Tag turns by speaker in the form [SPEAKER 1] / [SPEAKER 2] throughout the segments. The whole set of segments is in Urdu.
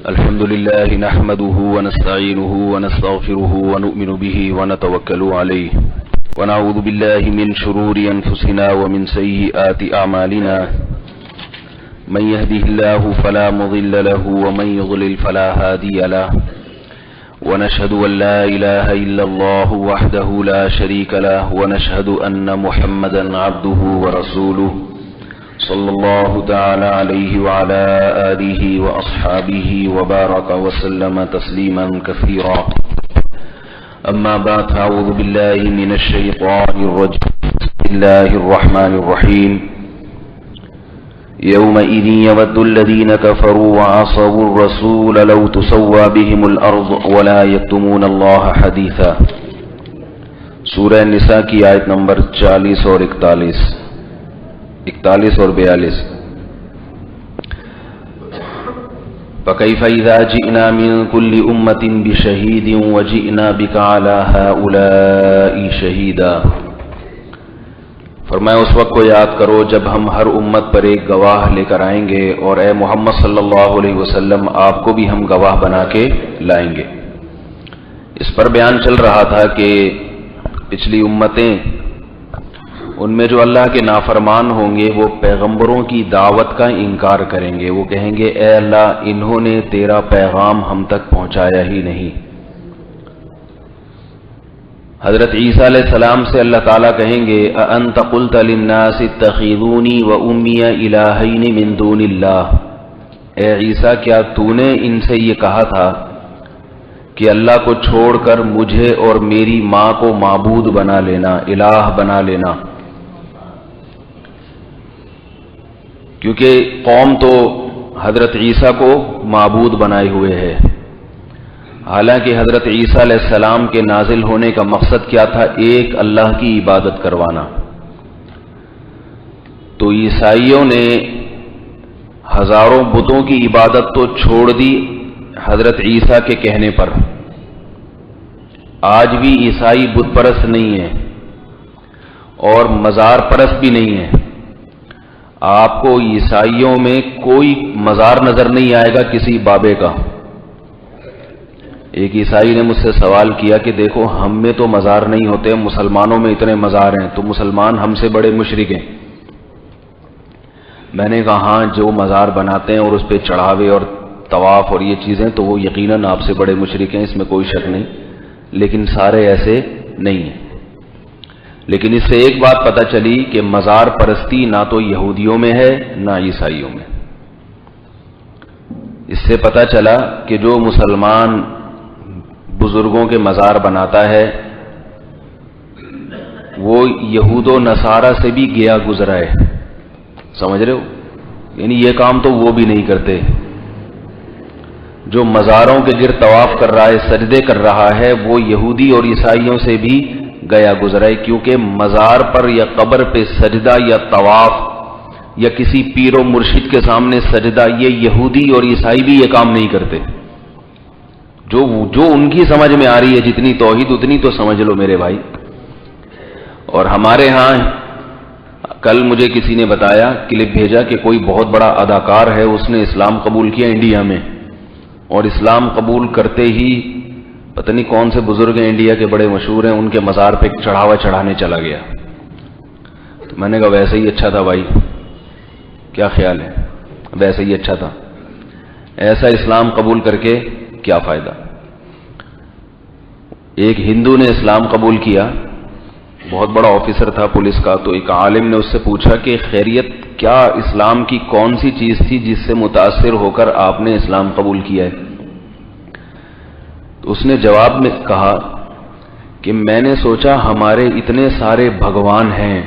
[SPEAKER 1] الحمد لله نحمده ونستعينه ونستغفره ونؤمن به ونتوكل عليه ونعوذ بالله من شرور أنفسنا ومن سيئات أعمالنا من يهده الله فلا مضل له ومن يضلل فلا هادي له ونشهد أن لا إله إلا الله وحده لا شريك له ونشهد أن محمدا عبده ورسوله صلى الله تعالى عليه وعلى آله وأصحابه وبارك وسلم تسليما كثيرا أما بعد أعوذ بالله من الشيطان الرجيم بسم الله الرحمن الرحيم يومئذ يود الذين كفروا وعصوا الرسول لو تسوى بهم الأرض ولا يكتمون الله حديثا سورہ نساء کی آیت نمبر 40 اور 41 اور 42 فَكَيْفَ إِذَا جِئْنَا مِنْ كُلِّ أُمَّةٍ بِشَهِيدٍ وَجِئْنَا بِكَ عَلَى هَؤُلَاءِ شَهِيدًا فرمایا اس وقت کو یاد کرو جب ہم ہر امت پر ایک گواہ لے کر آئیں گے اور اے محمد صلی اللہ علیہ وسلم آپ کو بھی ہم گواہ بنا کے لائیں گے۔ اس پر بیان چل رہا تھا کہ پچھلی امتیں ان میں جو اللہ کے نافرمان ہوں گے وہ پیغمبروں کی دعوت کا انکار کریں گے، وہ کہیں گے اے اللہ انہوں نے تیرا پیغام ہم تک پہنچایا ہی نہیں۔ حضرت عیسیٰ علیہ السلام سے اللہ تعالیٰ کہیں گے اَأَنْتَ قُلْتَ لِلنَّاسِ اتَّخِذُونِي وَأُمِّيَ إِلَٰهَيْنِ مِن دُونِ اللَّهِ، اے عیسیٰ کیا تو نے ان سے یہ کہا تھا کہ اللہ کو چھوڑ کر مجھے اور میری ماں کو معبود بنا لینا، الہ بنا لینا؟ کیونکہ قوم تو حضرت عیسیٰ کو معبود بنائے ہوئے ہے، حالانکہ حضرت عیسیٰ علیہ السلام کے نازل ہونے کا مقصد کیا تھا؟ ایک اللہ کی عبادت کروانا۔ تو عیسائیوں نے ہزاروں بتوں کی عبادت تو چھوڑ دی حضرت عیسیٰ کے کہنے پر۔ آج بھی عیسائی بت پرست نہیں ہیں اور مزار پرست بھی نہیں ہیں۔ آپ کو عیسائیوں میں کوئی مزار نظر نہیں آئے گا کسی بابے کا۔ ایک عیسائی نے مجھ سے سوال کیا کہ دیکھو ہم میں تو مزار نہیں ہوتے، مسلمانوں میں اتنے مزار ہیں، تو مسلمان ہم سے بڑے مشرک ہیں۔ میں نے کہا ہاں جو مزار بناتے ہیں اور اس پہ چڑھاوے اور طواف اور یہ چیزیں تو وہ یقیناً آپ سے بڑے مشرک ہیں، اس میں کوئی شک نہیں، لیکن سارے ایسے نہیں ہیں۔ لیکن اس سے ایک بات پتہ چلی کہ مزار پرستی نہ تو یہودیوں میں ہے نہ عیسائیوں میں۔ اس سے پتہ چلا کہ جو مسلمان بزرگوں کے مزار بناتا ہے وہ یہود و نصارہ سے بھی گیا گزرا ہے، سمجھ رہے ہو؟ یعنی یہ کام تو وہ بھی نہیں کرتے۔ جو مزاروں کے گرد طواف کر رہا ہے، سجدے کر رہا ہے، وہ یہودی اور عیسائیوں سے بھی گیا گزرا ہے، کیونکہ مزار پر یا قبر پہ سجدہ یا طواف یا کسی پیر و مرشد کے سامنے سجدہ، یہ یہودی اور عیسائی بھی یہ کام نہیں کرتے۔ جو ان کی سمجھ میں آ رہی ہے جتنی توحید اتنی تو سمجھ لو میرے بھائی۔ اور ہمارے ہاں کل مجھے کسی نے بتایا، کلپ بھیجا کہ کوئی بہت بڑا اداکار ہے، اس نے اسلام قبول کیا انڈیا میں، اور اسلام قبول کرتے ہی پتہ نہیں کون سے بزرگ ہیں انڈیا کے بڑے مشہور ہیں، ان کے مزار پہ چڑھاوا چڑھانے چلا گیا۔ تو میں نے کہا ویسے ہی اچھا تھا بھائی، کیا خیال ہے؟ ویسے ہی اچھا تھا، ایسا اسلام قبول کر کے کیا فائدہ؟ ایک ہندو نے اسلام قبول کیا، بہت بڑا آفیسر تھا پولیس کا، تو ایک عالم نے اس سے پوچھا کہ خیریت کیا اسلام کی کون سی چیز تھی جس سے متاثر ہو کر آپ نے اسلام قبول کیا ہے؟ تو اس نے جواب میں کہا کہ میں نے سوچا ہمارے اتنے سارے بھگوان ہیں،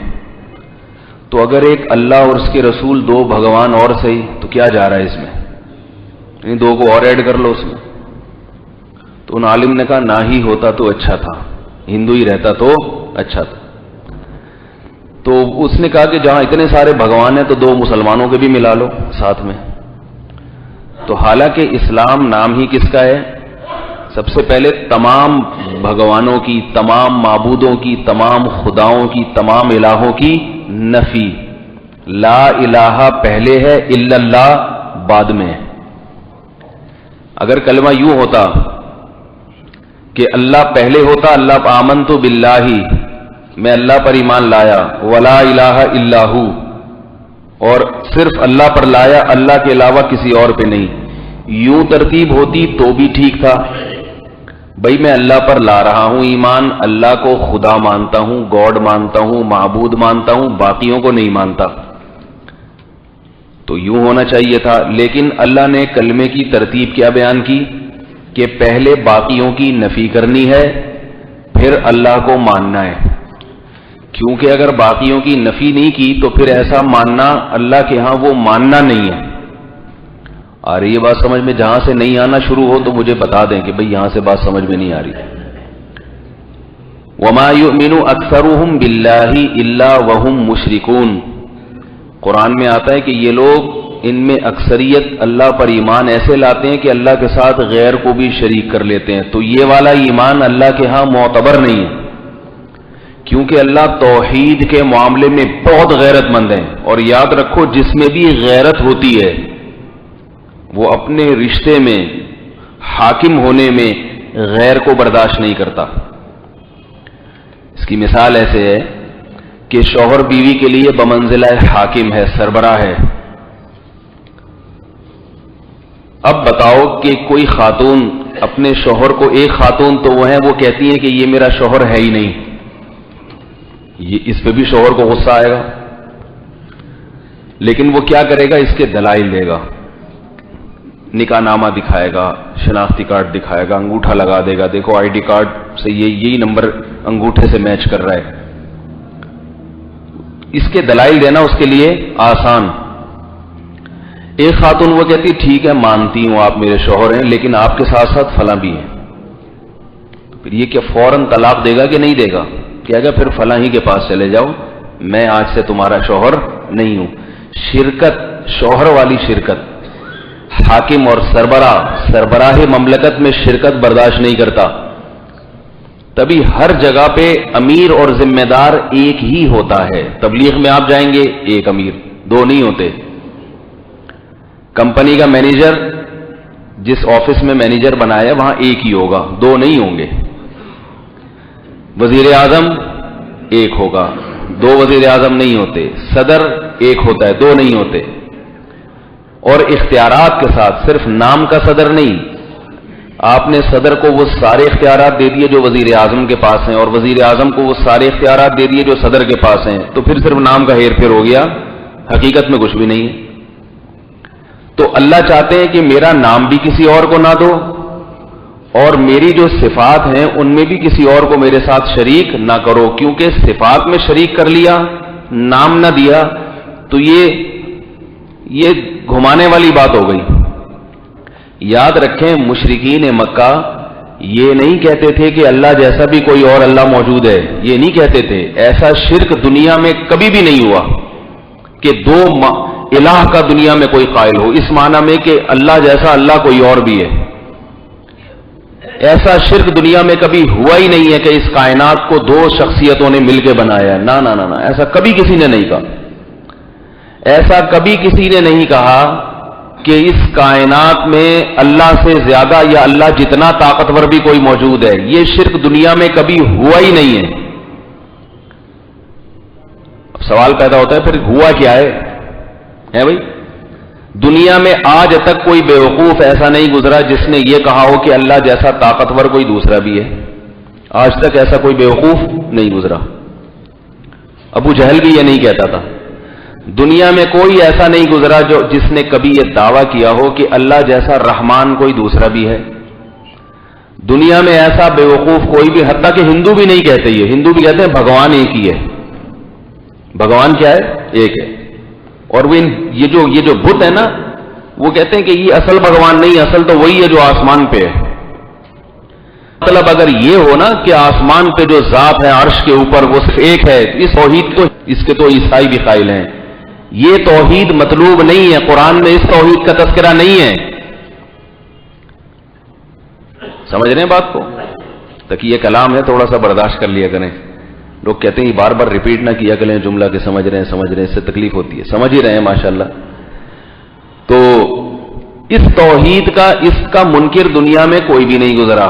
[SPEAKER 1] تو اگر ایک اللہ اور اس کے رسول دو بھگوان اور صحیح تو کیا جا رہا ہے اس میں؟ یعنی دو کو اور ایڈ کر لو اس میں۔ تو ان عالم نے کہا نہ ہی ہوتا تو اچھا تھا، ہندو ہی رہتا تو اچھا تھا۔ تو اس نے کہا کہ جہاں اتنے سارے بھگوان ہیں تو دو مسلمانوں کے بھی ملا لو ساتھ میں۔ تو حالانکہ اسلام نام ہی کس کا ہے؟ سب سے پہلے تمام بھگوانوں کی، تمام معبودوں کی، تمام خداؤں کی، تمام الہوں کی نفی۔ لا الہ پہلے ہے، الا اللہ بعد میں ہے۔ اگر کلمہ یوں ہوتا کہ اللہ پہلے ہوتا، اللہ آمنت باللہ، میں اللہ پر ایمان لایا، ولا الہ الا ہو، اور صرف اللہ پر لایا، اللہ کے علاوہ کسی اور پہ نہیں، یوں ترتیب ہوتی تو بھی ٹھیک تھا. بھائی میں اللہ پر لا رہا ہوں ایمان، اللہ کو خدا مانتا ہوں، گاڈ مانتا ہوں، معبود مانتا ہوں، باقیوں کو نہیں مانتا، تو یوں ہونا چاہیے تھا. لیکن اللہ نے کلمے کی ترتیب کیا بیان کی کہ پہلے باقیوں کی نفی کرنی ہے، پھر اللہ کو ماننا ہے. کیونکہ اگر باقیوں کی نفی نہیں کی تو پھر ایسا ماننا اللہ کے ہاں وہ ماننا نہیں ہے. آ رہی ہے بات سمجھ میں؟ جہاں سے نہیں آنا شروع ہو تو مجھے بتا دیں کہ بھئی یہاں سے بات سمجھ میں نہیں آ رہی. وَمَا يُؤْمِنُ أَكْثَرُهُمْ بِاللَّهِ إِلَّا وَهُمْ مُشْرِكُونَ. قرآن میں آتا ہے کہ یہ لوگ، ان میں اکثریت اللہ پر ایمان ایسے لاتے ہیں کہ اللہ کے ساتھ غیر کو بھی شریک کر لیتے ہیں. تو یہ والا ایمان اللہ کے ہاں معتبر نہیں ہے، کیونکہ اللہ توحید کے معاملے میں بہت غیرت مند ہے. اور یاد رکھو جس میں بھی غیرت ہوتی ہے وہ اپنے رشتے میں حاکم ہونے میں غیر کو برداشت نہیں کرتا. اس کی مثال ایسے ہے کہ شوہر بیوی کے لیے بمنزلہ حاکم ہے، سربراہ ہے. اب بتاؤ کہ کوئی خاتون اپنے شوہر کو، ایک خاتون تو وہ ہے وہ کہتی ہیں کہ یہ میرا شوہر ہے ہی نہیں، یہ اس پہ بھی شوہر کو غصہ آئے گا. لیکن وہ کیا کرے گا؟ اس کے دلائل دے گا، نکاح نامہ دکھائے گا، شناختی کارڈ دکھائے گا، انگوٹھا لگا دے گا، دیکھو آئی ڈی کارڈ سے یہی نمبر انگوٹھے سے میچ کر رہا ہے. اس کے دلائل دینا اس کے لیے آسان. ایک خاتون وہ کہتی ٹھیک ہے مانتی ہوں آپ میرے شوہر ہیں، لیکن آپ کے ساتھ ساتھ فلاں بھی ہیں. پھر یہ کیا فوراً طلاق دے گا کہ نہیں دے گا؟ کہے گا پھر فلاں ہی کے پاس چلے جاؤ، میں آج سے تمہارا شوہر نہیں ہوں. شرکت، شوہر والی شرکت، حاکم اور سربراہ مملکت میں شرکت برداشت نہیں کرتا. تبھی ہر جگہ پہ امیر اور ذمہ دار ایک ہی ہوتا ہے. تبلیغ میں آپ جائیں گے ایک امیر، دو نہیں ہوتے. کمپنی کا مینیجر جس آفس میں مینیجر بنایا وہاں ایک ہی ہوگا، دو نہیں ہوں گے. وزیر اعظم ایک ہوگا، دو وزیر اعظم نہیں ہوتے. صدر ایک ہوتا ہے، دو نہیں ہوتے. اور اختیارات کے ساتھ، صرف نام کا صدر نہیں، آپ نے صدر کو وہ سارے اختیارات دے دیے جو وزیر اعظم کے پاس ہیں، اور وزیر اعظم کو وہ سارے اختیارات دے دیے جو صدر کے پاس ہیں، تو پھر صرف نام کا ہیر پھیر ہو گیا، حقیقت میں کچھ بھی نہیں ہے. تو اللہ چاہتے ہیں کہ میرا نام بھی کسی اور کو نہ دو، اور میری جو صفات ہیں ان میں بھی کسی اور کو میرے ساتھ شریک نہ کرو. کیونکہ صفات میں شریک کر لیا، نام نہ دیا، تو یہ گھمانے والی بات ہو گئی. یاد رکھیں مشرکین مکہ یہ نہیں کہتے تھے کہ اللہ جیسا بھی کوئی اور اللہ موجود ہے، یہ نہیں کہتے تھے. ایسا شرک دنیا میں کبھی بھی نہیں ہوا کہ دو الہ کا دنیا میں کوئی قائل ہو، اس معنی میں کہ اللہ جیسا اللہ کوئی اور بھی ہے. ایسا شرک دنیا میں کبھی ہوا ہی نہیں ہے کہ اس کائنات کو دو شخصیتوں نے مل کے بنایا. نہ نہ نہ، ایسا کبھی کسی نے نہیں کہا. ایسا کبھی کسی نے نہیں کہا کہ اس کائنات میں اللہ سے زیادہ یا اللہ جتنا طاقتور بھی کوئی موجود ہے. یہ شرک دنیا میں کبھی ہوا ہی نہیں ہے. اب سوال پیدا ہوتا ہے پھر ہوا کیا ہے بھائی؟ دنیا میں آج تک کوئی بیوقوف ایسا نہیں گزرا جس نے یہ کہا ہو کہ اللہ جیسا طاقتور کوئی دوسرا بھی ہے. آج تک ایسا کوئی بیوقوف نہیں گزرا. ابو جہل بھی یہ نہیں کہتا تھا. دنیا میں کوئی ایسا نہیں گزرا جس نے کبھی یہ دعویٰ کیا ہو کہ اللہ جیسا رحمان کوئی دوسرا بھی ہے. دنیا میں ایسا بیوقوف کوئی بھی، حتیٰ کہ ہندو بھی نہیں کہتے. یہ ہندو بھی کہتے ہیں بھگوان ایک ہی ہے. بھگوان کیا ہے؟ ایک ہے. اور وہ یہ جو بت ہے نا، وہ کہتے ہیں کہ یہ اصل بھگوان نہیں، اصل تو وہی ہے جو آسمان پہ ہے. مطلب اگر یہ ہو نا کہ آسمان پہ جو ذات ہے عرش کے اوپر وہ صرف ایک ہے، اس توحید کو اس کے تو عیسائی بھی قائل ہیں. یہ توحید مطلوب نہیں ہے، قرآن میں اس توحید کا تذکرہ نہیں ہے. سمجھ رہے ہیں بات کو؟ تک یہ کلام ہے، تھوڑا سا برداشت کر لیا کریں. لوگ کہتے ہیں بار بار ریپیٹ نہ کیا کریں جملہ کہ سمجھ رہے ہیں، اس سے تکلیف ہوتی ہے. سمجھ ہی رہے ہیں ماشاءاللہ. تو اس توحید کا اس کا منکر دنیا میں کوئی بھی نہیں گزرا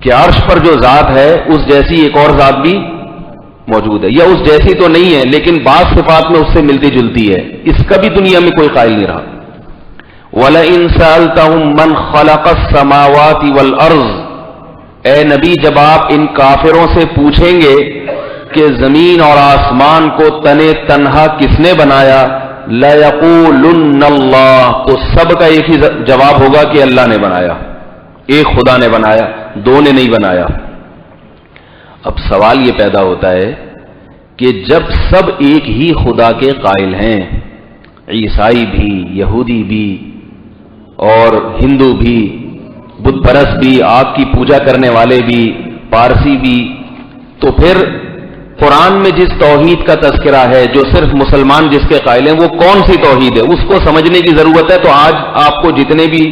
[SPEAKER 1] کہ عرش پر جو ذات ہے اس جیسی ایک اور ذات بھی موجود ہے، یا اس جیسی تو نہیں ہے لیکن بعض صفات میں اس سے ملتی جلتی ہے، اس کا بھی دنیا میں کوئی قائل نہیں رہا۔ وَلَئِن سَأَلْتَهُم مَّنْ خَلَقَ السَّمَاوَاتِ وَالْأَرْضِ، اے نبی جب آپ ان کافروں سے پوچھیں گے کہ زمین اور آسمان کو تنے تنہا کس نے بنایا، لَيَقُولُنَّ اللَّهُ، تو سب کا ایک ہی جواب ہوگا کہ اللہ نے بنایا، ایک خدا نے بنایا، دو نے نہیں بنایا۔ اب سوال یہ پیدا ہوتا ہے کہ جب سب ایک ہی خدا کے قائل ہیں، عیسائی بھی، یہودی بھی اور ہندو بھی، بت پرست بھی، آگ کی پوجا کرنے والے بھی، پارسی بھی، تو پھر قرآن میں جس توحید کا تذکرہ ہے جو صرف مسلمان جس کے قائل ہیں وہ کون سی توحید ہے، اس کو سمجھنے کی ضرورت ہے۔ تو آج آپ کو جتنے بھی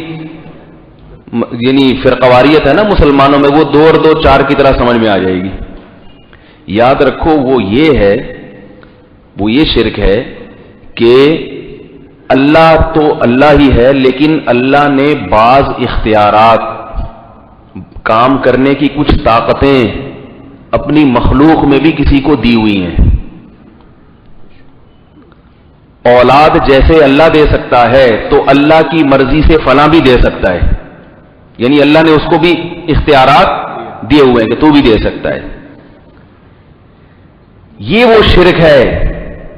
[SPEAKER 1] یعنی فرقواریت ہے نا مسلمانوں میں، وہ 2 اور 2 4 کی طرح سمجھ میں آ جائے گی۔ یاد رکھو وہ یہ شرک ہے کہ اللہ تو اللہ ہی ہے، لیکن اللہ نے بعض اختیارات، کام کرنے کی کچھ طاقتیں اپنی مخلوق میں بھی کسی کو دی ہوئی ہیں۔ اولاد جیسے اللہ دے سکتا ہے تو اللہ کی مرضی سے فلاں بھی دے سکتا ہے، یعنی اللہ نے اس کو بھی اختیارات دیے ہوئے ہیں کہ تو بھی دے سکتا ہے۔ یہ وہ شرک ہے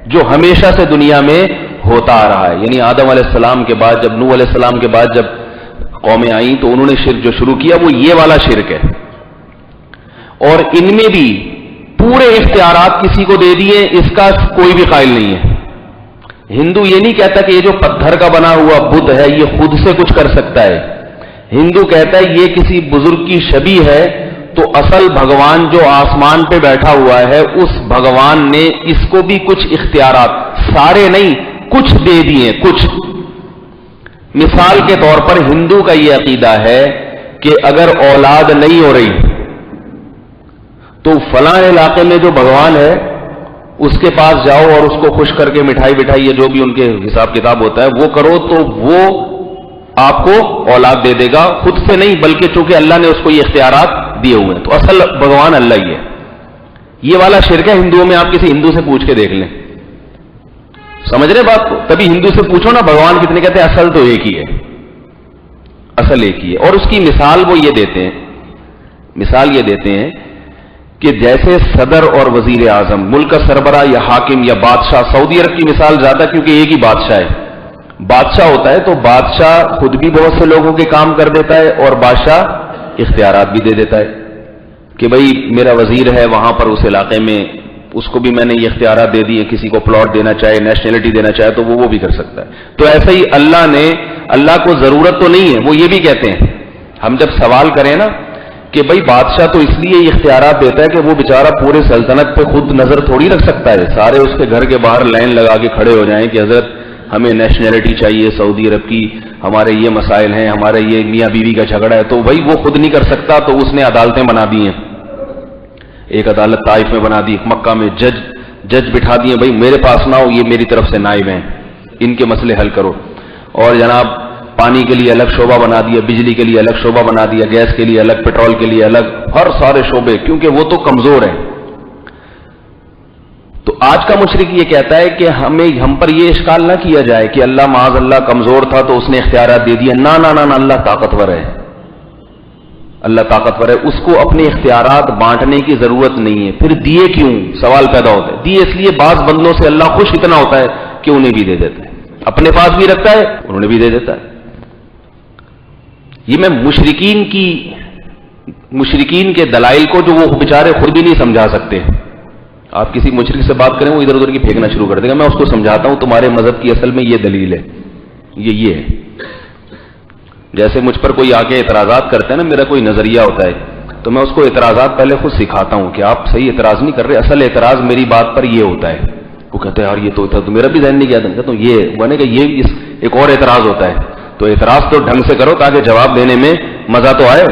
[SPEAKER 1] جو ہمیشہ سے دنیا میں ہوتا آ رہا ہے، یعنی آدم علیہ السلام کے بعد، جب نوح علیہ السلام کے بعد جب قومیں آئیں تو انہوں نے شرک جو شروع کیا وہ یہ والا شرک ہے، اور ان میں بھی پورے اختیارات کسی کو دے دیے، اس کا کوئی بھی قائل نہیں ہے۔ ہندو یہ نہیں کہتا کہ یہ جو پتھر کا بنا ہوا بدھ ہے یہ خود سے کچھ کر سکتا ہے، ہندو کہتا ہے یہ کسی بزرگ کی شبیہ ہے، تو اصل بھگوان جو آسمان پہ بیٹھا ہوا ہے اس بھگوان نے اس کو بھی کچھ اختیارات، سارے نہیں کچھ دے دیے، کچھ۔ مثال کے طور پر ہندو کا یہ عقیدہ ہے کہ اگر اولاد نہیں ہو رہی تو فلاں علاقے میں جو بھگوان ہے اس کے پاس جاؤ اور اس کو خوش کر کے مٹھائی بٹھائی یا جو بھی ان کے حساب کتاب ہوتا ہے وہ کرو، تو وہ آپ کو اولاد دے دے گا، خود سے نہیں بلکہ چونکہ اللہ نے اس کو یہ اختیارات دیے ہوئے ہیں، تو اصل بھگوان اللہ ہی ہے۔ یہ والا شرک ہے ہندوؤں میں، آپ کسی ہندو سے پوچھ کے دیکھ لیں، سمجھ رہے بات کو؟ کبھی ہندو سے پوچھو نا بھگوان کتنے، کہتے ہیں اصل تو ایک ہی ہے، اصل ایک ہی ہے۔ اور اس کی مثال وہ یہ دیتے ہیں، مثال یہ دیتے ہیں کہ جیسے صدر اور وزیر اعظم، ملک کا سربراہ یا حاکم یا بادشاہ، سعودی عرب کی مثال زیادہ کیونکہ ایک ہی بادشاہ ہے، بادشاہ ہوتا ہے تو بادشاہ خود بھی بہت سے لوگوں کے کام کر دیتا ہے اور بادشاہ اختیارات بھی دے دیتا ہے کہ بھئی میرا وزیر ہے وہاں پر اس علاقے میں، اس کو بھی میں نے یہ اختیارات دے دیے، کسی کو پلاٹ دینا چاہے، نیشنلٹی دینا چاہے تو وہ بھی کر سکتا ہے۔ تو ایسا ہی اللہ کو ضرورت تو نہیں ہے، وہ یہ بھی کہتے ہیں، ہم جب سوال کریں نا کہ بھئی بادشاہ تو اس لیے یہ اختیارات دیتا ہے کہ وہ بیچارہ پورے سلطنت پہ خود نظر تھوڑی رکھ سکتا ہے، سارے اس کے گھر کے باہر لائن لگا کے کھڑے ہو جائیں کہ حضرت ہمیں نیشنلٹی چاہیے سعودی عرب کی، ہمارے یہ مسائل ہیں، ہمارے یہ میاں بیوی کا جھگڑا ہے، تو بھائی وہ خود نہیں کر سکتا تو اس نے عدالتیں بنا دی ہیں، ایک عدالت طائف میں بنا دی، مکہ میں جج بٹھا دیے، بھائی میرے پاس نہ ہو، یہ میری طرف سے نائب ہیں، ان کے مسئلے حل کرو۔ اور جناب پانی کے لیے الگ شعبہ بنا دیا، بجلی کے لیے الگ شعبہ بنا دیا، گیس کے لیے الگ، پیٹرول کے لیے الگ، ہر سارے شعبے، کیونکہ وہ تو کمزور ہیں۔ تو آج کا مشرک یہ کہتا ہے کہ ہم پر یہ اشکال نہ کیا جائے کہ اللہ معاذ اللہ کمزور تھا تو اس نے اختیارات دے دیا، نہ نہ نہ، اللہ طاقتور ہے، اللہ طاقتور ہے، اس کو اپنے اختیارات بانٹنے کی ضرورت نہیں ہے۔ پھر دیے کیوں؟ سوال پیدا ہوتا ہے۔ دیے اس لیے بعض بندوں سے اللہ خوش اتنا ہوتا ہے کہ انہیں بھی دے دیتا ہے، اپنے پاس بھی رکھتا ہے، انہوں نے بھی دے دیتا ہے۔ یہ میں مشرکین کے دلائل کو جو وہ بیچارے خود بھی نہیں سمجھا سکتے، آپ کسی مشرک سے بات کریں وہ ادھر ادھر کی پھینکنا شروع کر دے گا، میں اس کو سمجھاتا ہوں تمہارے مذہب کی اصل میں یہ دلیل ہے، یہ ہے۔ جیسے مجھ پر کوئی آ کے اعتراضات کرتے ہیں نا، میرا کوئی نظریہ ہوتا ہے تو میں اس کو اعتراضات پہلے خود سکھاتا ہوں کہ آپ صحیح اعتراض نہیں کر رہے، اصل اعتراض میری بات پر یہ ہوتا ہے۔ وہ کہتے ہیں یار یہ تو میرا بھی ذہن نہیں کیا، کہتا ہوں یہ بنے گا، یہ ایک اور اعتراض ہوتا ہے، تو اعتراض تو ڈھنگ سے کرو تاکہ جواب دینے میں مزہ تو آئے۔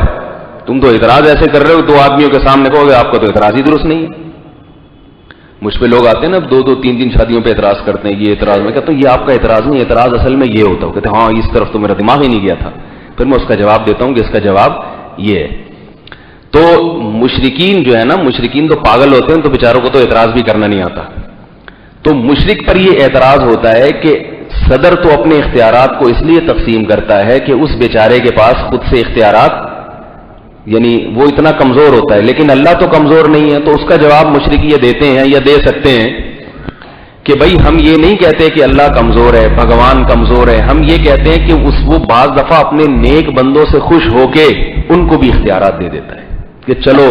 [SPEAKER 1] تم تو اعتراض ایسے کر رہے ہو، 2 آدمیوں کے سامنے کہو گے آپ کا تو اعتراض ہی درست نہیں ہے۔ مجھ پہ لوگ آتے ہیں نا 2-3 شادیوں پہ اعتراض کرتے ہیں، یہ اعتراض، میں کہتا ہوں یہ آپ کا اعتراض نہیں، اعتراض اصل میں یہ ہوتا ہے. کہتے ہیں ہاں اس طرف تو میرا دماغ ہی نہیں گیا تھا. پھر میں اس کا جواب دیتا ہوں کہ اس کا جواب یہ ہے. تو مشرکین جو ہے نا، مشرکین تو پاگل ہوتے ہیں، تو بیچاروں کو تو اعتراض بھی کرنا نہیں آتا. تو مشرک پر یہ اعتراض ہوتا ہے کہ صدر تو اپنے اختیارات کو اس لیے تقسیم کرتا ہے کہ اس بیچارے کے پاس خود سے اختیارات، یعنی وہ اتنا کمزور ہوتا ہے، لیکن اللہ تو کمزور نہیں ہے. تو اس کا جواب مشرک یہ دیتے ہیں یا دے سکتے ہیں کہ بھائی ہم یہ نہیں کہتے کہ اللہ کمزور ہے، بھگوان کمزور ہے، ہم یہ کہتے ہیں کہ وہ بعض دفعہ اپنے نیک بندوں سے خوش ہو کے ان کو بھی اختیارات دے دیتا ہے کہ چلو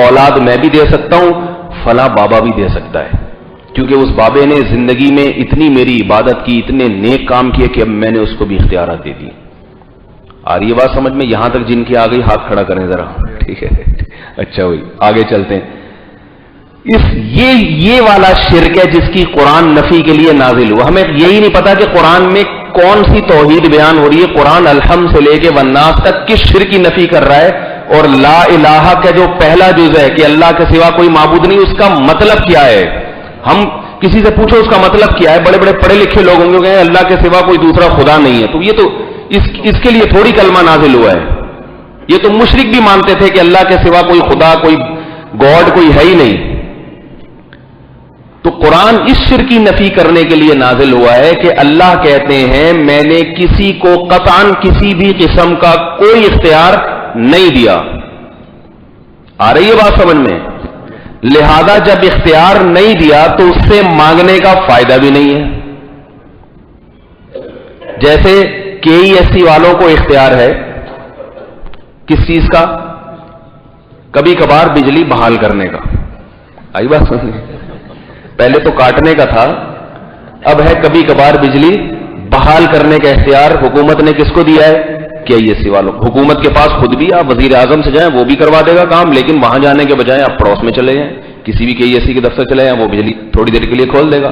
[SPEAKER 1] اولاد میں بھی دے سکتا ہوں، فلاں بابا بھی دے سکتا ہے، کیونکہ اس بابے نے زندگی میں اتنی میری عبادت کی، اتنے نیک کام کیے کہ اب میں نے اس کو بھی اختیارات دے دی. آ رہی ہے بات سمجھ میں؟ یہاں تک جن کی آ گئی ہاتھ کھڑا کریں ذرا. ٹھیک ہے، اچھا ہوئی، آگے چلتے ہیں. یہ والا شرک ہے جس کی قرآن نفی کے لیے نازل ہوا. ہمیں یہی نہیں پتا کہ قرآن میں کون سی توحید بیان ہو رہی ہے. قرآن الحمد سے لے کے والناس تک کس شرک کی نفی کر رہا ہے، اور لا الہ کا جو پہلا جز ہے کہ اللہ کے سوا کوئی معبود نہیں، اس کا مطلب کیا ہے؟ ہم کسی سے پوچھو اس کا مطلب کیا ہے، بڑے بڑے پڑھے لکھے لوگ ہوں گے اللہ کے سوا کوئی دوسرا خدا نہیں ہے. تو یہ تو اس کے لیے تھوڑی کلمہ نازل ہوا ہے. یہ تو مشرک بھی مانتے تھے کہ اللہ کے سوا کوئی خدا، کوئی گاڈ کوئی ہے ہی نہیں. تو قرآن اس شرک کی نفی کرنے کے لیے نازل ہوا ہے کہ اللہ کہتے ہیں میں نے کسی کو قطعاً کسی بھی قسم کا کوئی اختیار نہیں دیا. آ رہی ہے بات سمجھ میں؟ لہذا جب اختیار نہیں دیا تو اس سے مانگنے کا فائدہ بھی نہیں ہے. جیسے KESC والوں کو اختیار ہے کس چیز کا؟ کبھی کبھار بجلی بحال کرنے کا. آئی بات سمجھ؟ پہلے تو کاٹنے کا تھا، اب ہے کبھی کبھار بجلی بحال کرنے کا اختیار. حکومت نے کس کو دیا ہے؟ KESC والوں. حکومت کے پاس خود بھی آپ وزیر اعظم سے جائیں وہ بھی کروا دے گا کام، لیکن وہاں جانے کے بجائے آپ پڑوس میں چلے جائیں، کسی بھی KESC کے دفتر چلے جائیں، وہ بجلی تھوڑی دیر کے لیے کھول دے گا.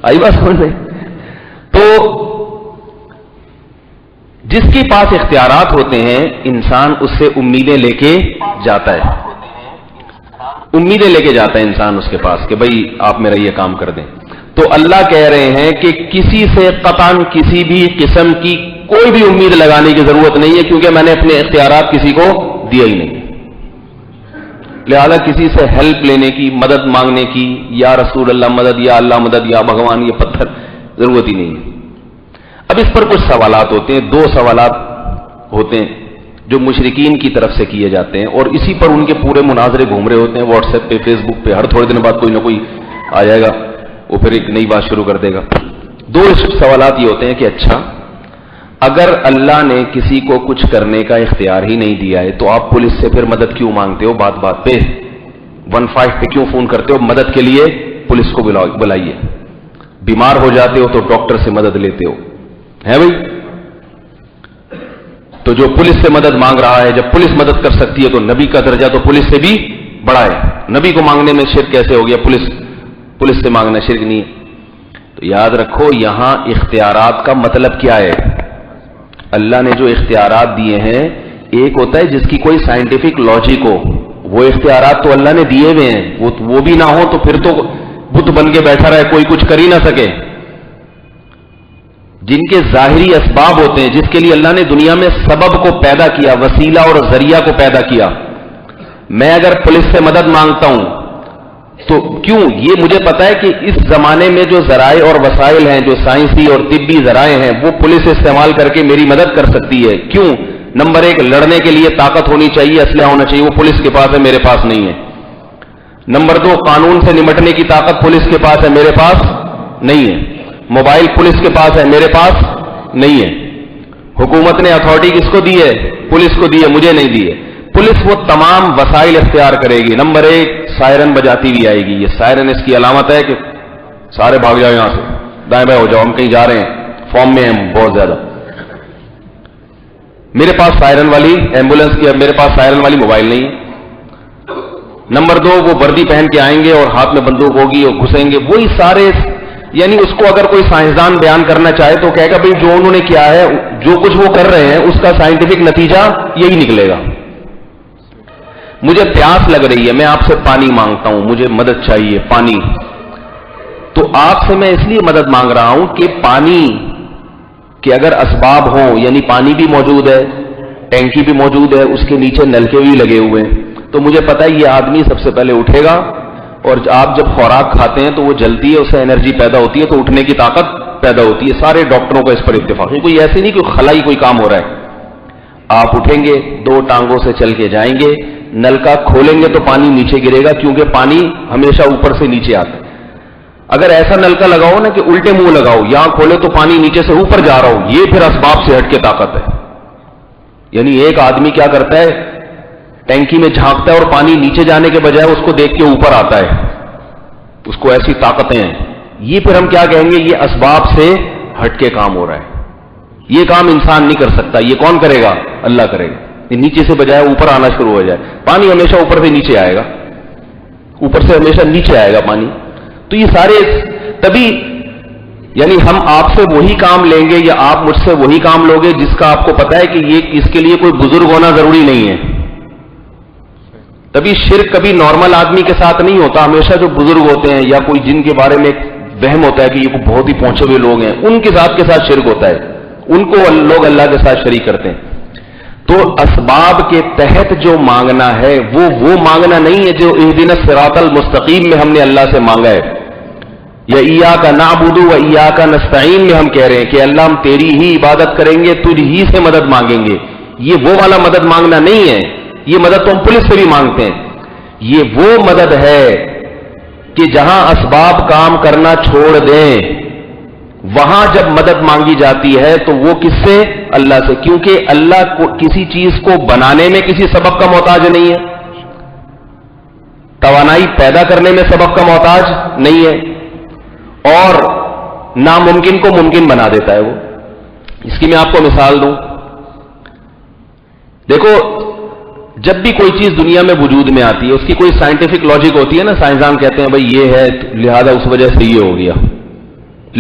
[SPEAKER 1] آئی بات سمجھ میں؟ تو جس کے پاس اختیارات ہوتے ہیں انسان اس سے امیدیں لے کے جاتا ہے، امیدیں لے کے جاتا ہے انسان اس کے پاس کہ بھئی آپ میرا یہ کام کر دیں. تو اللہ کہہ رہے ہیں کہ کسی سے قطعاً کسی بھی قسم کی کوئی بھی امید لگانے کی ضرورت نہیں ہے، کیونکہ میں نے اپنے اختیارات کسی کو دیا ہی نہیں. لہذا کسی سے ہیلپ لینے کی، مدد مانگنے کی، یا رسول اللہ مدد، یا اللہ مدد، یا بھگوان یہ پتھر، ضرورت ہی نہیں ہے. اب اس پر کچھ سوالات ہوتے ہیں، 2 سوالات ہوتے ہیں جو مشرکین کی طرف سے کیے جاتے ہیں، اور اسی پر ان کے پورے مناظرے گھوم رہے ہوتے ہیں واٹس ایپ پہ، فیس بک پہ. ہر تھوڑے دن بعد کوئی نہ کوئی آ جائے گا، وہ پھر ایک نئی بات شروع کر دے گا. 2 سوالات یہ ہوتے ہیں کہ اچھا اگر اللہ نے کسی کو کچھ کرنے کا اختیار ہی نہیں دیا ہے تو آپ پولیس سے پھر مدد کیوں مانگتے ہو؟ بات بات پہ 15 پہ کیوں فون کرتے ہو؟ مدد کے لیے پولیس کو بلائیے. بیمار ہو جاتے ہو تو ڈاکٹر سے مدد لیتے ہو، ہے بھائی؟ تو جو پولیس سے مدد مانگ رہا ہے، جب پولیس مدد کر سکتی ہے تو نبی کا درجہ تو پولیس سے بھی بڑا ہے. نبی کو مانگنے میں شرک کیسے ہو گیا؟ پولیس سے مانگنا شرک نہیں ہے. تو یاد رکھو یہاں اختیارات کا مطلب کیا ہے. اللہ نے جو اختیارات دیے ہیں، ایک ہوتا ہے جس کی کوئی سائنٹیفک لاجک ہو، وہ اختیارات تو اللہ نے دیے ہوئے ہیں، وہ بھی نہ ہو تو پھر تو بت بن کے بیٹھا رہے، کوئی کچھ کر ہی نہ سکے. جن کے ظاہری اسباب ہوتے ہیں، جس کے لیے اللہ نے دنیا میں سبب کو پیدا کیا، وسیلہ اور ذریعہ کو پیدا کیا. میں اگر پولیس سے مدد مانگتا ہوں تو کیوں؟ یہ مجھے پتا ہے کہ اس زمانے میں جو ذرائع اور وسائل ہیں، جو سائنسی اور طبی ذرائع ہیں، وہ پولیس استعمال کر کے میری مدد کر سکتی ہے. کیوں؟ نمبر 1 لڑنے کے لیے طاقت ہونی چاہیے، اسلحہ ہونا چاہیے، وہ پولیس کے پاس ہے، میرے پاس نہیں ہے. نمبر 2 قانون سے نمٹنے کی طاقت پولیس کے پاس ہے، میرے پاس نہیں ہے. موبائل پولیس کے پاس ہے، میرے پاس نہیں ہے. حکومت نے اتھارٹی کس کو دی ہے؟ پولیس کو دی ہے، مجھے نہیں دی ہے. پولیس وہ تمام وسائل اختیار کرے گی. نمبر 1 سائرن بجاتی ہوئی آئے گی. یہ سائرن اس کی علامت ہے کہ سارے بھاگ جاؤ یہاں سے، دائیں بائیں ہو جاؤ، ہم کہیں جا رہے ہیں، فارم میں ہیں بہت زیادہ. میرے پاس سائرن والی ایمبولینس کی، میرے پاس سائرن والی موبائل نہیں ہے. نمبر 2 وہ وردی پہن کے آئیں گے اور ہاتھ میں بندوق ہوگی اور گھسیں گے. وہی سارے، یعنی اس کو اگر کوئی سائنسدان بیان کرنا چاہے تو کہے گا بھائی جو انہوں نے کیا ہے، جو کچھ وہ کر رہے ہیں اس کا سائنٹیفک نتیجہ یہی نکلے گا. مجھے پیاس لگ رہی ہے، میں آپ سے پانی مانگتا ہوں، مجھے مدد چاہیے، پانی. تو آپ سے میں اس لیے مدد مانگ رہا ہوں کہ پانی کے اگر اسباب ہوں، یعنی پانی بھی موجود ہے، ٹینکی بھی موجود ہے، اس کے نیچے نلکے بھی لگے ہوئے ہیں، تو مجھے پتا ہے یہ آدمی سب سے پہلے اٹھے گا، اور آپ جب خوراک کھاتے ہیں تو وہ جلتی ہے، اس سے انرجی پیدا ہوتی ہے، تو اٹھنے کی طاقت پیدا ہوتی ہے. سارے ڈاکٹروں کا اس پر اتفاق ہے، کوئی ایسے نہیں کوئی خلائی کوئی کام ہو رہا ہے. آپ اٹھیں گے، 2 ٹانگوں سے چل کے جائیں گے، نلکا کھولیں گے تو پانی نیچے گرے گا، کیونکہ پانی ہمیشہ اوپر سے نیچے آتا ہے. اگر ایسا نلکا لگاؤ نا کہ الٹے منہ لگاؤ، یہاں کھولے تو پانی نیچے سے اوپر جا رہا ہو، یہ پھر اسباب سے ہٹ کے طاقت ہے. یعنی ایک آدمی کیا کرتا ہے، ٹینکی میں جھانکتا ہے اور پانی نیچے جانے کے بجائے اس کو دیکھ کے اوپر آتا ہے، اس کو ایسی طاقتیں ہیں. یہ پھر ہم کیا کہیں گے، یہ اسباب سے ہٹ کے کام ہو رہا ہے. یہ کام انسان نہیں کر سکتا، یہ کون کرے گا؟ اللہ کرے گا. یہ نیچے سے بجائے اوپر آنا شروع ہو جائے، پانی ہمیشہ اوپر سے نیچے آئے گا، اوپر سے ہمیشہ نیچے آئے گا پانی. تو یہ سارے تبھی، یعنی ہم آپ سے وہی کام لیں گے یا آپ مجھ سے وہی کام لوگے جس کا آپ کو پتا ہے کہ یہ اس کے لیے کوئی بزرگ ہونا ضروری نہیں ہے. تبھی شرک کبھی نارمل آدمی کے ساتھ نہیں ہوتا، ہمیشہ جو بزرگ ہوتے ہیں یا کوئی جن کے بارے میں وہم ہوتا ہے کہ یہ بہت ہی پہنچے ہوئے لوگ ہیں، ان کے ذات کے ساتھ شرک ہوتا ہے، ان کو لوگ اللہ کے ساتھ شریک کرتے ہیں. تو اسباب کے تحت جو مانگنا ہے وہ مانگنا نہیں ہے جو اہدنا الصراط المستقیم میں ہم نے اللہ سے مانگا ہے، یا ایاک نعبد و ایاک نستعین میں ہم کہہ رہے ہیں کہ اللہ ہم تیری ہی عبادت کریں گے، تجھ ہی سے مدد مانگیں گے. یہ وہ والا مدد مانگنا نہیں ہے، یہ مدد تو ہم پولیس سے بھی مانگتے ہیں. یہ وہ مدد ہے کہ جہاں اسباب کام کرنا چھوڑ دیں، وہاں جب مدد مانگی جاتی ہے تو وہ کس سے؟ اللہ سے. کیونکہ اللہ کو کسی چیز کو بنانے میں کسی سبب کا محتاج نہیں ہے، توانائی پیدا کرنے میں سبب کا محتاج نہیں ہے، اور ناممکن کو ممکن بنا دیتا ہے وہ. اس کی میں آپ کو مثال دوں. دیکھو، جب بھی کوئی چیز دنیا میں وجود میں آتی ہے اس کی کوئی سائنٹیفک لاجک ہوتی ہے نا، سائنسدان کہتے ہیں بھائی یہ ہے لہذا اس وجہ سے یہ ہو گیا.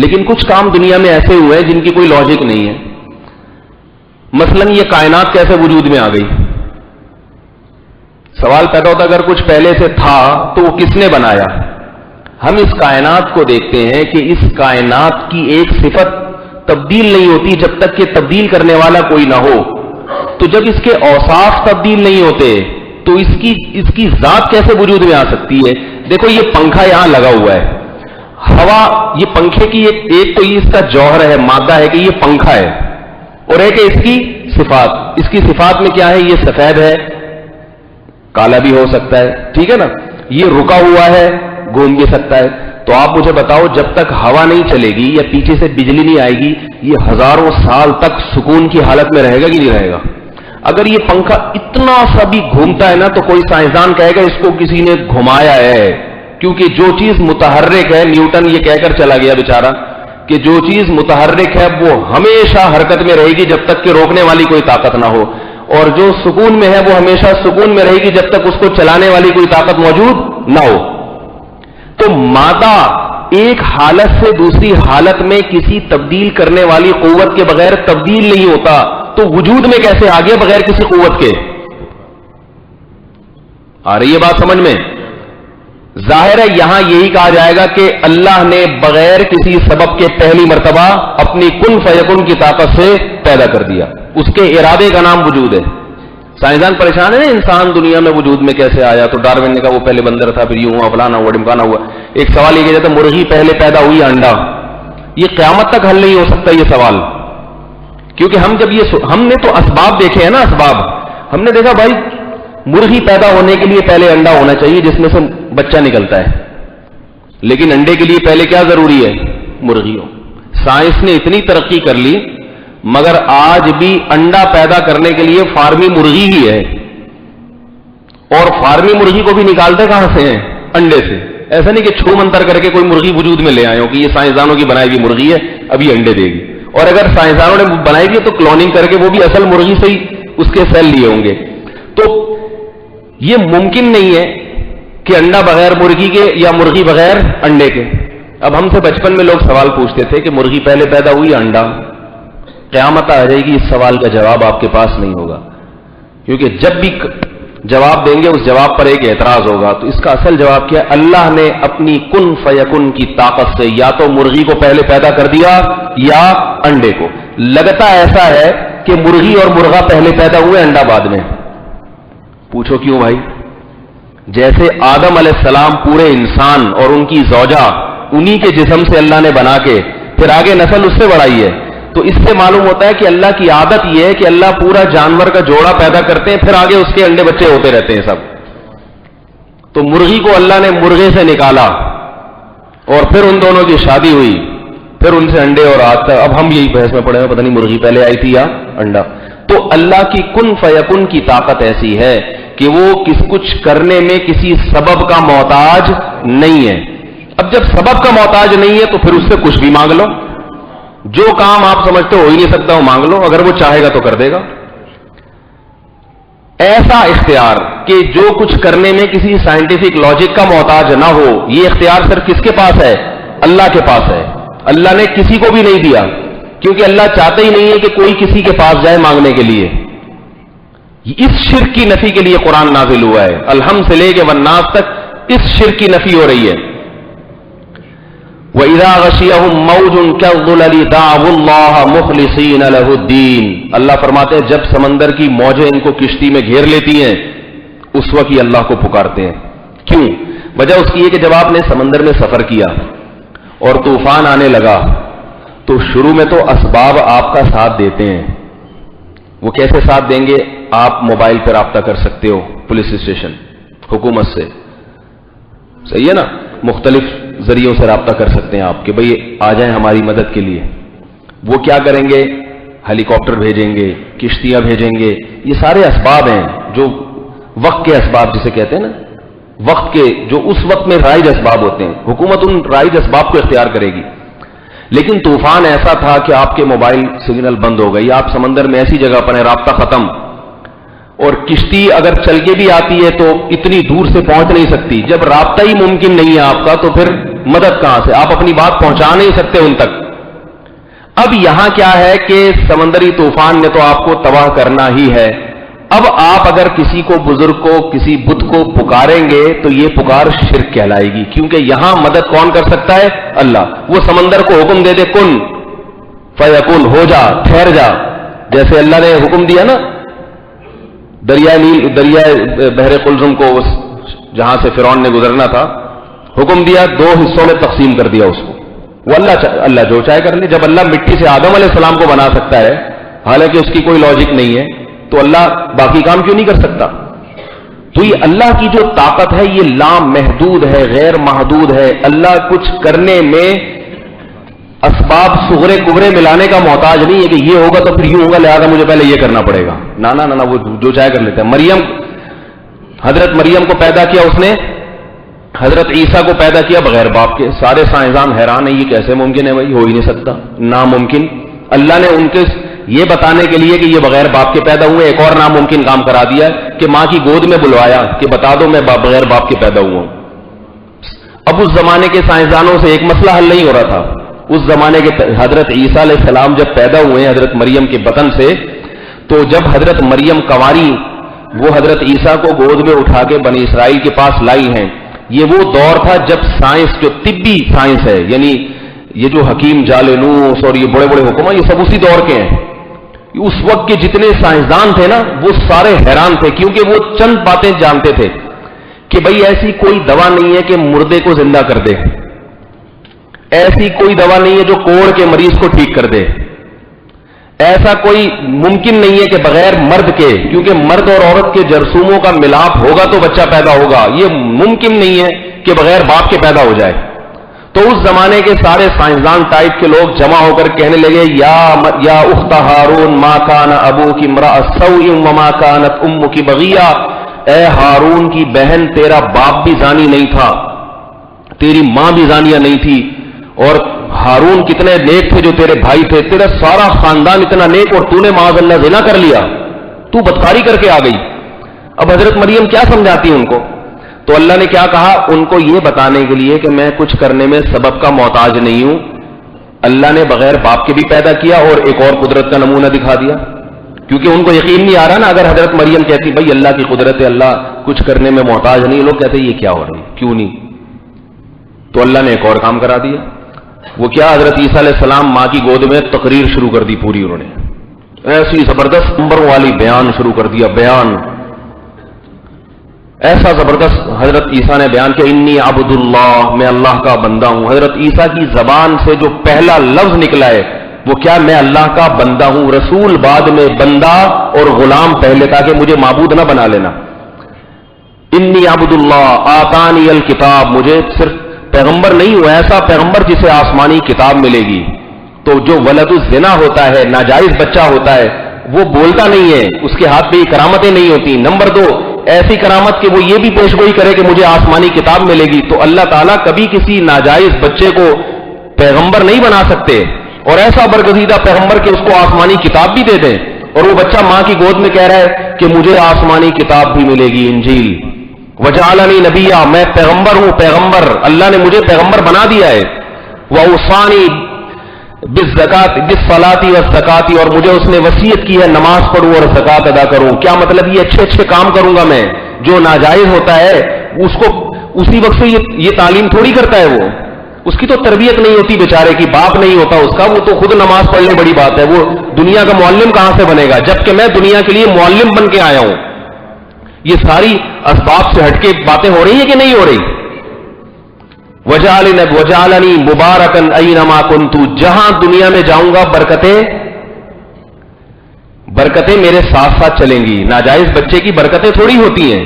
[SPEAKER 1] لیکن کچھ کام دنیا میں ایسے ہوئے ہیں جن کی کوئی لاجک نہیں ہے. مثلا یہ کائنات کیسے وجود میں آ گئی؟ سوال پیدا ہوتا اگر کچھ پہلے سے تھا تو وہ کس نے بنایا؟ ہم اس کائنات کو دیکھتے ہیں کہ اس کائنات کی ایک صفت تبدیل نہیں ہوتی جب تک کہ تبدیل کرنے والا کوئی نہ ہو. تو جب اس کے اوصاف تبدیل نہیں ہوتے تو اس کی ذات کیسے وجود میں آ سکتی ہے؟ دیکھو یہ پنکھا یہاں لگا ہوا ہے، ہوا، یہ پنکھے کی ایک تو یہ اس کا جوہر ہے، مادہ ہے کہ یہ پنکھا ہے، اور ایک ہے اس کی صفات. اس کی صفات میں کیا ہے؟ یہ سفید ہے، کالا بھی ہو سکتا ہے، ٹھیک ہے نا، یہ رکا ہوا ہے، گھوم بھی سکتا ہے. تو آپ مجھے بتاؤ جب تک ہوا نہیں چلے گی یا پیچھے سے بجلی نہیں آئے گی یہ ہزاروں سال تک سکون کی حالت میں رہے گا کہ نہیں رہے گا؟ اگر یہ پنکھا اتنا سا بھی گھومتا ہے نا تو کوئی سائنسدان کہے گا اس کو کسی نے گھمایا ہے، کیونکہ جو چیز متحرک ہے، نیوٹن یہ کہہ کر چلا گیا بیچارہ کہ جو چیز متحرک ہے وہ ہمیشہ حرکت میں رہے گی جب تک کہ روکنے والی کوئی طاقت نہ ہو، اور جو سکون میں ہے وہ ہمیشہ سکون میں رہے گی جب تک اس کو چلانے والی کوئی طاقت موجود نہ ہو. تو مادہ ایک حالت سے دوسری حالت میں کسی تبدیل کرنے والی قوت کے بغیر تبدیل نہیں ہوتا، تو وجود میں کیسے آ گیا بغیر کسی قوت کے؟ آ رہی ہے بات سمجھ میں؟ ظاہر ہے یہاں یہی کہا جائے گا کہ اللہ نے بغیر کسی سبب کے پہلی مرتبہ اپنی کن فیکن کی طاقت سے پیدا کر دیا، اس کے ارادے کا نام وجود ہے. سائنسدان پریشان ہے نا انسان دنیا میں وجود میں کیسے آیا؟ تو ڈارون نے کہا وہ پہلے بندر تھا، پھر یوں ہوا، فلانا ہوا، ڈمکانا ہوا. ایک سوال یہ کہ جاتا مرغی پہلے پیدا ہوئی یا انڈا؟ یہ قیامت تک حل نہیں ہو سکتا یہ سوال، کیونکہ ہم نے تو اسباب دیکھے ہیں نا، اسباب ہم نے دیکھا بھائی مرغی پیدا ہونے کے لیے پہلے انڈا ہونا چاہیے جس میں سے بچہ نکلتا ہے، لیکن انڈے کے لیے پہلے کیا ضروری ہے؟ مرغی ہو. سائنس نے اتنی ترقی کر لی مگر آج بھی انڈا پیدا کرنے کے لیے فارمی مرغی ہی ہے، اور فارمی مرغی کو بھی نکالتے کہاں سے ہیں؟ انڈے سے. ایسا نہیں کہ چھو منتر کر کے کوئی مرغی وجود میں لے آئے ہو کہ یہ سائنسدانوں کی بنائی ہوئی مرغی ہے اب یہ انڈے دے گی، اور اگر سائنسدانوں نے بنائی بھی تو کلوننگ کر کے وہ بھی اصل مرغی سے ہی اس کے سیل لیے ہوں گے. تو یہ ممکن نہیں ہے کہ انڈا بغیر مرغی کے یا مرغی بغیر انڈے کے. اب ہم سے بچپن میں لوگ سوال پوچھتے تھے کہ مرغی پہلے پیدا ہوئی یا انڈا؟ قیامت آ جائے گی اس سوال کا جواب آپ کے پاس نہیں ہوگا، کیونکہ جواب دیں گے، اس جواب پر ایک اعتراض ہوگا. تو اس کا اصل جواب کیا ہے؟ اللہ نے اپنی کن فیکن کی طاقت سے یا تو مرغی کو پہلے پیدا کر دیا یا انڈے کو. لگتا ایسا ہے کہ مرغی اور مرغا پہلے پیدا ہوئے، انڈا بعد میں. پوچھو کیوں بھائی؟ جیسے آدم علیہ السلام پورے انسان اور ان کی زوجہ انہی کے جسم سے اللہ نے بنا کے پھر آگے نسل اس سے بڑھائی ہے. تو اس سے معلوم ہوتا ہے کہ اللہ کی عادت یہ ہے کہ اللہ پورا جانور کا جوڑا پیدا کرتے ہیں، پھر آگے اس کے انڈے بچے ہوتے رہتے ہیں سب. تو مرغی کو اللہ نے مرغے سے نکالا اور پھر ان دونوں کی شادی ہوئی، پھر ان سے انڈے، اور آج تک اب ہم یہی بحث میں پڑے ہیں پتہ نہیں مرغی پہلے آئی تھی یا انڈا. تو اللہ کی کن فیکن کی طاقت ایسی ہے کہ وہ کچھ کرنے میں کسی سبب کا محتاج نہیں ہے. اب جب سبب کا محتاج نہیں ہے تو پھر اس سے کچھ بھی مانگ لو. جو کام آپ سمجھتے ہو ہی نہیں سکتا وہ مانگ لو، اگر وہ چاہے گا تو کر دے گا. ایسا اختیار کہ جو کچھ کرنے میں کسی سائنٹیفک لاجک کا محتاج نہ ہو، یہ اختیار صرف کس کے پاس ہے؟ اللہ کے پاس ہے. اللہ نے کسی کو بھی نہیں دیا، کیونکہ اللہ چاہتے ہی نہیں ہے کہ کوئی کسی کے پاس جائے مانگنے کے لیے. اس شرک کی نفی کے لیے قرآن نازل ہوا ہے. الحمد سے لے کے والناس تک اس شرک کی نفی ہو رہی ہے. وَإِذَا غَشِيَهُم مَّوْجٌ كَالظُّلَلِ دَعَوُا اللَّهَ مُخْلِصِينَ لَهُ الدِّينَ. اللہ فرماتے ہیں جب سمندر کی موجیں ان کو کشتی میں گھیر لیتی ہیں اس وقت یہ اللہ کو پکارتے ہیں. کیوں؟ وجہ اس کی ہے کہ جب آپ نے سمندر میں سفر کیا اور طوفان آنے لگا تو شروع میں تو اسباب آپ کا ساتھ دیتے ہیں. وہ کیسے ساتھ دیں گے؟ آپ موبائل پر رابطہ کر سکتے ہو پولیس اسٹیشن، حکومت سے، صحیح ہے نا؟ مختلف ذریعوں سے رابطہ کر سکتے ہیں آپ کہ بھئی آ جائیں ہماری مدد کے لیے. وہ کیا کریں گے؟ ہیلی کاپٹر بھیجیں گے، کشتیاں بھیجیں گے. یہ سارے اسباب ہیں جو وقت کے اسباب جسے کہتے ہیں نا، وقت کے جو اس وقت میں رائج اسباب ہوتے ہیں. حکومت ان رائج اسباب کو اختیار کرے گی. لیکن طوفان ایسا تھا کہ آپ کے موبائل سگنل بند ہو گئی، آپ سمندر میں ایسی جگہ پر ہیں رابطہ ختم، اور کشتی اگر چل کے بھی آتی ہے تو اتنی دور سے پہنچ نہیں سکتی. جب رابطہ ہی ممکن نہیں ہے آپ کا تو پھر مدد کہاں سے؟ آپ اپنی بات پہنچا نہیں سکتے ان تک. اب یہاں کیا ہے کہ سمندری طوفان نے تو آپ کو تباہ کرنا ہی ہے. اب آپ اگر کسی کو، بزرگ کو، کسی بت کو پکاریں گے تو یہ پکار شرک کہلائے گی، کیونکہ یہاں مدد کون کر سکتا ہے؟ اللہ. وہ سمندر کو حکم دے دے کن فیکن، ہو جا، ٹھہر جا، جیسے اللہ نے حکم دیا نا دریائے نیل، دریائے بحر قلزم کو جہاں سے فرعون نے گزرنا تھا، حکم دیا 2 حصوں میں تقسیم کر دیا اس کو. وہ اللہ جو چاہے کر لے. جب اللہ مٹی سے آدم علیہ السلام کو بنا سکتا ہے، حالانکہ اس کی کوئی لاجک نہیں ہے، تو اللہ باقی کام کیوں نہیں کر سکتا؟ تو یہ اللہ کی جو طاقت ہے یہ لامحدود ہے، غیر محدود ہے. اللہ کچھ کرنے میں اسباب صغرے کبرے ملانے کا محتاج نہیں ہے کہ یہ ہوگا تو پھر یوں ہوگا لہذا مجھے پہلے یہ کرنا پڑے گا. نہ وہ جو چاہے کر لیتا ہے. حضرت مریم کو پیدا کیا اس نے، حضرت عیسیٰ کو پیدا کیا بغیر باپ کے. سارے سائنسدان حیران ہیں یہ کیسے ممکن ہے بھائی، ہو ہی نہیں سکتا، ناممکن. اللہ نے ان کے یہ بتانے کے لیے کہ یہ بغیر باپ کے پیدا ہوئے ایک اور ناممکن کام کرا دیا کہ ماں کی گود میں بلوایا کہ بتا دو میں بغیر باپ کے پیدا ہوا ہوں. اب اس زمانے کے سائنسدانوں سے ایک مسئلہ حل نہیں ہو رہا تھا. اس زمانے کے حضرت عیسیٰ علیہ السلام جب پیدا ہوئے حضرت مریم کے بطن سے، تو جب حضرت مریم کنواری وہ حضرت عیسیٰ کو گود میں اٹھا کے بنی اسرائیل کے پاس لائی ہیں. یہ وہ دور تھا جب سائنس، جو طبی سائنس ہے، یعنی یہ جو حکیم جالینوس اور یہ بڑے بڑے حکم یہ سب اسی دور کے ہیں. اس وقت کے جتنے سائنسدان تھے نا وہ سارے حیران تھے، کیونکہ وہ چند باتیں جانتے تھے کہ بھئی ایسی کوئی دوا نہیں ہے کہ مردے کو زندہ کر دے، ایسی کوئی دوا نہیں ہے جو کوڑ کے مریض کو ٹھیک کر دے، ایسا کوئی ممکن نہیں ہے کہ بغیر مرد کے، کیونکہ مرد اور عورت کے جرثوموں کا ملاپ ہوگا تو بچہ پیدا ہوگا، یہ ممکن نہیں ہے کہ بغیر باپ کے پیدا ہو جائے. تو اس زمانے کے سارے سائنسدان ٹائپ کے لوگ جمع ہو کر کہنے لگے یا اخت ہارون ما کان ابوک امرأ سوء وما کانت امک بغیہ، اے ہارون کی بہن تیرا باپ بھی زانی نہیں تھا، تیری ماں بھی زانیہ نہیں تھی، اور ہارون کتنے نیک تھے جو تیرے بھائی تھے، تیرا سارا خاندان اتنا نیک اور تو نے معاذ اللہ زنا کر لیا، تو بدکاری کر کے آ گئی. اب حضرت مریم کیا سمجھاتی ہیں ان کو؟ تو اللہ نے کیا کہا ان کو یہ بتانے کے لیے کہ میں کچھ کرنے میں سبب کا محتاج نہیں ہوں. اللہ نے بغیر باپ کے بھی پیدا کیا اور ایک اور قدرت کا نمونہ دکھا دیا. کیونکہ ان کو یقین نہیں آ رہا نا. اگر حضرت مریم کہتی بھائی اللہ کی قدرت ہے, اللہ کچھ کرنے میں محتاج نہیں, لوگ کہتے یہ کیا ہو رہا ہے, کیوں نہیں. تو اللہ نے ایک اور کام کرا دیا. وہ کیا, حضرت عیسیٰ علیہ السلام ماں کی گود میں تقریر شروع کر دی پوری. انہوں نے ایسی زبردست نمبروں والی بیان شروع کر دیا. بیان ایسا زبردست حضرت عیسیٰ نے بیان کیا, انی عبد اللہ, میں اللہ کا بندہ ہوں. حضرت عیسیٰ کی زبان سے جو پہلا لفظ نکلا ہے وہ کیا, میں اللہ کا بندہ ہوں. رسول بعد میں, بندہ اور غلام پہلے, تاکہ مجھے معبود نہ بنا لینا. انی عبد اللہ آتانی الکتاب, مجھے صرف پیغمبر نہیں ہوں, ایسا پیغمبر جسے آسمانی کتاب ملے گی. تو جو ولد الزنا ہوتا ہے, ناجائز بچہ ہوتا ہے, وہ بولتا نہیں ہے, اس کے ہاتھ میں یہ کرامتیں نہیں ہوتی. نمبر 2, ایسی کرامت کہ وہ یہ بھی پیش گوئی کرے کہ مجھے آسمانی کتاب ملے گی. تو اللہ تعالیٰ کبھی کسی ناجائز بچے کو پیغمبر نہیں بنا سکتے, اور ایسا برگزیدہ پیغمبر کہ اس کو آسمانی کتاب بھی دے دیں, اور وہ بچہ ماں کی گود میں کہہ رہا ہے کہ مجھے آسمانی کتاب بھی ملے گی, انجیل. وجعلنی نبیا, میں پیغمبر ہوں, پیغمبر, اللہ نے مجھے پیغمبر بنا دیا ہے. واوصانی بالزکات بالصلاۃ والزکات, اور مجھے اس نے وصیت کی ہے نماز پڑھوں اور زکات ادا کروں. کیا مطلب, یہ اچھے اچھے کام کروں گا میں. جو ناجائز ہوتا ہے اس کو اسی وقت سے یہ تعلیم تھوڑی کرتا ہے, وہ اس کی تو تربیت نہیں ہوتی بیچارے کی, باپ نہیں ہوتا اس کا, وہ تو خود نماز پڑھنے بڑی بات ہے. وہ دنیا کا معلم کہاں سے بنے گا, جبکہ میں دنیا کے لیے معلم بن کے آیا ہوں. یہ ساری اسباب سے ہٹ کے باتیں ہو رہی ہیں کہ نہیں ہو رہی. وجعلنی مبارکا اینما کنت, جہاں دنیا میں جاؤں گا برکتیں میرے ساتھ ساتھ چلیں گی. ناجائز بچے کی برکتیں تھوڑی ہوتی ہیں.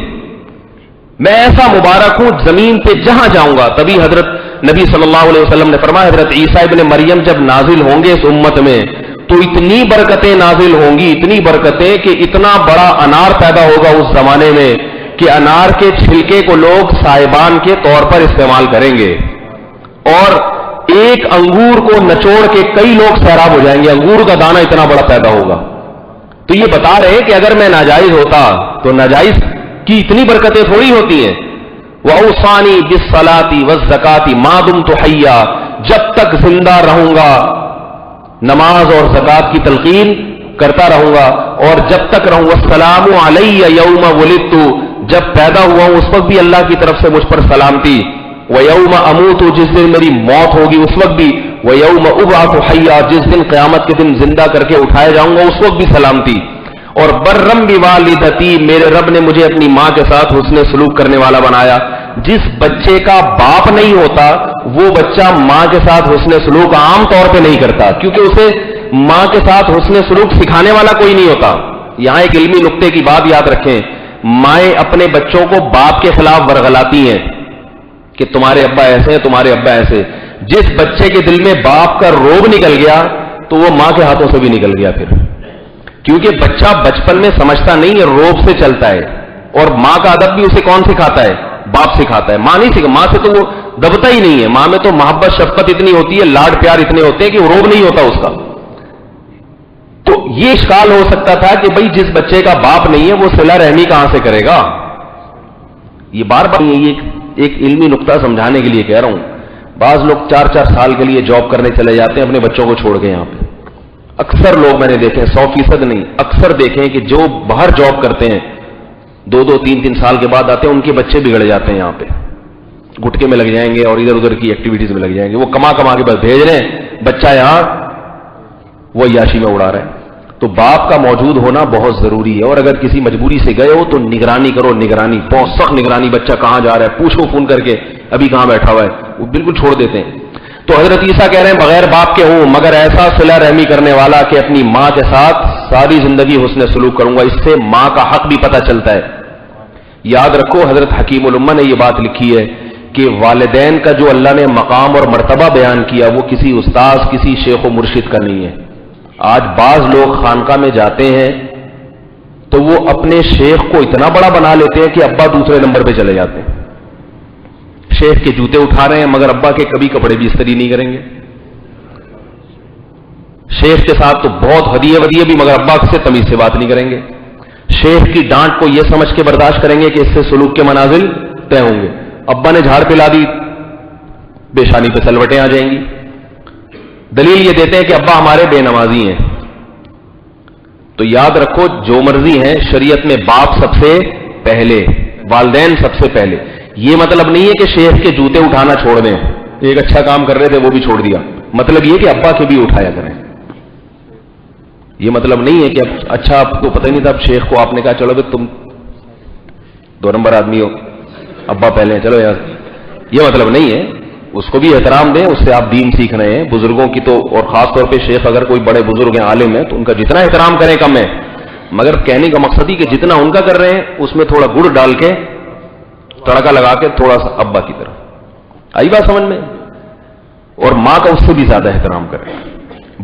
[SPEAKER 1] میں ایسا مبارک ہوں زمین پہ جہاں جاؤں گا. تبھی حضرت نبی صلی اللہ علیہ وسلم نے فرمایا, حضرت عیسیٰ ابن مریم جب نازل ہوں گے اس امت میں تو اتنی برکتیں نازل ہوں گی, اتنی برکتیں کہ اتنا بڑا انار پیدا ہوگا اس زمانے میں کہ انار کے چھلکے کو لوگ سائبان کے طور پر استعمال کریں گے, اور ایک انگور کو نچوڑ کے کئی لوگ سیراب ہو جائیں گے. انگور کا دانہ اتنا بڑا پیدا ہوگا. تو یہ بتا رہے کہ اگر میں ناجائز ہوتا تو ناجائز کی اتنی برکتیں تھوڑی ہوتی ہیں. وَأَوْصَانِي بِالصَّلَاةِ وَالزَّكَاةِ مَا دُمْتُ حَيًّا, جب تک زندہ رہوں گا نماز اور زکات کی تلقین کرتا رہوں گا, اور جب تک رہوں گا. السلام علیہ یوم ولدت, جب پیدا ہوا ہوں اس وقت بھی اللہ کی طرف سے مجھ پر سلامتی. وَيَوْمَ أَمُوتُ, جس دن میری موت ہوگی اس وقت بھی. وَيَوْمَ أُبْعَثُ حَيًّا, جس دن قیامت کے دن زندہ کر کے اٹھایا جاؤں گا اس وقت بھی سلامتی. اور برم بوالدتی, میرے رب نے مجھے اپنی ماں کے ساتھ حسن سلوک کرنے والا بنایا. جس بچے کا باپ نہیں ہوتا وہ بچہ ماں کے ساتھ حسن سلوک عام طور پہ نہیں کرتا, کیونکہ اسے ماں کے ساتھ حسن سلوک سکھانے والا کوئی نہیں ہوتا. یہاں ایک علمی نقطے کی بات یاد رکھیں, مائیں اپنے بچوں کو باپ کے خلاف ورغلاتی ہیں کہ تمہارے ابا ایسے ہیں, تمہارے ابا ایسے. جس بچے کے دل میں باپ کا روب نکل گیا تو وہ ماں کے ہاتھوں سے بھی نکل گیا پھر, کیونکہ بچہ بچپن میں سمجھتا نہیں ہے, روب سے چلتا ہے. اور ماں کا ادب بھی اسے کون سکھاتا ہے, باپ سکھاتا ہے. ماں نہیں سکھا, ماں سے تو وہ دبتا ہی نہیں ہے. ماں میں تو محبت شفقت اتنی ہوتی ہے, لاڈ پیار اتنے ہوتے ہیں کہ روب نہیں ہوتا اس کا. تو یہ اشکال ہو سکتا تھا کہ بھئی جس بچے کا باپ نہیں ہے وہ صلہ رحمی کہاں سے کرے گا. یہ بار بار یہ ایک علمی نقطہ سمجھانے کے لیے کہہ رہا ہوں. بعض لوگ 4-4 سال کے لیے جاب کرنے چلے جاتے ہیں اپنے بچوں کو چھوڑ کے. یہاں پہ اکثر لوگ میں نے دیکھے, 100% نہیں, اکثر دیکھیں کہ جو باہر جاب کرتے ہیں 2-2, 3-3 سال کے بعد آتے ہیں, ان کے بچے بگڑ جاتے ہیں. یہاں پہ گٹکے میں لگ جائیں گے اور ادھر ادھر کی ایکٹیویٹیز میں لگ جائیں گے. وہ کما کے بس بھیج رہے ہیں, بچہ یہاں وہ عیاشی میں اڑا رہے ہیں. تو باپ کا موجود ہونا بہت ضروری ہے. اور اگر کسی مجبوری سے گئے ہو تو نگرانی کرو, نگرانی, بہت سخت نگرانی. بچہ کہاں جا رہا ہے پوچھو فون کر کے, ابھی کہاں بیٹھا ہوا ہے, وہ بالکل چھوڑ دیتے ہیں. تو حضرت عیسیٰ کہہ رہے ہیں بغیر باپ کے ہوں مگر ایسا صلہ رحمی کرنے والا کہ اپنی ماں کے ساتھ ساری زندگی حسن سلوک کروں گا. اس سے ماں کا حق بھی پتہ چلتا ہے. یاد رکھو حضرت حکیم الامہ نے یہ بات لکھی ہے کہ والدین کا جو اللہ نے مقام اور مرتبہ بیان کیا وہ کسی استاذ, کسی شیخ و مرشد کا نہیں ہے. آج بعض لوگ خانقاہ میں جاتے ہیں تو وہ اپنے شیخ کو اتنا بڑا بنا لیتے ہیں کہ ابا دوسرے نمبر پہ چلے جاتے ہیں. شیخ کے جوتے اٹھا رہے ہیں مگر ابا کے کبھی کپڑے بھی استری نہیں کریں گے. شیخ کے ساتھ تو بہت ہدیے بھی مگر ابا سے تمیز سے بات نہیں کریں گے. شیخ کی ڈانٹ کو یہ سمجھ کے برداشت کریں گے کہ اس سے سلوک کے منازل طے ہوں گے. ابا نے جھاڑ پلا دی, پیشانی پہ سلوٹیں آ جائیں گی. دلیل یہ دیتے ہیں کہ ابا ہمارے بے نمازی ہیں. تو یاد رکھو جو مرضی ہیں شریعت میں باپ سب سے پہلے، والدین سب سے پہلے. یہ مطلب نہیں ہے کہ شیخ کے جوتے اٹھانا چھوڑ دیں، ایک اچھا کام کر رہے تھے وہ بھی چھوڑ دیا. مطلب یہ کہ ابا کے بھی اٹھایا کریں. یہ مطلب نہیں ہے کہ اچھا آپ کو پتہ ہی نہیں تھا، اب شیخ کو آپ نے کہا چلو بھائی تم 2 نمبر آدمی ہو، ابا پہلے ہیں، چلو یار. یہ مطلب نہیں ہے. اس کو بھی احترام دیں، اس سے آپ دین سیکھ رہے ہیں. بزرگوں کی تو، اور خاص طور پہ شیخ اگر کوئی بڑے بزرگ ہیں، عالم ہیں، تو ان کا جتنا احترام کریں کم ہے. مگر کہنے کا مقصد ہی کہ جتنا ان کا کر رہے ہیں اس میں تھوڑا گڑ ڈال کے تڑکا لگا کے تھوڑا سا ابا کی طرف. آئی بات سمجھ میں؟ اور ماں کا اس سے بھی زیادہ احترام کریں.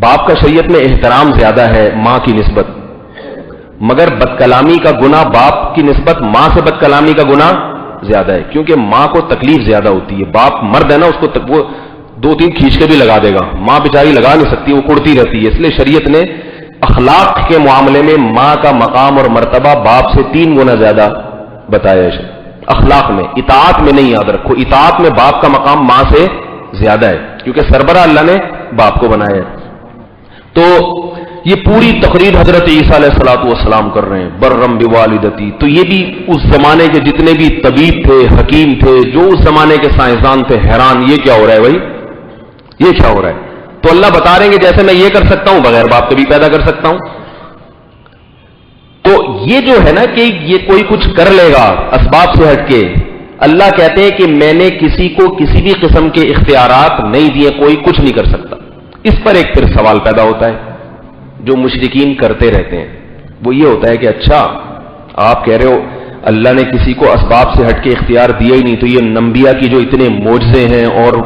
[SPEAKER 1] باپ کا شریعت میں احترام زیادہ ہے ماں کی نسبت، مگر بدکلامی کا گناہ باپ کی نسبت ماں سے بدکلامی کا گناہ زیادہ ہے، کیونکہ ماں کو تکلیف زیادہ ہوتی ہے. باپ مرد ہے نا، اس کو وہ 2-3 کھینچ کے بھی لگا دے گا، ماں بیچاری لگا نہیں سکتی، وہ کڑتی رہتی ہے. اس لیے شریعت نے اخلاق کے معاملے میں ماں کا مقام اور مرتبہ باپ سے 3 گنا زیادہ بتایا ہے. اخلاق میں، اطاعت میں نہیں. یاد رکھو اطاعت میں باپ کا مقام ماں سے زیادہ ہے، کیونکہ سربراہ اللہ نے باپ کو بنایا ہے. تو یہ پوری تقریر حضرت عیسیٰ علیہ الصلوۃ والسلام کر رہے ہیں، برم بوالدتی. تو یہ بھی اس زمانے کے جتنے بھی طبیب تھے، حکیم تھے، جو اس زمانے کے سائنسدان تھے، حیران یہ کیا ہو رہا ہے بھائی، یہ کیا ہو رہا ہے. تو اللہ بتا رہے ہیں کہ جیسے میں یہ کر سکتا ہوں بغیر باپ کے بھی پیدا کر سکتا ہوں. تو یہ جو ہے نا کہ یہ کوئی کچھ کر لے گا اسباب سے ہٹ کے، اللہ کہتے ہیں کہ میں نے کسی کو کسی بھی قسم کے اختیارات نہیں دیے، کوئی کچھ نہیں کر سکتا. اس پر ایک پھر سوال پیدا ہوتا ہے جو مشرکین کرتے رہتے ہیں. وہ یہ ہوتا ہے کہ اچھا آپ کہہ رہے ہو اللہ نے کسی کو اسباب سے ہٹ کے اختیار دیا ہی نہیں، تو یہ انبیاء کی جو اتنے معجزے ہیں اور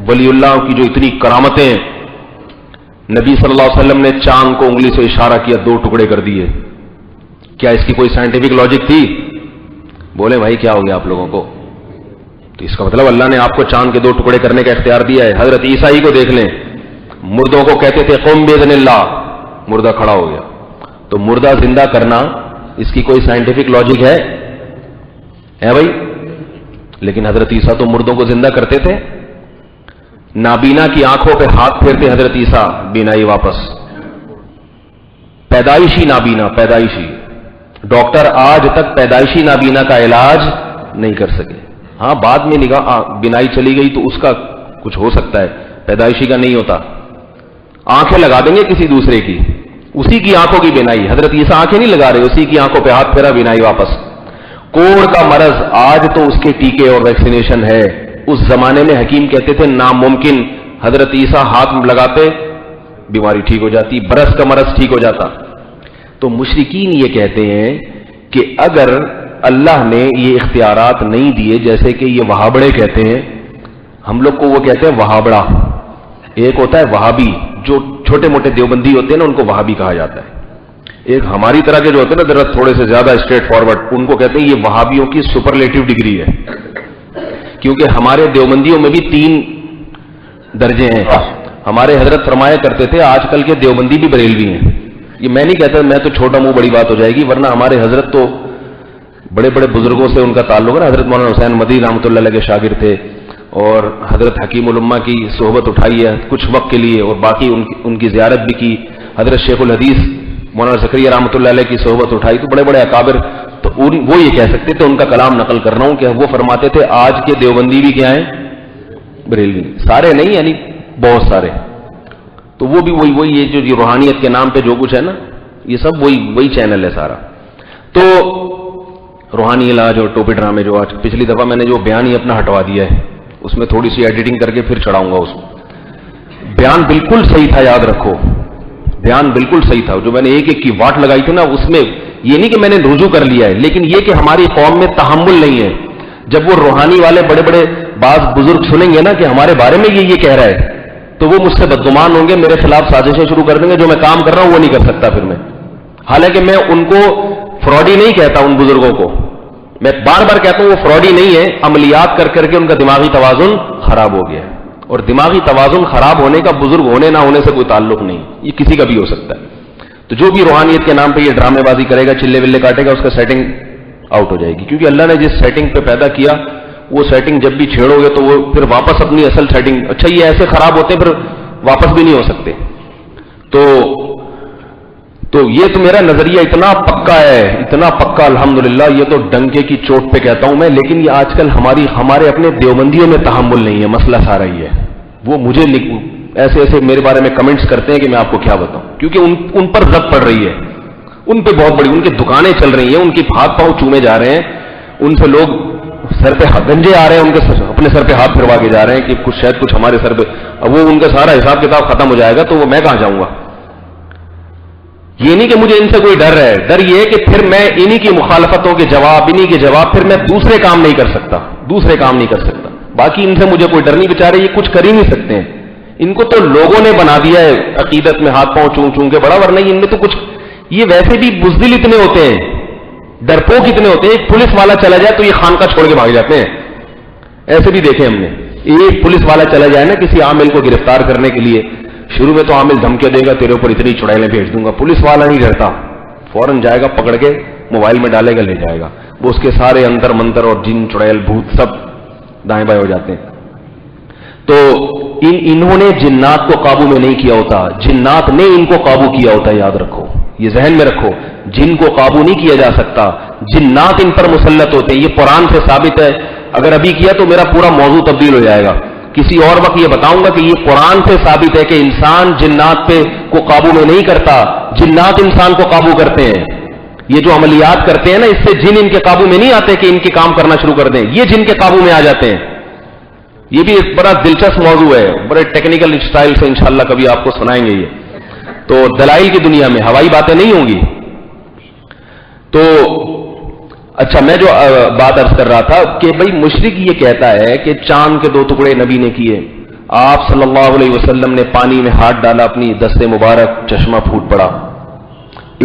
[SPEAKER 1] ولی اللہ کی جو اتنی کرامتیں ہیں، نبی صلی اللہ علیہ وسلم نے چاند کو انگلی سے اشارہ کیا 2 ٹکڑے کر دیے، کیا اس کی کوئی سائنٹیفک لاجک تھی؟ بولے بھائی کیا ہو گیا آپ لوگوں کو؟ تو اس کا مطلب اللہ نے آپ کو چاند کے 2 ٹکڑے کرنے کا اختیار دیا ہے. حضرت عیسیٰ ہی کو دیکھ لیں، مردوں کو کہتے تھے قم باذن اللہ، مردہ کھڑا ہو گیا. تو مردہ زندہ کرنا اس کی کوئی سائنٹیفک لاجک ہے بھائی؟ لیکن حضرت عیسیٰ تو مردوں کو زندہ کرتے تھے. نابینا کی آنکھوں پہ ہاتھ پھیرتے حضرت عیسیٰ، بینائی واپس. پیدائشی نابینا، پیدائشی. ڈاکٹر آج تک پیدائشی نابینا کا علاج نہیں کر سکے. ہاں بعد میں نگاہ بینائی چلی گئی تو اس کا کچھ ہو سکتا ہے، پیدائشی کا نہیں ہوتا. آنکھیں لگا دیں گے کسی دوسرے کی، اسی کی آنکھوں کی بینائی. حضرت عیسیٰ آنکھیں نہیں لگا رہے، اسی کی آنکھوں پہ ہاتھ پھیرا، بینائی واپس. کوڑ کا مرض آج تو اس کے ٹیکے اور ویکسینیشن ہے. اس زمانے میں حکیم کہتے تھے ناممکن، حضرت عیسیٰ ہاتھ لگاتے بیماری ٹھیک ہو جاتی، برس کا مرض ٹھیک ہو جاتا. تو مشرکین یہ کہتے ہیں کہ اگر اللہ نے یہ اختیارات نہیں دیے، جیسے کہ یہ وہابڑے کہتے ہیں، ہم لوگ کو وہ کہتے ہیں وہابڑا. ایک ہوتا ہے وہابی، جو چھوٹے موٹے دیوبندی ہوتے ہیں نا ان کو وہابی کہا جاتا ہے. ایک ہماری طرح کے جو ہوتے ہیں نا ذرا تھوڑے سے زیادہ اسٹریٹ فارورڈ، ان کو کہتے ہیں یہ وہابیوں کی سپرلیٹو ڈگری ہے. کیونکہ ہمارے دیوبندیوں میں بھی 3 درجے ہیں. ہمارے حضرت فرمایا کرتے تھے آج کل کے دیوبندی بھی بریلوی ہیں. یہ میں نہیں کہتا، میں تو چھوٹا منہ بڑی بات ہو جائے گی، ورنہ ہمارے حضرت تو بڑے بڑے بزرگوں سے ان کا تعلق ہے. حضرت مولانا حسین مدنی رحمۃ اللہ علیہ کے شاگرد تھے، اور حضرت حکیم الامہ کی صحبت اٹھائی ہے کچھ وقت کے لیے، اور باقی ان کی زیارت بھی کی. حضرت شیخ الحدیث مولانا زکریا رحمۃ اللہ علیہ کی صحبت اٹھائی. تو بڑے بڑے اکابر، تو وہ یہ کہہ سکتے تھے، ان کا کلام نقل کر رہا ہوں، کہ وہ فرماتے تھے آج کے دیوبندی بھی کیا ہیں، بریلوی. سارے نہیں، یعنی بہت سارے. تو وہ بھی وہی یہ جو روحانیت کے نام پہ جو کچھ ہے نا، یہ سب وہی چینل ہے سارا. تو روحانی علاج اور ٹوپی ڈرامے جو آج پچھلی دفعہ میں نے جو بیان ہی اپنا ہٹوا دیا ہے، اس میں تھوڑی سی ایڈیٹنگ کر کے پھر چڑھاؤں گا. اس بیان بالکل صحیح تھا، یاد رکھو بیان بالکل صحیح تھا. جو میں نے ایک کی واٹ لگائی تھی نا، اس میں یہ نہیں کہ میں نے رجوع کر لیا ہے، لیکن یہ کہ ہماری قوم میں تحمل نہیں ہے. جب وہ روحانی والے بڑے بڑے بعض بزرگ سنیں گے نا کہ ہمارے بارے میں یہ کہہ رہا ہے، تو وہ مجھ سے بدگمان ہوں گے، میرے خلاف سازشیں شروع کر دیں گے. جو میں کام کر رہا ہوں وہ نہیں کر سکتا پھر میں. حالانکہ میں ان کو فراڈی نہیں کہتا، ان بزرگوں کو میں بار بار کہتا ہوں وہ فراڈی نہیں ہے، عملیات کر کر کے ان کا دماغی توازن خراب ہو گیا ہے. اور دماغی توازن خراب ہونے کا بزرگ ہونے نہ ہونے سے کوئی تعلق نہیں، یہ کسی کا بھی ہو سکتا ہے. تو جو بھی روحانیت کے نام پہ یہ ڈرامے بازی کرے گا، چلے ولے کاٹے گا، اس کا سیٹنگ آؤٹ ہو جائے گی. کیونکہ اللہ نے جس سیٹنگ پہ پیدا کیا، وہ سیٹنگ جب بھی چھیڑو گے تو وہ پھر واپس اپنی اصل سیٹنگ، اچھا یہ ایسے خراب ہوتے ہیں پھر واپس بھی نہیں ہو سکتے. تو تو یہ تو میرا نظریہ اتنا پکا ہے، اتنا پکا الحمدللہ، یہ تو ڈنکے کی چوٹ پہ کہتا ہوں میں، لیکن یہ آج کل ہمارے اپنے دیوبندیوں میں تحمل نہیں ہے، مسئلہ سارا ہی ہے۔ وہ مجھے ایسے میرے بارے میں کمنٹس کرتے ہیں کہ میں آپ کو کیا بتاؤں، کیونکہ ان پر ضد پڑ رہی ہے، ان پہ بہت بڑی، ان کی دکانیں چل رہی ہیں، ان کی ہاتھ پاؤں چومے جا رہے ہیں، ان سے لوگ سر پہ گنجے آ رہے ہیں، ان کے اپنے سر پہ ہاتھ پھروا کے جا رہے ہیں کہ شاید کچھ ہمارے سر پہ، اب وہ ان کا سارا حساب کتاب ختم ہو جائے گا تو وہ میں کہاں جاؤں گا۔ یہ نہیں کہ مجھے ان سے کوئی ڈر ہے، ڈر یہ ہے کہ پھر میں انہی کی مخالفتوں کے جواب، انہی کے جواب پھر میں دوسرے کام نہیں کر سکتا، باقی ان سے مجھے کوئی ڈر نہیں، بیچارے یہ کچھ کر ہی نہیں سکتے ہیں، ان کو تو لوگوں نے بنا دیا ہے عقیدت میں ہاتھ پاؤں چون چون کے بڑا، ورنہ ان میں تو کچھ، یہ ویسے بھی بزدل اتنے ہوتے ہیں، ڈرپوک اتنے ہوتے ہیں، ایک پولیس والا چلا جائے تو یہ خانقاہ چھوڑ کے بھاگ جاتے ہیں، ایسے بھی دیکھے ہم نے، ایک پولیس والا چلا جائے نا کسی عامل کو گرفتار کرنے کے لیے، شروع میں تو عامل دھمکیاں دے گا تیرے اوپر اتنی چڑیلیں بھیج دوں گا، پولیس والا نہیں ڈرتا، فوراً جائے گا پکڑ کے موبائل میں ڈالے گا لے جائے گا، وہ اس کے سارے اندر منتر اور جن چڑیل بھوت سب دائیں بائیں ہو جاتے ہیں۔ تو انہوں نے جنات کو قابو میں نہیں کیا ہوتا، جنات نے ان کو قابو کیا ہوتا ہے، یاد رکھو، یہ ذہن میں رکھو، جن کو قابو نہیں کیا جا سکتا، جنات ان پر مسلط ہوتے ہیں، یہ قرآن سے ثابت ہے، اگر ابھی کیا تو میرا پورا موضوع تبدیل ہو جائے گا، کسی اور وقت یہ بتاؤں گا کہ یہ قرآن سے ثابت ہے کہ انسان جنات پہ کو قابو میں نہیں کرتا، جنات انسان کو قابو کرتے ہیں، یہ جو عملیات کرتے ہیں نا اس سے جن ان کے قابو میں نہیں آتے کہ ان کے کام کرنا شروع کر دیں، یہ جن کے قابو میں آ جاتے ہیں۔ یہ بھی ایک بڑا دلچسپ موضوع ہے، بڑے ٹیکنیکل اسٹائل سے انشاءاللہ کبھی آپ کو سنائیں گے، یہ تو دلائل کی دنیا میں ہوائی باتیں نہیں ہوں گی۔ تو اچھا، میں جو بات عرض کر رہا تھا کہ بھئی مشرک یہ کہتا ہے کہ چاند کے 2 ٹکڑے نبی نے کیے، آپ صلی اللہ علیہ وسلم نے پانی میں ہاتھ ڈالا، اپنی دست مبارک چشمہ پھوٹ پڑا،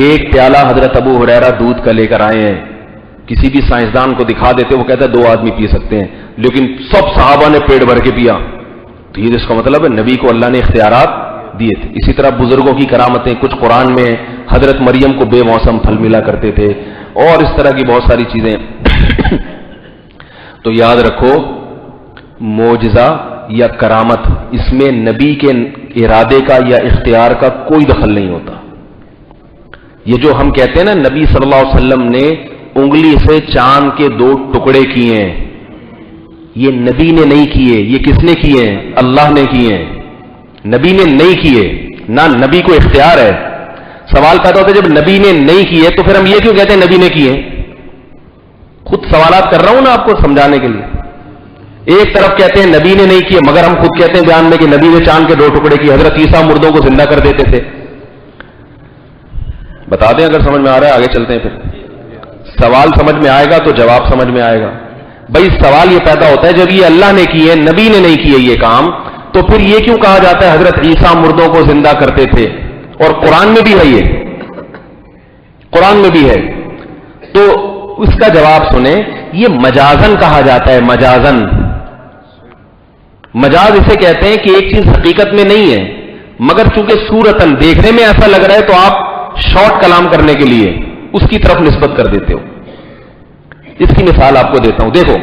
[SPEAKER 1] ایک پیالہ حضرت ابو ہریرہ دودھ کا لے کر آئے ہیں، کسی بھی سائنسدان کو دکھا دیتے وہ کہتا ہے 2 آدمی پی سکتے ہیں، لیکن سب صحابہ نے پیٹ بھر کے پیا، تو یہ اس کا مطلب ہے نبی کو اللہ نے اختیارات دیے تھے۔ اسی طرح بزرگوں کی کرامتیں کچھ قرآن میں، حضرت مریم کو بے موسم پھل ملا کرتے تھے، اور اس طرح کی بہت ساری چیزیں۔ تو یاد رکھو، معجزہ یا کرامت اس میں نبی کے ارادے کا یا اختیار کا کوئی دخل نہیں ہوتا۔ یہ جو ہم کہتے ہیں نا نبی صلی اللہ علیہ وسلم نے انگلی سے چاند کے 2 ٹکڑے کیے ہیں، یہ نبی نے نہیں کیے، یہ کس نے کیے ہیں؟ اللہ نے کیے ہیں، نبی نے نہیں کیے، نہ نبی کو اختیار ہے۔ سوال پیدا ہوتا ہے جب نبی نے نہیں کیے تو پھر ہم یہ کیوں کہتے ہیں نبی نے کیے؟ خود سوالات کر رہا ہوں نا آپ کو سمجھانے کے لیے۔ ایک طرف کہتے ہیں نبی نے نہیں کیے، مگر ہم خود کہتے ہیں بیان میں کہ نبی نے چاند کے 2 ٹکڑے کیے، حضرت عیسیٰ مردوں کو زندہ کر دیتے تھے۔ بتا دیں اگر سمجھ میں آ رہا ہے، آگے چلتے ہیں۔ پھر سوال سمجھ میں آئے گا تو جواب سمجھ میں آئے گا۔ بھائی سوال یہ پیدا ہوتا ہے جب یہ اللہ نے کیے، نبی نے نہیں کیے یہ کام، تو پھر یہ کیوں کہا جاتا ہے حضرت عیسیٰ مردوں کو زندہ کرتے تھے؟ اور قرآن میں بھی ہے، یہ قرآن میں بھی ہے۔ تو اس کا جواب سنیں، یہ مجازن کہا جاتا ہے، مجازن۔ مجاز اسے کہتے ہیں کہ ایک چیز حقیقت میں نہیں ہے مگر چونکہ صورتاً دیکھنے میں ایسا لگ رہا ہے تو آپ شارٹ کلام کرنے کے لیے اس کی طرف نسبت کر دیتے ہو۔ اس کی مثال آپ کو دیتا ہوں، دیکھو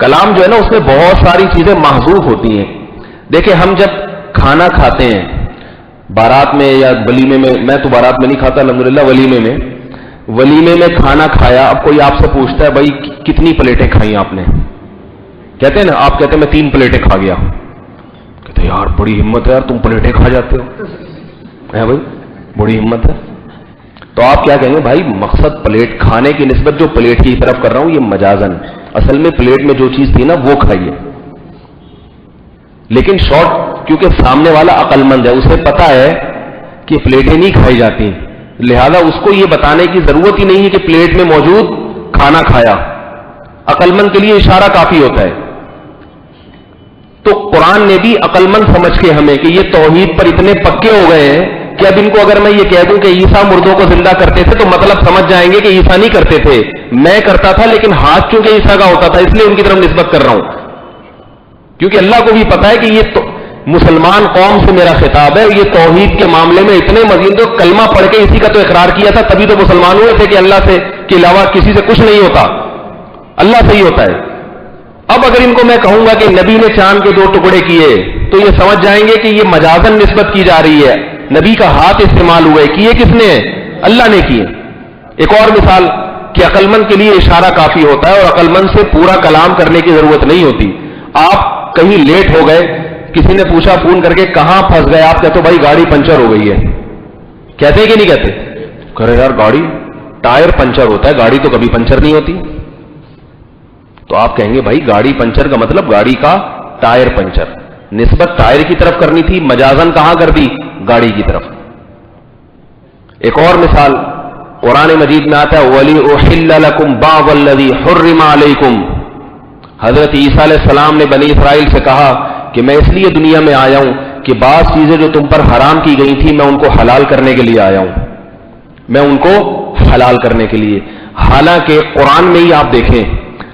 [SPEAKER 1] کلام جو ہے نا اس میں بہت ساری چیزیں محذوف ہوتی ہیں۔ دیکھیں ہم جب کھانا کھاتے ہیں بارات میں یا ولیمے میں، میں تو بارات میں نہیں کھاتا الحمدللہ، ولیمے میں کھانا کھایا، اب کوئی آپ سے پوچھتا ہے بھائی کتنی پلیٹیں کھائیں آپ نے؟ کہتے ہیں نا، آپ کہتے ہیں میں 3 پلیٹیں کھا گیا، کہتے ہیں یار بڑی ہمت ہے یار، تم پلیٹیں کھا جاتے ہو، ہے بھائی بڑی ہمت ہے۔ تو آپ کیا کہیں گے؟ بھائی مقصد پلیٹ کھانے کی نسبت جو پلیٹ کی طرف کر رہا ہوں یہ مجازن، اصل میں پلیٹ میں جو چیز تھی نا وہ کھائیے، لیکن شارٹ کیونکہ سامنے والا عقل مند ہے، اسے پتا ہے کہ پلیٹیں نہیں کھائی جاتی، لہذا اس کو یہ بتانے کی ضرورت ہی نہیں ہے کہ پلیٹ میں موجود کھانا کھایا، عقل مند کے لیے اشارہ کافی ہوتا ہے۔ تو قرآن نے بھی عقل مند سمجھ کے ہمیں کہ یہ توحید پر اتنے پکے ہو گئے ہیں کہ اب ان کو اگر میں یہ کہہ دوں کہ عیسیٰ مردوں کو زندہ کرتے تھے تو مطلب سمجھ جائیں گے کہ عیسیٰ نہیں کرتے تھے، میں کرتا تھا لیکن ہاتھ چونکہ عیسیٰ کا ہوتا تھا اس لیے ان کی طرف نسبت کر رہا ہوں، کیونکہ اللہ کو بھی پتا ہے کہ یہ مسلمان قوم سے میرا خطاب ہے، یہ توحید کے معاملے میں اتنے مزید، تو کلمہ پڑھ کے اسی کا تو اقرار کیا تھا تبھی تو مسلمان ہوئے تھے کہ اللہ سے کے علاوہ کسی سے کچھ نہیں ہوتا، اللہ سے ہی ہوتا ہے۔ اب اگر ان کو میں کہوں گا کہ نبی نے چاند کے 2 ٹکڑے کیے تو یہ سمجھ جائیں گے کہ یہ مجازن نسبت کی جا رہی ہے، نبی کا ہاتھ استعمال ہوئے، کیے کس نے؟ اللہ نے کیے۔ ایک اور مثال کہ عقل مند کے لیے اشارہ کافی ہوتا ہے اور عقل مند سے پورا کلام کرنے کی ضرورت نہیں ہوتی۔ آپ کہیں لیٹ ہو گئے، کسی نے پوچھا فون کر کے کہاں پھنس گئے، آپ کہتے ہو بھائی گاڑی پنچر ہو گئی ہے، کہتے ہیں کہ نہیں کہتے؟ کرے یار گاڑی ٹائر پنچر ہوتا ہے، گاڑی تو کبھی پنچر نہیں ہوتی۔ تو آپ کہیں گے بھائی گاڑی پنچر کا مطلب گاڑی کا ٹائر پنچر، نسبت ٹائر کی طرف کرنی تھی، مجازن کہاں کر دی؟ گاڑی کی طرف۔ ایک اور مثال قرآن مجید میں آتا ہے وَلِأُحِلَّ لَكُمْ بَعْضَ الَّذِي حُرِّمَ عَلَيْكُمْ۔ حضرت عیسیٰ علیہ السلام نے بنی اسرائیل سے کہا کہ میں اس لیے دنیا میں آیا ہوں کہ بعض چیزیں جو تم پر حرام کی گئی تھی میں ان کو حلال کرنے کے لیے آیا ہوں، میں ان کو حلال کرنے کے لیے۔ حالانکہ قرآن میں ہی آپ دیکھیں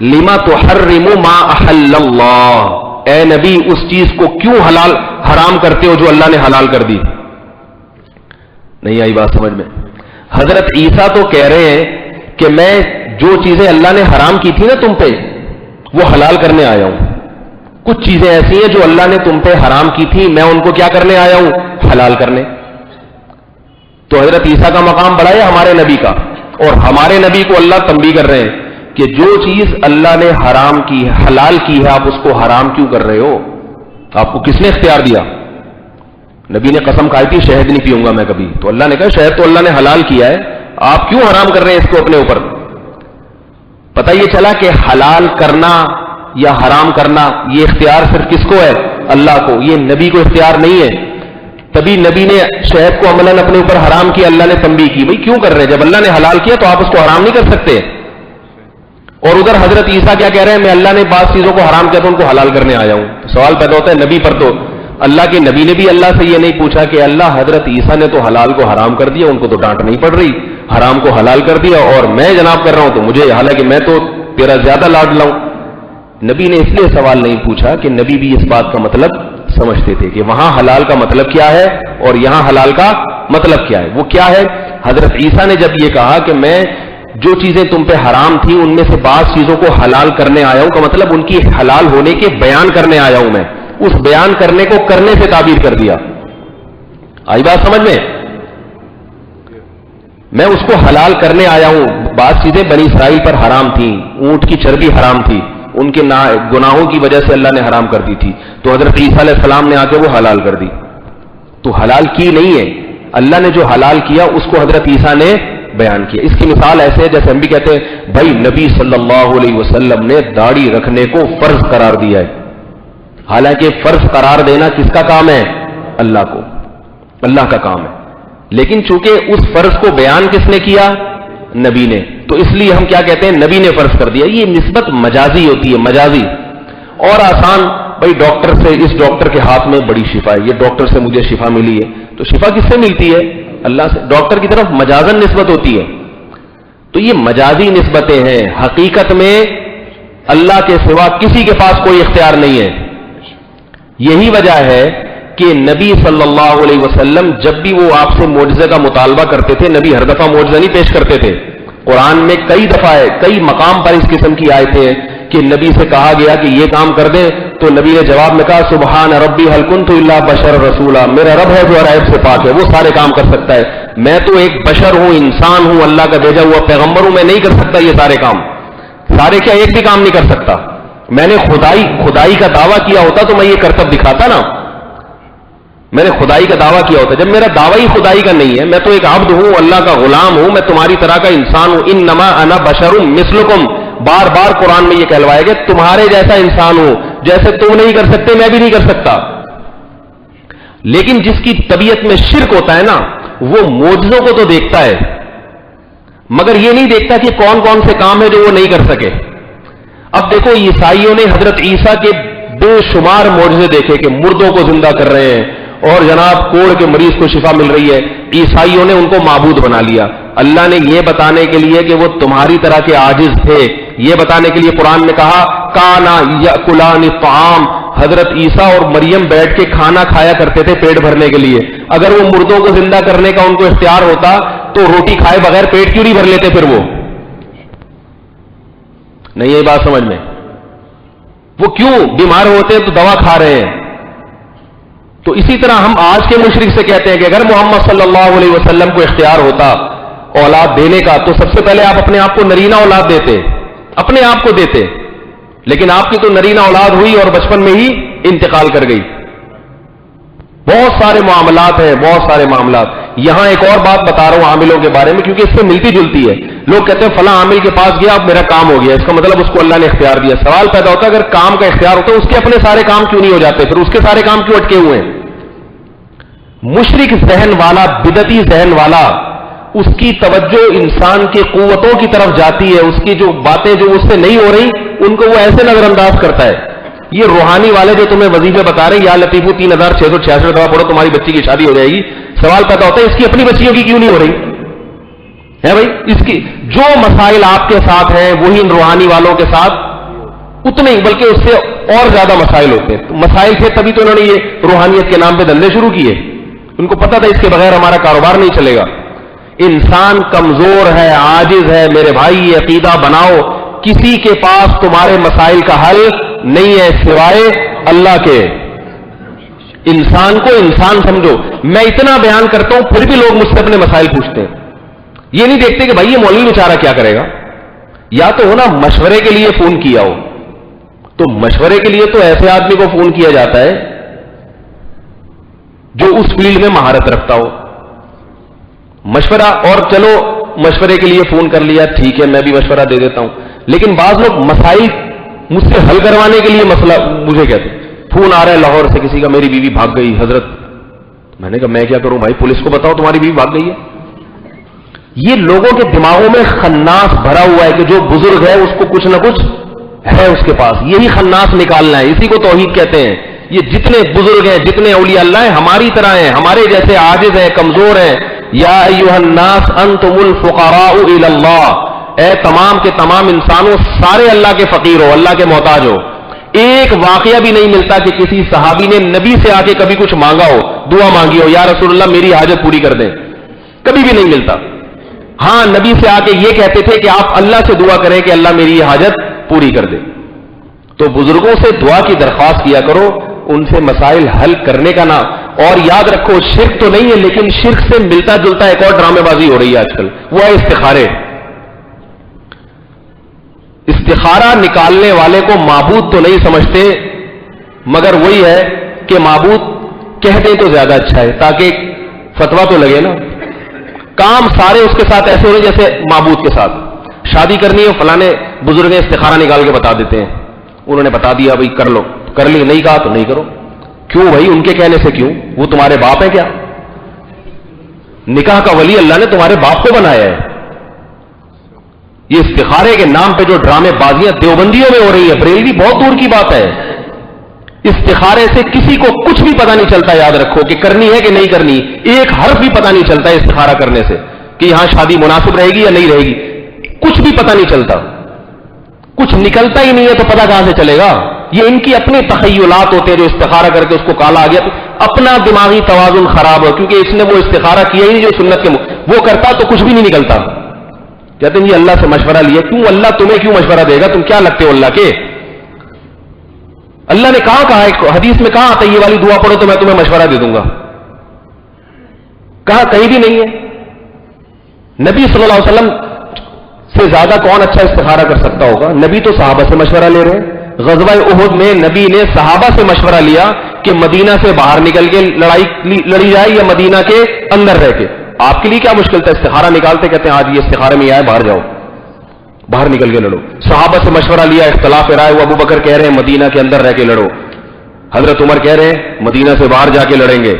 [SPEAKER 1] لِمَا تُحَرِّمُ مَا أَحَلَّ اللَّهُ، اے نبی اس چیز کو کیوں حرام کرتے ہو جو اللہ نے حلال کر دی؟ نہیں آئی بات سمجھ میں؟ حضرت عیسیٰ تو کہہ رہے ہیں کہ میں جو چیزیں اللہ نے حرام کی تھی نا تم پہ وہ حلال کرنے آیا ہوں۔ کچھ چیزیں ایسی ہیں جو اللہ نے تم پہ حرام کی تھی، میں ان کو کیا کرنے آیا ہوں؟ حلال کرنے۔ تو حضرت عیسیٰ کا مقام بڑا ہے ہمارے نبی کا، اور ہمارے نبی کو اللہ تنبیہ کر رہے ہیں کہ جو چیز اللہ نے حرام کی ہے، حلال کی ہے، آپ اس کو حرام کیوں کر رہے ہو؟ آپ کو کس نے اختیار دیا؟ نبی نے قسم کھائی تھی شہد نہیں پیوں گا میں کبھی، تو اللہ نے کہا شہد تو اللہ نے حلال کیا ہے، آپ کیوں حرام کر رہے ہیں اس کو اپنے اوپر؟ پتہ یہ چلا کہ حلال کرنا یا حرام کرنا یہ اختیار صرف کس کو ہے؟ اللہ کو، یہ نبی کو اختیار نہیں ہے۔ تبھی نبی نے شہد کو عملاً اپنے اوپر حرام کیا، اللہ نے تنبیہ کی بھائی کیوں کر رہے ہیں؟ جب اللہ نے حلال کیا تو آپ اس کو حرام نہیں کر سکتے۔ اور ادھر حضرت عیسیٰ کیا کہہ رہے ہیں؟ میں اللہ نے بعض چیزوں کو حرام کیا تو ان کو حلال کرنے آیا ہوں۔ سوال پیدا ہوتا ہے نبی پر، تو اللہ کے نبی نے بھی اللہ سے یہ نہیں پوچھا کہ اللہ حضرت عیسیٰ نے تو حلال کو حرام کر دیا، ان کو تو ڈانٹ نہیں پڑ رہی، حرام کو حلال کر دیا اور میں جناب کر رہا ہوں تو مجھے، حالانکہ میں تو تیرا زیادہ لاڈ لاؤں۔ نبی نے اس لیے سوال نہیں پوچھا کہ نبی بھی اس بات کا مطلب سمجھتے تھے کہ وہاں حلال کا مطلب کیا ہے اور یہاں حلال کا مطلب کیا ہے۔ وہ کیا ہے؟ حضرت عیسیٰ نے جب یہ کہا کہ میں جو چیزیں تم پہ حرام تھی ان میں سے بعض چیزوں کو حلال کرنے آیا ہوں، کا مطلب ان کی حلال ہونے کے بیان کرنے آیا ہوں، میں اس بیان کرنے کو کرنے سے تعبیر کر دیا۔ آئی بات سمجھ میں؟ میں اس کو حلال کرنے آیا ہوں۔ بعض چیزیں بنی اسرائیل پر حرام تھیں، اونٹ کی چربی حرام تھی، ان کے گناہوں کی وجہ سے اللہ نے حرام کر دی تھی، تو حضرت عیسیٰ علیہ السلام نے آ کے وہ حلال کر دی۔ تو حلال کی نہیں ہے، اللہ نے جو حلال کیا اس کو حضرت عیسیٰ نے بیان کیا۔ اس کی مثال ایسے ہے جیسے ہم بھی کہتے ہیں بھائی نبی صلی اللہ علیہ وسلم نے داڑھی رکھنے کو فرض قرار دیا ہے، حالانکہ فرض قرار دینا کس کا کام ہے؟ اللہ کو، اللہ کا کام ہے، لیکن چونکہ اس فرض کو بیان کس نے کیا؟ نبی نے، تو اس لیے ہم کیا کہتے ہیں؟ نبی نے فرض کر دیا۔ یہ نسبت مجازی ہوتی ہے، مجازی۔ اور آسان بھائی ڈاکٹر سے، اس ڈاکٹر کے ہاتھ میں بڑی شفا ہے، یہ ڈاکٹر سے مجھے شفا ملی ہے، تو شفا کس سے ملتی ہے؟ اللہ سے۔ ڈاکٹر کی طرف مجازن نسبت ہوتی ہے، تو یہ مجازی نسبتیں ہیں، حقیقت میں اللہ کے سوا کسی کے پاس کوئی اختیار نہیں ہے۔ یہی وجہ ہے کہ نبی صلی اللہ علیہ وسلم جب بھی وہ آپ سے معجزے کا مطالبہ کرتے تھے، نبی ہر دفعہ معجزہ نہیں پیش کرتے تھے۔ قرآن میں کئی دفعہ ہے، کئی مقام پر اس قسم کی آیتیں ہیں کہ نبی سے کہا گیا کہ یہ کام کر دیں تو نبی نے جواب میں کہا سبحان ربی هل كنت الا بشر رسولا، میرا رب ہے جو عیب سے پاک ہے، وہ سارے کام کر سکتا ہے، میں تو ایک بشر ہوں، انسان ہوں، اللہ کا بھیجا ہوا پیغمبر ہوں، میں نہیں کر سکتا یہ سارے کام۔ سارے کیا؟ ایک بھی کام نہیں کر سکتا۔ میں نے خدائی کا دعویٰ کیا ہوتا تو میں یہ کرتب دکھاتا نا، میں نے خدائی کا دعویٰ کیا ہوتا۔ جب میرا دعویٰ ہی خدائی کا نہیں ہے، میں تو ایک عبد ہوں، اللہ کا غلام ہوں، میں تمہاری طرح کا انسان ہوں، انما انا بشر مثلکم، بار بار قرآن میں یہ کہلوایا کہ تمہارے جیسا انسان ہوں، جیسے تم نہیں کر سکتے میں بھی نہیں کر سکتا۔ لیکن جس کی طبیعت میں شرک ہوتا ہے نا، وہ معجزوں کو تو دیکھتا ہے مگر یہ نہیں دیکھتا کہ کون کون سے کام ہے جو وہ نہیں کر سکے۔ اب دیکھو عیسائیوں نے حضرت عیسیٰ کے بے شمار معجزے دیکھے کہ مردوں کو زندہ کر رہے ہیں اور جناب کوڑ کے مریض کو شفا مل رہی ہے، عیسائیوں نے ان کو معبود بنا لیا۔ اللہ نے یہ بتانے کے لیے کہ وہ تمہاری طرح کے عاجز تھے، یہ بتانے کے لیے قرآن میں کہا کانا یاکلان الطعام، حضرت عیسیٰ اور مریم بیٹھ کے کھانا کھایا کرتے تھے پیٹ بھرنے کے لیے۔ اگر وہ مردوں کو زندہ کرنے کا ان کو اختیار ہوتا تو روٹی کھائے بغیر پیٹ کیوں نہیں بھر لیتے؟ پھر وہ نہیں، یہ بات سمجھ میں؟ وہ کیوں بیمار ہوتے ہیں تو دوا کھا رہے ہیں، تو تو اسی طرح ہم آج کے مشرک سے کہتے ہیں کہ اگر محمد صلی اللہ علیہ وسلم کو اختیار ہوتا اولاد دینے کا تو سب سے پہلے آپ اپنے آپ کو نرینہ اولاد دیتے، اپنے آپ کو دیتے، لیکن آپ کی تو نرینہ اولاد ہوئی اور بچپن میں ہی انتقال کر گئی۔ بہت سارے معاملات ہیں، بہت سارے معاملات۔ یہاں ایک اور بات بتا رہا ہوں عاملوں کے بارے میں، کیونکہ اس سے ملتی جلتی ہے۔ لوگ کہتے ہیں فلاں عامل کے پاس گیا، اب میرا کام ہو گیا، اس کا مطلب اس کو اللہ نے اختیار دیا۔ سوال پیدا ہوتا ہے اگر کام کا اختیار ہوتا ہے اس کے اپنے سارے کام کیوں نہیں ہو جاتے؟ پھر اس کے سارے کام کیوں اٹکے ہوئے ہیں؟ مشرک ذہن والا، بدعتی ذہن والا، اس کی توجہ انسان کی قوتوں کی طرف جاتی ہے، اس کی جو باتیں جو اس سے نہیں ہو رہی ان کو وہ ایسے نظر انداز کرتا ہے۔ یہ روحانی والے جو تمہیں وظیفے بتا رہے ہیں، یا لطیفو 3666 دفعہ پڑھو تمہاری بچی کی شادی ہو جائے گی، سوال پیدا ہوتا ہے اس کی اپنی بچیوں کی کیوں نہیں ہو رہی ہے؟ بھائی اس کی جو مسائل آپ کے ساتھ ہیں وہی ان روحانی والوں کے ساتھ اتنے ہی بلکہ اس سے اور زیادہ مسائل ہوتے ہیں۔ مسائل تھے تبھی تو انہوں نے یہ روحانیت کے نام پہ دھندے شروع کیے، ان کو پتا تھا اس کے بغیر ہمارا کاروبار نہیں چلے گا۔ انسان کمزور ہے، عاجز ہے میرے بھائی، یہ عقیدہ بناؤ، کسی کے پاس تمہارے مسائل کا حل نہیں ہے سوائے اللہ کے۔ انسان کو انسان سمجھو۔ میں اتنا بیان کرتا ہوں پھر بھی لوگ مجھ سے اپنے مسائل پوچھتے ہیں، یہ نہیں دیکھتے کہ بھائی یہ مولوی بیچارہ کیا کرے گا۔ یا تو ہونا مشورے کے لیے فون کیا ہو، تو مشورے کے لیے تو ایسے آدمی کو فون کیا جاتا ہے جو اس فیلڈ میں مہارت رکھتا ہو۔ مشورہ، اور چلو مشورے کے لیے فون کر لیا، ٹھیک ہے میں بھی مشورہ دے دیتا ہوں، لیکن بعض لوگ مسائل مجھ سے حل کروانے کے لیے مسئلہ مجھے کہتے ہیں۔ فون آ رہا ہے لاہور سے کسی کا، میری بیوی بھاگ گئی حضرت۔ میں نے کہا میں کیا کروں بھائی، پولیس کو بتاؤ تمہاری بیوی بھاگ گئی ہے۔ یہ لوگوں کے دماغوں میں خناس بھرا ہوا ہے کہ جو بزرگ ہے اس کو کچھ نہ کچھ ہے اس کے پاس، یہی خناس نکالنا ہے، اسی کو توحید کہتے ہیں۔ یہ جتنے بزرگ ہیں، جتنے اولیاء اللہ ہیں ہماری طرح ہیں، ہمارے جیسے عاجز ہیں، کمزور ہیں۔ یا ایھا الناس انتم الفقراء الی اللہ، اے تمام کے تمام انسانوں سارے اللہ کے فقیر ہو، اللہ کے محتاج ہو۔ ایک واقعہ بھی نہیں ملتا کہ کسی صحابی نے نبی سے آ کے کبھی کچھ مانگا ہو، دعا مانگی ہو یا رسول اللہ میری حاجت پوری کر دیں، کبھی بھی نہیں ملتا۔ ہاں نبی سے آ کے یہ کہتے تھے کہ آپ اللہ سے دعا کریں کہ اللہ میری یہ حاجت پوری کر دے۔ تو بزرگوں سے دعا کی درخواست کیا کرو، ان سے مسائل حل کرنے کا نام۔ اور یاد رکھو شرک تو نہیں ہے، لیکن شرک سے ملتا جلتا ایک اور ڈرامے بازی ہو رہی ہے آج کل، وہ ہے استخارے۔ استخارہ نکالنے والے کو معبود تو نہیں سمجھتے، مگر وہی ہے کہ معبود کہہ دیں تو زیادہ اچھا ہے تاکہ فتویٰ تو لگے نا۔ کام سارے اس کے ساتھ ایسے ہو رہے جیسے معبود کے ساتھ۔ شادی کرنی ہے فلانے بزرگ استخارہ نکال کے بتا دیتے ہیں، انہوں نے بتا دیا بھائی کر لو، کر لی، نہیں کہا تو نہیں کرو۔ کیوں بھائی ان کے کہنے سے کیوں؟ وہ تمہارے باپ ہے کیا؟ نکاح کا ولی اللہ نے تمہارے باپ کو بنایا ہے۔ یہ استخارے کے نام پہ جو ڈرامے بازیاں دیوبندیوں میں ہو رہی ہے، بریلوی بہت دور کی بات ہے۔ استخارے سے کسی کو کچھ بھی پتا نہیں چلتا، یاد رکھو کہ کرنی ہے کہ نہیں کرنی، ایک حرف بھی پتا نہیں چلتا ہے استخارہ کرنے سے کہ یہاں شادی مناسب رہے گی یا نہیں رہے گی، کچھ بھی پتا نہیں چلتا، کچھ نکلتا ہی نہیں ہے تو پتا کہاں سے چلے گا؟ یہ ان کی اپنے تخیلات ہوتے ہیں جو استخارہ کر کے اس کو کالا آ گیا، اپنا دماغی توازن خراب ہو، کیونکہ اس نے وہ استخارہ کیا ہی نہیں جو سنت کے وہ کرتا تو کچھ بھی نہیں نکلتا۔ کہتے ہیں یہ اللہ سے مشورہ لیا، کیوں اللہ تمہیں کیوں مشورہ دے گا؟ تم کیا لگتے ہو اللہ کے؟ اللہ نے کہا ہے حدیث میں، کہاں آتا ہے یہ والی دعا پڑھو تو میں تمہیں مشورہ دے دوں گا؟ کہاں؟ کہیں بھی نہیں ہے۔ نبی صلی اللہ علیہ وسلم سے زیادہ کون اچھا استخارہ کر سکتا ہوگا؟ نبی تو صحابہ سے مشورہ لے رہے ہیں۔ غزوہ احد میں نبی نے صحابہ سے مشورہ لیا کہ مدینہ سے باہر نکل کے لڑی جائے یا مدینہ کے اندر رہ کے۔ آپ کے لیے کیا مشکل تھا؟ استخارہ نکالتے، کہتے ہیں آج یہ استخارے میں آئے باہر جاؤ، باہر نکل کے لڑو۔ صحابہ سے مشورہ لیا، اختلاف رائے، وہ ابو بکر کہہ رہے ہیں مدینہ کے اندر رہ کے لڑو، حضرت عمر کہہ رہے ہیں مدینہ سے باہر جا کے لڑیں گے،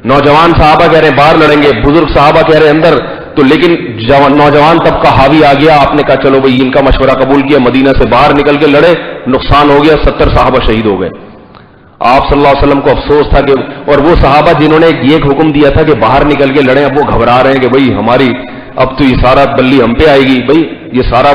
[SPEAKER 1] نوجوان صحابہ کہہ رہے ہیں باہر لڑیں گے، بزرگ صحابہ کہہ رہے ہیں اندر۔ تو لیکن نوجوان طبقہ حاوی آ گیا، آپ نے کہا چلو بھائی ان کا مشورہ قبول کیا، مدینہ سے باہر نکل کے لڑے، نقصان ہو گیا، 70 صحابہ شہید ہو گئے۔ آپ صلی اللہ علیہ وسلم کو افسوس تھا کہ اور وہ صحابہ جنہوں نے یہ حکم دیا تھا کہ باہر نکل کے لڑیں، اب وہ گھبرا رہے ہیں کہ بھائی ہماری اب تو یہ سارا بلی ہم پہ آئے گی، بھائی یہ سارا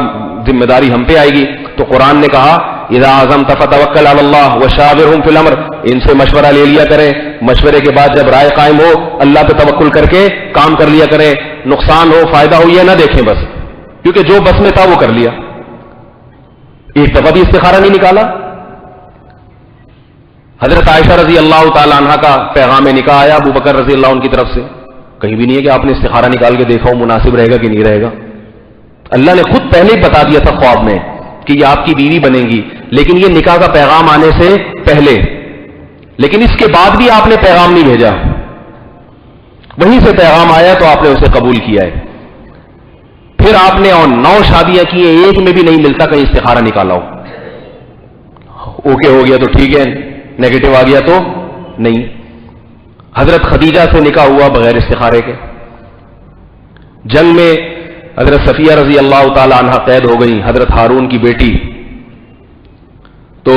[SPEAKER 1] ذمہ داری ہم پہ آئے گی۔ تو قرآن نے کہا اذا عزمت فتوکل علی اللہ وشاورہم فی الامر، ان سے مشورہ لے لیا کریں، مشورے کے بعد جب رائے قائم ہو اللہ پہ توکل کر کے کام کر لیا کریں، نقصان ہو فائدہ ہو یہ نہ دیکھیں بس، کیونکہ جو بس میں تھا وہ کر لیا۔ ایک دفعہ بھی استخارہ نہیں نکالا۔ حضرت عائشہ رضی اللہ تعالی عنہ کا پیغام نکاح آیا ابو بکر رضی اللہ عنہ کی طرف سے، کہیں بھی نہیں ہے کہ آپ نے استخارہ نکال کے دیکھا ہو مناسب رہے گا کہ نہیں رہے گا. اللہ نے خود پہلے ہی بتا دیا تھا خواب میں کہ یہ آپ کی بیوی بنے گی، لیکن یہ نکاح کا پیغام آنے سے پہلے. لیکن اس کے بعد بھی آپ نے پیغام نہیں بھیجا، وہیں سے پیغام آیا تو آپ نے اسے قبول کیا ہے. پھر آپ نے 9 شادیاں کی ہیں، ایک میں بھی نہیں ملتا کہیں استخارہ نکالا ہو. اوکے ہو گیا تو ٹھیک ہے، نیگیٹو آ گیا تو نہیں. حضرت خدیجہ سے نکاح ہوا بغیر استخارے کے. جنگ میں حضرت صفیہ رضی اللہ تعالی عنہ قید ہو گئی، حضرت ہارون کی بیٹی. تو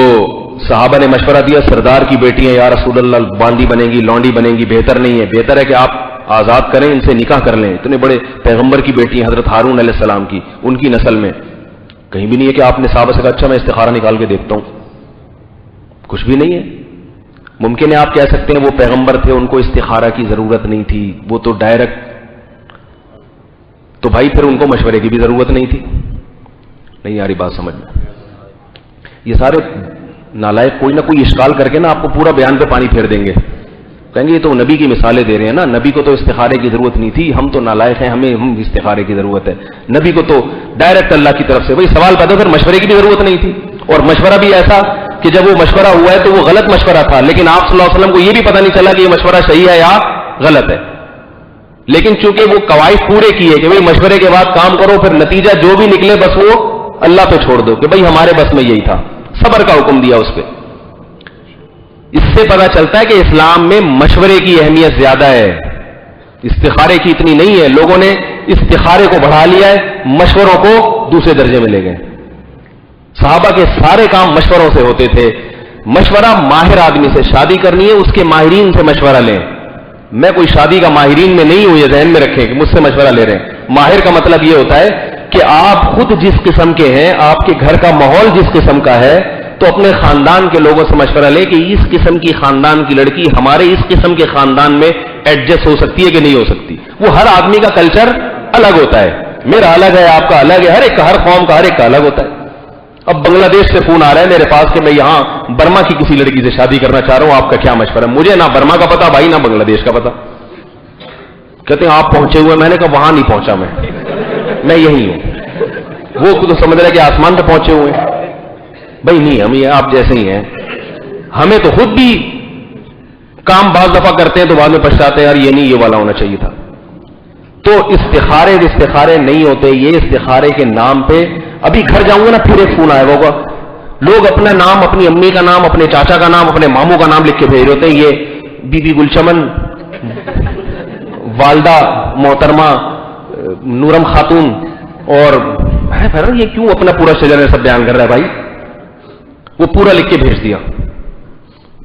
[SPEAKER 1] صحابہ نے مشورہ دیا سردار کی بیٹی ہیں یا رسول اللہ، باندی بنیں گی، لونڈی بنیں گی، بہتر نہیں ہے، بہتر ہے کہ آپ آزاد کریں، ان سے نکاح کر لیں. اتنے بڑے پیغمبر کی بیٹی ہیں حضرت ہارون علیہ السلام کی، ان کی نسل میں. کہیں بھی نہیں ہے کہ آپ نے صحابہ سے کہا اچھا میں استخارہ نکال کے دیکھتا ہوں، کچھ بھی نہیں ہے. ممکن ہے آپ کہہ سکتے ہیں وہ پیغمبر تھے، ان کو استخارہ کی ضرورت نہیں تھی، وہ تو ڈائریکٹ. تو بھائی پھر ان کو مشورے کی بھی ضرورت نہیں تھی. نہیں یاری بات سمجھ میں. یہ سارے نالائق کوئی نہ کوئی اشکال کر کے نا آپ کو پورا بیان پہ پانی پھیر دیں گے، کہیں گے یہ تو نبی کی مثالیں دے رہے ہیں نا، نبی کو تو استخارے کی ضرورت نہیں تھی، ہم تو نالائق ہیں، ہم استخارے کی ضرورت ہے. نبی کو تو ڈائریکٹ اللہ کی طرف سے. وہی سوال پیدا پھر مشورے کی بھی ضرورت نہیں تھی. اور مشورہ بھی ایسا کہ جب وہ مشورہ ہوا ہے تو وہ غلط مشورہ تھا، لیکن آپ صلی اللہ علیہ وسلم کو یہ بھی پتہ نہیں چلا کہ یہ مشورہ صحیح ہے یا غلط ہے. لیکن چونکہ وہ قواعد پورے کیے کہ بھائی مشورے کے بعد کام کرو، پھر نتیجہ جو بھی نکلے بس وہ اللہ پہ چھوڑ دو کہ بھائی ہمارے بس میں یہی تھا. صبر کا حکم دیا اس پہ. اس سے پتہ چلتا ہے کہ اسلام میں مشورے کی اہمیت زیادہ ہے، استخارے کی اتنی نہیں ہے. لوگوں نے استخارے کو بڑھا لیا ہے، مشوروں کو دوسرے درجے میں لے گئے. صحابہ کے سارے کام مشوروں سے ہوتے تھے. مشورہ ماہر آدمی سے، شادی کرنی ہے اس کے ماہرین سے مشورہ لیں. میں کوئی شادی کا ماہرین میں نہیں ہوں، یہ ذہن میں رکھیں کہ مجھ سے مشورہ لے رہے ہیں. ماہر کا مطلب یہ ہوتا ہے کہ آپ خود جس قسم کے ہیں، آپ کے گھر کا ماحول جس قسم کا ہے، تو اپنے خاندان کے لوگوں سے مشورہ لیں کہ اس قسم کی خاندان کی لڑکی ہمارے اس قسم کے خاندان میں ایڈجسٹ ہو سکتی ہے کہ نہیں ہو سکتی. وہ ہر آدمی کا کلچر الگ ہوتا ہے، میرا الگ ہے، آپ کا الگ ہے، ہر ایک کا، ہر قوم کا ہر ایک کا الگ ہوتا ہے. اب بنگلہ دیش سے فون آ رہا ہے میرے پاس کہ میں یہاں برما کی کسی لڑکی سے شادی کرنا چاہ رہا ہوں، آپ کا کیا مشورہ ہے؟ مجھے نہ برما کا پتا بھائی، نہ بنگلہ دیش کا پتا. کہتے ہیں آپ پہنچے ہوئے. میں نے کہا وہاں نہیں پہنچا، میں یہی ہوں. وہ تو سمجھ رہے کہ آسمان پہ پہنچے ہوئے ہیں. بھائی نہیں، ہم یہ آپ جیسے ہی ہیں. ہمیں تو خود بھی کام بعض دفعہ کرتے ہیں تو بعد میں پچھتاتے ہیں یار یہ نہیں، یہ والا ہونا چاہیے تھا. تو استخارے نہیں ہوتے. یہ استخارے کے نام پہ ابھی گھر جاؤں گا نا پھر ایک فون آیا ہوگا، لوگ اپنا نام، اپنی امی کا نام، اپنے چاچا کا نام، اپنے ماموں کا نام لکھ کے بھیج رہے ہوتے ہیں. یہ بی بی گلچمن، والدہ محترمہ نورم خاتون، اور یہ کیوں اپنا پورا شجر سب بیان کر رہا ہے بھائی؟ وہ پورا لکھ کے بھیج دیا.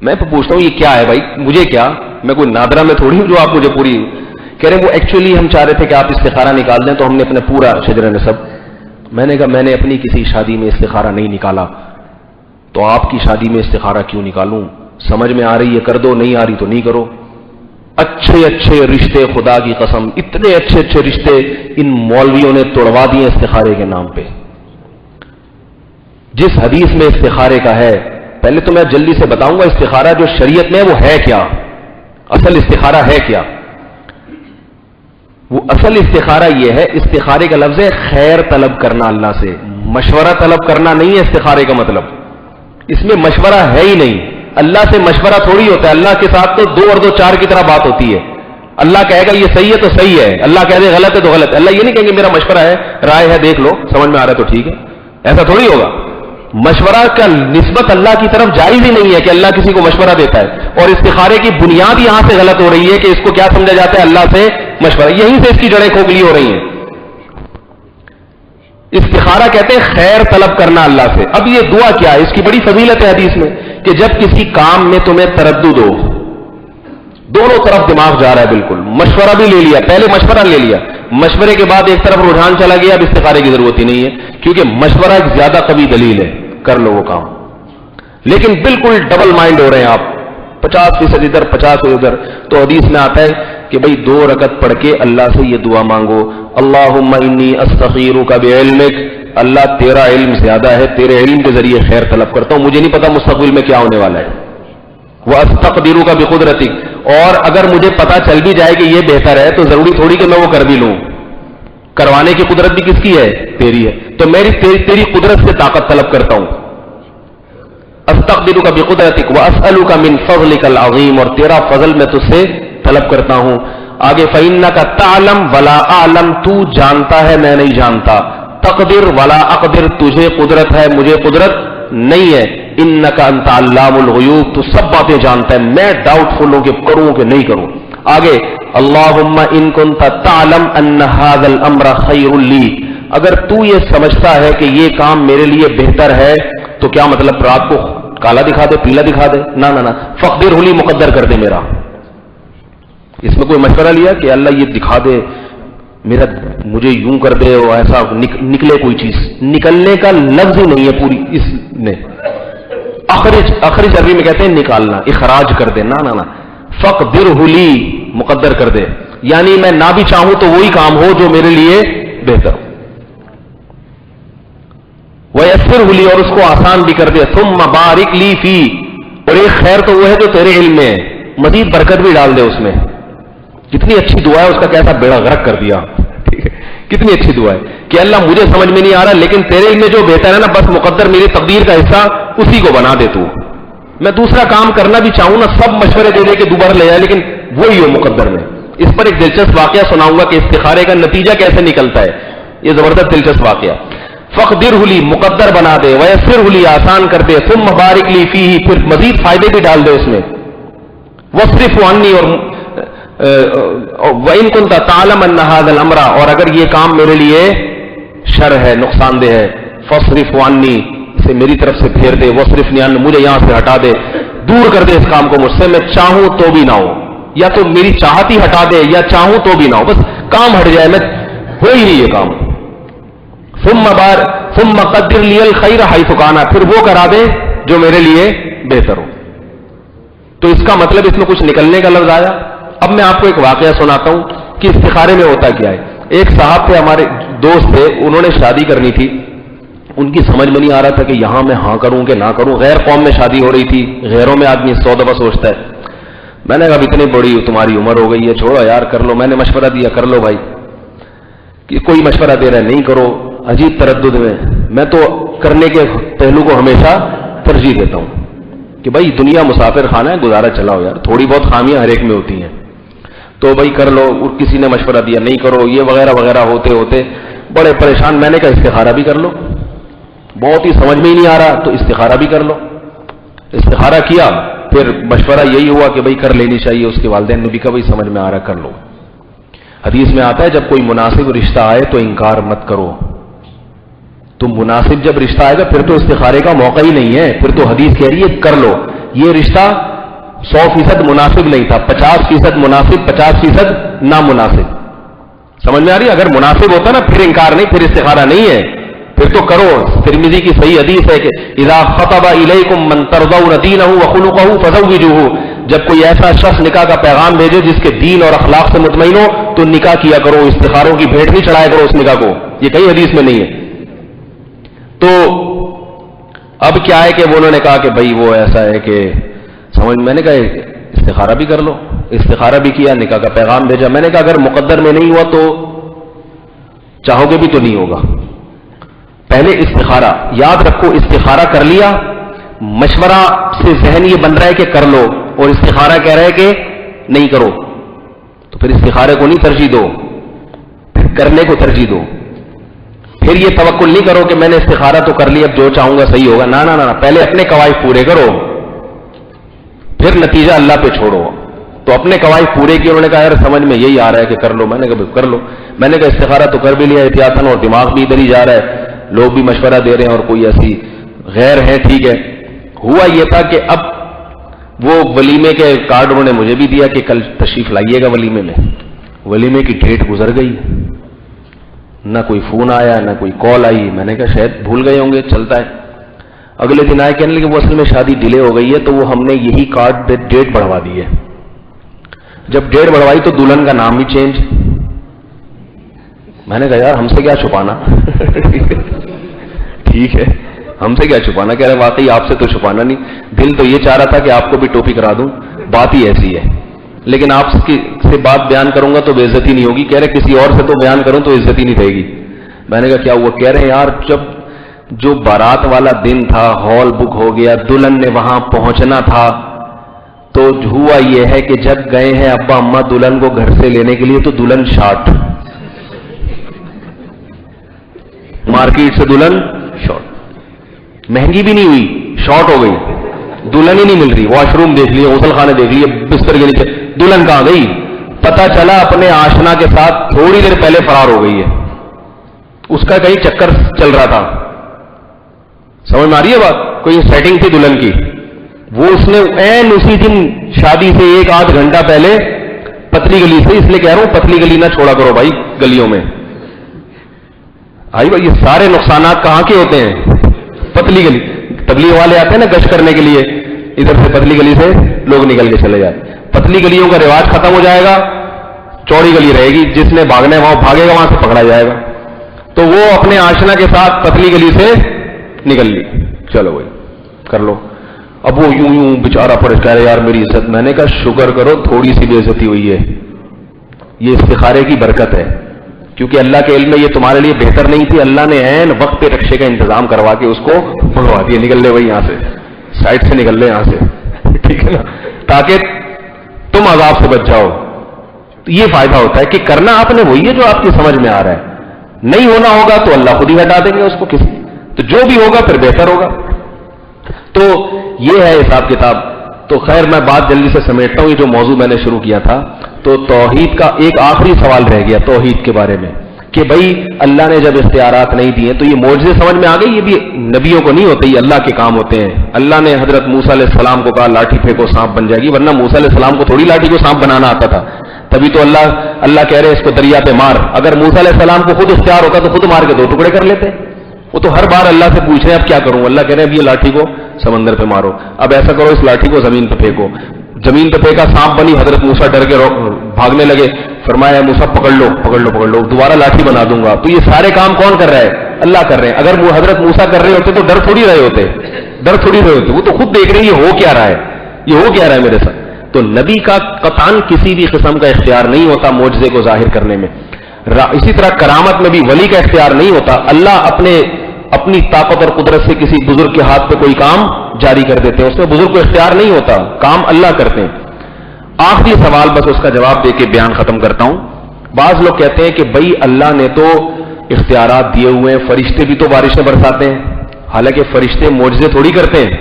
[SPEAKER 1] میں پوچھتا ہوں یہ کیا ہے بھائی؟ مجھے کیا، میں کوئی نادرہ میں تھوڑی ہوں جو آپ مجھے پوری کہہ رہے ہیں. وہ ایکچولی ہم چاہ رہے تھے کہ آپ استخارہ نکال دیں، تو ہم نے اپنا پورا شجر نسب. میں نے کہا میں نے اپنی کسی شادی میں استخارہ نہیں نکالا، تو آپ کی شادی میں استخارہ کیوں نکالوں؟ سمجھ میں آ رہی ہے کر دو، نہیں آ رہی تو نہیں کرو. اچھے اچھے رشتے، خدا کی قسم اتنے اچھے اچھے رشتے ان مولویوں نے توڑوا دیے استخارے کے نام پہ. جس حدیث میں استخارے کا ہے، پہلے تو میں جلدی سے بتاؤں گا استخارہ جو شریعت میں وہ ہے کیا، اصل استخارہ ہے کیا. وہ اصل استخارہ یہ ہے، استخارے کا لفظ ہے خیر طلب کرنا اللہ سے، مشورہ طلب کرنا نہیں ہے استخارے کا مطلب. اس میں مشورہ ہے ہی نہیں. اللہ سے مشورہ تھوڑی ہوتا ہے. اللہ کے ساتھ تو 2 اور 2 4 کی طرح بات ہوتی ہے. اللہ کہے گا یہ صحیح ہے تو صحیح ہے، اللہ کہہ دے غلط ہے تو غلط ہے. اللہ یہ نہیں کہیں گے میرا مشورہ ہے، رائے ہے، دیکھ لو، سمجھ میں آ رہا ہے تو ٹھیک ہے. ایسا تھوڑی ہوگا. مشورہ کا نسبت اللہ کی طرف جائز ہی نہیں ہے کہ اللہ کسی کو مشورہ دیتا ہے. اور استخارے کی بنیاد یہاں سے غلط ہو رہی ہے کہ اس کو کیا سمجھا جاتا ہے اللہ سے مشورہ. یہیں سے اس کی جڑیں کھوکھلی ہو رہی ہیں. استخارہ کہتے ہیں خیر طلب کرنا اللہ سے. اب یہ دعا کیا ہے؟ اس کی بڑی فضیلت ہے حدیث میں کہ جب کسی کام میں تمہیں تردد ہو، دونوں طرف دماغ جا رہا ہے بالکل، مشورہ بھی لے لیا، پہلے مشورہ لے لیا، مشورے کے بعد ایک طرف رجحان چلا گیا، اب استخارے کی ضرورت ہی نہیں ہے کیونکہ مشورہ ایک زیادہ قوی دلیل ہے، کر لو وہ کام. لیکن بالکل ڈبل مائنڈ ہو رہے ہیں آپ، 50% ادھر 50% ادھر. تو حدیث میں آتا ہے کہ بھئی 2 رکعت پڑھ کے اللہ سے یہ دعا مانگو، اللہم انی استخیرک بعلمک، اللہ تیرا علم زیادہ ہے، تیرے علم کے ذریعے خیر طلب کرتا ہوں، مجھے نہیں پتا مستقبل میں کیا ہونے والا ہے. وَأَسْتَقْدِرُكَ بِقُدْرَتِكَ، اور اگر مجھے پتا چل بھی جائے کہ یہ بہتر ہے تو ضروری تھوڑی کہ میں وہ کر بھی لوں، کروانے کی قدرت بھی کس کی ہے؟ تیری ہے، تو میں تیری قدرت سے طاقت طلب کرتا ہوں. استقدرک بقدرتک واسألک من فضلک العظیم، اور تیرا فضل میں تجھ سے طلب کرتا ہوں. آگے فإنک تعلم ولا اعلم، تو جانتا ہے میں نہیں جانتا. تقدر ولا اقدر، تجھے قدرت ہے مجھے قدرت نہیں ہے. انک انت علام الغیوب، تو سب باتیں جانتا ہے، میں ڈاؤٹ فل ہوں کہ کروں کہ نہیں کروں. آگے اللہم ان کنت تعلم ان ھذا الامر خیر لی، اگر تو یہ سمجھتا ہے کہ یہ کام میرے لیے بہتر ہے تو کیا مطلب رات کو کالا دکھا دے پیلا دکھا دے؟ نہ نہ نہ، فقدر لی، مقدر کر دے میرا. اس میں کوئی مشورہ لیا کہ اللہ یہ دکھا دے میرا، مجھے یوں کر دے اور ایسا نکلے کوئی چیز؟ نکلنے کا لفظ ہی نہیں ہے پوری اس میں. اخرج عربی میں کہتے ہیں نکالنا، اخراج کر دے. نہ نہ نہ، فقدر لی، مقدر کر دے، یعنی میں نہ بھی چاہوں تو وہی کام ہو جو میرے لیے بہتر ہو. وَيَسِّرْهُ لِي، اور اس کو آسان بھی کر دے. ثُمَّ بَارِكْ لِي فِي، اور ایک خیر تو وہ ہے جو تیرے علم میں ہے، مزید برکت بھی ڈال دے اس میں. کتنی اچھی دعا ہے، اس کا کیسا بیڑا غرق کر دیا. ٹھیک ہے، کتنی اچھی دعا ہے کہ اللہ مجھے سمجھ میں نہیں آ رہا لیکن تیرے علم میں جو بہتر ہے نا، بس مقدر میری تقدیر کا حصہ اسی کو بنا دے تو. میں دوسرا کام کرنا بھی چاہوں نا، سب مشورے دے دے کے دوبارہ لے جائے، لیکن وہی ہو مقدر میں. اس پر ایک دلچسپ واقعہ سناؤں گا کہ استخارے کا نتیجہ کیسے نکلتا ہے. یہ زبردست دلچسپ واقعہ. فقدرہ لی، مقدر بنا دے. ویسرہ لی، آسان کر دے. ثم بارک لی فیہ، پھر مزید فائدے بھی ڈال دے اس میں. واصرف عنی، اور وَإِن كُنْتَ تَعْلَمَ أَنَّ هَذَا الْأَمْرَ، اور اگر یہ کام میرے لیے شر ہے، نقصان دہ ہے، فاصرف عنی، اسے میری طرف سے پھیر دے. واصرفنی عنہ، مجھے یہاں سے ہٹا دے، دور کر دے اس کام کو مجھ سے. میں چاہوں تو بھی نہ ہو، یا تو میری چاہت ہی ہٹا دے یا چاہوں تو بھی نہ ہو، بس کام ہٹ جائے، میں ہو ہی نہیں یہ کام. ثم قدر لی الخیر حیث کان، پھر وہ کرا دے جو میرے لیے بہتر ہو. تو اس کا مطلب اس میں کچھ نکلنے کا لفظ آیا. اب میں آپ کو ایک واقعہ سناتا ہوں کہ استخارے میں ہوتا کیا ہے. ایک صاحب تھے، ہمارے دوست تھے، انہوں نے شادی کرنی تھی. ان کی سمجھ میں نہیں آ رہا تھا کہ یہاں میں ہاں کروں کہ نہ کروں. غیر قوم میں شادی ہو رہی تھی، غیروں میں آدمی 100 دفعہ سوچتا ہے. میں نے کہا اتنی بڑی تمہاری عمر ہو گئی ہے، چھوڑو یار کر لو. میں نے مشورہ دیا کر لو بھائی. کہ کوئی مشورہ دے رہا ہے نہیں کرو، عجیب تردد میں تو کرنے کے پہلو کو ہمیشہ ترجیح دیتا ہوں کہ بھائی دنیا مسافر خانہ ہے، گزارا چلاؤ یار، تھوڑی بہت خامیاں ہر ایک میں ہوتی ہیں تو بھائی کر لو. کسی نے مشورہ دیا نہیں کرو، یہ وغیرہ وغیرہ ہوتے ہوتے بڑے پریشان. میں نے کہا استخارہ بھی کر لو. بہت ہی سمجھ میں ہی نہیں آ رہا تو استخارہ بھی کر لو. استخارہ کیا، پھر مشورہ یہی ہوا کہ بھائی کر لینی چاہیے. اس کے والدین نے بھی کہا بھائی سمجھ میں آ رہا کر لو. حدیث میں آتا ہے جب کوئی مناسب رشتہ آئے تو انکار مت کرو. تو مناسب جب رشتہ آئے گا پھر تو استخارے کا موقع ہی نہیں ہے، پھر تو حدیث کہہ رہی ہے کر لو. یہ رشتہ 100% مناسب نہیں تھا، 50% مناسب، 50% نامناسب. سمجھ میں آ رہی ہے؟ اگر مناسب ہوتا نا پھر انکار نہیں، پھر استخارہ نہیں ہے، پھر تو کرو. ترمذی کی صحیح حدیث ہے کہ اذا خطب الیکم من ترضون دینہ وخلقہ فزوجوہ، جب کوئی ایسا شخص نکاح کا پیغام بھیجے جس کے دین اور اخلاق سے مطمئن ہو تو نکاح کیا کرو. استخاروں کی بھیٹ نہیں چڑھایا کرو اس نکاح کو. یہ کئی حدیث میں نہیں ہے. تو اب کیا ہے کہ انہوں نے کہا کہ بھائی وہ ایسا ہے کہ سمجھ. میں نے کہا استخارہ بھی کر لو. استخارہ بھی کیا، نکاح کا پیغام بھیجا. میں نے کہا اگر مقدر میں نہیں ہوا تو چاہو گے بھی تو نہیں ہوگا. پہلے استخارہ یاد رکھو. استخارہ کر لیا، مشورہ سے ذہن یہ بن رہا ہے کہ کر لو، اور استخارہ کہہ رہا ہے کہ نہیں کرو، تو پھر استخارے کو نہیں ترجیح دو، پھر کرنے کو ترجیح دو. پھر یہ توکل نہیں کرو کہ میں نے استخارہ تو کر لیا اب جو چاہوں گا صحیح ہوگا. نہ نہ نہ، پہلے اپنے قواعد پورے کرو پھر نتیجہ اللہ پہ چھوڑو. تو اپنے قواعد پورے کیے. انہوں نے کہا یار سمجھ میں یہی آ رہا ہے کہ کر لو. میں نے کہا کر لو. میں نے کہا استخارہ تو کر بھی لیا احتیاطاً، اور دماغ بھی ادھر ہی جا رہا ہے، لوگ بھی مشورہ دے رہے ہیں اور کوئی ایسی غیر ہے. ٹھیک ہے. ہوا یہ تھا کہ اب وہ ولیمے کے کارڈ انہوں نے مجھے بھی دیا کہ کل تشریف لائیے گا ولیمے میں. ولیمے کی ڈیٹ گزر گئی، نہ کوئی فون آیا نہ کوئی کال آئی. میں نے کہا شاید بھول گئے ہوں گے، چلتا ہے. اگلے دن آئے کہنے لگے وہ اصل میں شادی ڈیلے ہو گئی ہے تو وہ ہم نے یہی کارڈ پہ ڈیٹ بڑھوا دی ہے. جب ڈیٹ بڑھوائی تو دلہن کا نام بھی چینج. میں نے کہا یار ہم سے کیا چھپانا. ٹھیک ہے. ہم سے کیا چھپانا. کہہ رہے واقعی آپ سے تو چھپانا نہیں, دل تو یہ چاہ رہا تھا کہ آپ کو بھی ٹوپی کرا دوں, بات ہی ایسی ہے, لیکن آپ سے بات بیان کروں گا تو بے عزتی نہیں ہوگی. کہہ رہے کسی اور سے تو بیان کروں تو عزت ہی نہیں رہے گی. میں نے کہا کیا ہوا؟ کہہ رہے یار جب جو بارات والا دن تھا, ہال بک ہو گیا, دلہن نے وہاں پہنچنا تھا, تو ہوا یہ ہے کہ جب گئے ہیں ابا اماں دلہن کو گھر سے لینے کے لیے تو دلہن شارٹ, مارکیٹ سے دلہن شارٹ, مہنگی بھی نہیں ہوئی, شارٹ ہو گئی, دلہن ہی نہیں مل رہی. واش روم دیکھ لیے, غسل خانے دیکھ لیے, بستر کے نیچے, دلہن کہاں گئی؟ پتا چلا اپنے آشنا کے ساتھ تھوڑی دیر پہلے فرار ہو گئی ہے, اس کا کہیں چکر چل رہا تھا. سمجھ میں آ رہی ہے بات؟ کوئی سیٹنگ تھی دلہن کی, وہ اس نے عین اسی دن شادی سے 1-8 گھنٹہ پہلے پتلی گلی سے, اس لیے کہہ رہا ہوں پتلی گلی نہ چھوڑا کرو بھائی گلیوں میں. آئی بھائی یہ سارے نقصانات کہاں کے ہوتے ہیں؟ پتلی گلی. تبلیغ والے آتے ہیں نا گشت کرنے کے لیے, ادھر سے پتلی گلی سے لوگ نکل کے چلے جاتے. پتلی گلیوں کا رواج ختم ہو جائے گا, چوڑی گلی رہے گی, جس نے بھاگنا ہے وہاں بھاگے گا, وہاں سے پکڑا جائے گا. تو وہ اپنے آشنا کے ساتھ پتلی گلی سے نکل لی, چلو بھائی کر لو. اب وہ یوں بےچارا پڑھ کہہ رہے یار میری عزت. میں نے کہا شکر کرو تھوڑی سی بے عزتی ہوئی ہے, یہ استخارے کی برکت ہے, کیونکہ اللہ کے علم میں یہ تمہارے لیے بہتر نہیں تھی. اللہ نے عین وقت پہ رکشے کا انتظام کروا کے اس کو بھگوا دیا, نکل لے بھائی یہاں سے, سائڈ سے نکل لے یہاں سے, ٹھیک ہے نا, تاکہ تم عذاب سے بچ جاؤ. یہ فائدہ ہوتا ہے کہ کرنا آپ نے وہی ہے جو آپ کی سمجھ میں آ رہا ہے. نہیں ہونا ہوگا تو اللہ خود ہی ہٹا دیں گے اس کو کسی, تو جو بھی ہوگا پھر بہتر ہوگا. تو یہ ہے حساب کتاب. تو خیر میں بات جلدی سے سمیٹتا ہوں. یہ جو موضوع میں نے شروع کیا تھا, تو توحید کا ایک آخری سوال رہ گیا توحید کے بارے میں, کہ بھائی اللہ نے جب اختیارات نہیں دیے تو یہ معجزے سمجھ میں آ گئی, یہ بھی نبیوں کو نہیں ہوتے, یہ اللہ کے کام ہوتے ہیں. اللہ نے حضرت موسیٰ علیہ السلام کو کہا لاٹھی پھینکو سانپ بن جائے گی, ورنہ موسیٰ علیہ السلام کو تھوڑی لاٹھی کو سانپ بنانا آتا تھا. تبھی تو اللہ کہہ رہے اس کو دریا پہ مار. اگر موسیٰ علیہ السلام کو خود اختیار ہوتا تو خود مار کے 2 ٹکڑے کر لیتے. وہ تو ہر بار اللہ سے پوچھ رہے ہیں اب کیا کروں. اللہ کہہ رہے ہیں اب یہ لاٹھی کو سمندر پہ مارو, اب ایسا کرو اس لاٹھی کو زمین پہ پھینکو. زمین پہ پھینکا, سانپ بنی, حضرت موسیٰ ڈر کے بھاگنے لگے. فرمایا موسیٰ پکڑ لو, دوبارہ لاٹھی بنا دوں گا. تو یہ سارے کام کون کر رہا ہے؟ اللہ کر رہے ہیں. اگر وہ حضرت موسیٰ کر رہے ہوتے تو ڈر تھوڑی رہے ہوتے, وہ تو خود دیکھ رہے ہیں یہ ہو کیا رہا ہے میرے ساتھ. تو نبی کا قطعاً کسی بھی قسم کا اختیار نہیں ہوتا معجزے کو ظاہر کرنے میں. اسی طرح کرامت میں بھی ولی کا اختیار نہیں ہوتا. اللہ اپنی طاقت اور قدرت سے کسی بزرگ کے ہاتھ پہ کوئی کام جاری کر دیتے ہیں, اس میں بزرگ کو اختیار نہیں ہوتا, کام اللہ کرتے ہیں. آخری سوال بس اس کا جواب دے کے بیان ختم کرتا ہوں. بعض لوگ کہتے ہیں کہ بھائی اللہ نے تو اختیارات دیے ہوئے ہیں, فرشتے بھی تو بارشیں برساتے ہیں. حالانکہ فرشتے معجزے تھوڑی کرتے ہیں,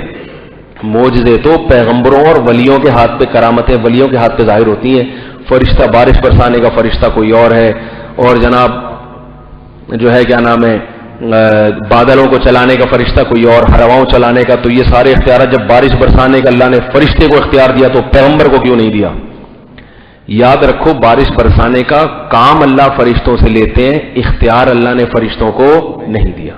[SPEAKER 1] معجزے تو پیغمبروں اور ولیوں کے ہاتھ پہ, کرامتیں ولیوں کے ہاتھ پہ ظاہر ہوتی ہیں. فرشتہ بارش برسانے کا فرشتہ کوئی اور ہے, اور جناب جو ہے کیا نام ہے بادلوں کو چلانے کا فرشتہ کوئی اور, ہواؤں چلانے کا. تو یہ سارے اختیارات جب بارش برسانے کا اللہ نے فرشتے کو اختیار دیا تو پیغمبر کو کیوں نہیں دیا؟ یاد رکھو بارش برسانے کا کام اللہ فرشتوں سے لیتے ہیں, اختیار اللہ نے فرشتوں کو نہیں دیا.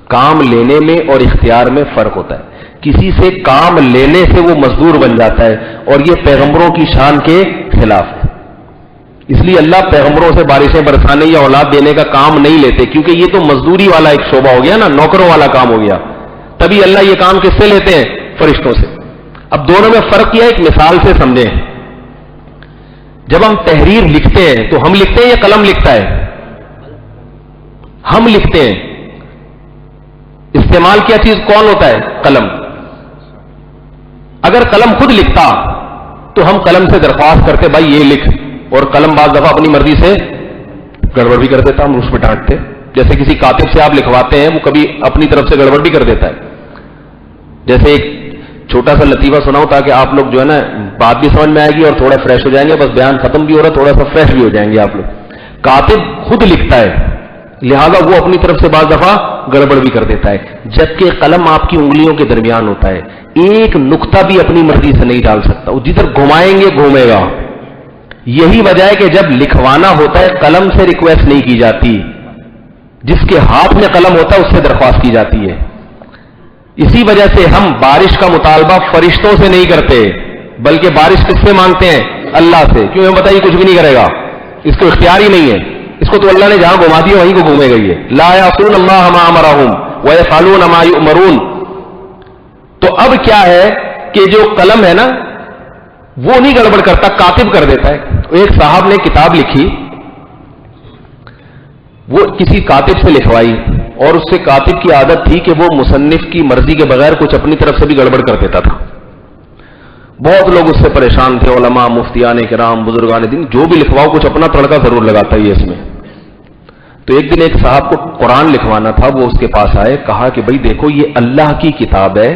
[SPEAKER 1] کام لینے میں اور اختیار میں فرق ہوتا ہے. کسی سے کام لینے سے وہ مزدور بن جاتا ہے, اور یہ پیغمبروں کی شان کے خلاف ہے. اس لیے اللہ پیغمبروں سے بارشیں برسانے یا اولاد دینے کا کام نہیں لیتے, کیونکہ یہ تو مزدوری والا ایک شعبہ ہو گیا نا, نوکروں والا کام ہو گیا. تبھی اللہ یہ کام کس سے لیتے ہیں؟ فرشتوں سے. اب دونوں میں فرق کیا ہے, ایک مثال سے سمجھیں. جب ہم تحریر لکھتے ہیں تو ہم لکھتے ہیں یا قلم لکھتا ہے؟ ہم لکھتے ہیں. استعمال کیا چیز کون ہوتا ہے؟ قلم. اگر قلم خود لکھتا تو ہم قلم سے درخواست کرتے بھائی یہ لکھ, اور قلم بعض دفعہ اپنی مرضی سے گڑبڑ بھی کر دیتا, ہم اس پہ ڈانٹتے. جیسے کسی کاتب سے آپ لکھواتے ہیں, وہ کبھی اپنی طرف سے گڑبڑ بھی کر دیتا ہے. جیسے ایک چھوٹا سا لطیفہ سناؤں تاکہ آپ لوگ جو ہے نا بات بھی سمجھ میں آئے گی اور تھوڑا فریش ہو جائیں گے. بس بیان ختم بھی ہو رہا, تھوڑا سا فریش بھی ہو جائیں گے آپ لوگ. کاتب خود لکھتا ہے, لہذا وہ اپنی طرف سے بعض دفعہ گڑبڑ بھی کر دیتا ہے, جبکہ قلم آپ کی انگلیوں کے درمیان ہوتا ہے. ایک نقطہ بھی اپنی مرضی سے نہیں ڈال سکتا, وہ جدھر گھمائیں گے گھومے گا. یہی وجہ ہے کہ جب لکھوانا ہوتا ہے قلم سے ریکویسٹ نہیں کی جاتی, جس کے ہاتھ میں قلم ہوتا ہے اس سے درخواست کی جاتی ہے. اسی وجہ سے ہم بارش کا مطالبہ فرشتوں سے نہیں کرتے, بلکہ بارش کس سے مانگتے ہیں؟ اللہ سے. کیوں؟ ہمیں بتائیے کچھ بھی نہیں کرے گا, اس کو اختیار ہی نہیں ہے. اس کو تو اللہ نے جہاں گھما دیا وہیں کو گھومے گئی ہے. لا یعصون اللہ ما امرهم ویفعلون ما یؤمرون. تو اب کیا ہے کہ جو قلم ہے نا وہ نہیں گڑبڑ کرتا، کاتب کر دیتا ہے۔ ایک صاحب نے کتاب لکھی، وہ کسی کاتب سے لکھوائی، اور اس سے کاتب کی عادت تھی کہ وہ مصنف کی مرضی کے بغیر کچھ اپنی طرف سے بھی گڑبڑ کر دیتا تھا۔ بہت لوگ اس سے پریشان تھے، علماء، مفتیان کرام، بزرگان دین، جو بھی لکھواؤ کچھ اپنا تڑکا ضرور لگاتا ہے اس میں۔ تو ایک دن ایک صاحب کو قرآن لکھوانا تھا، وہ اس کے پاس آئے، کہا کہ بھئی دیکھو یہ اللہ کی کتاب ہے،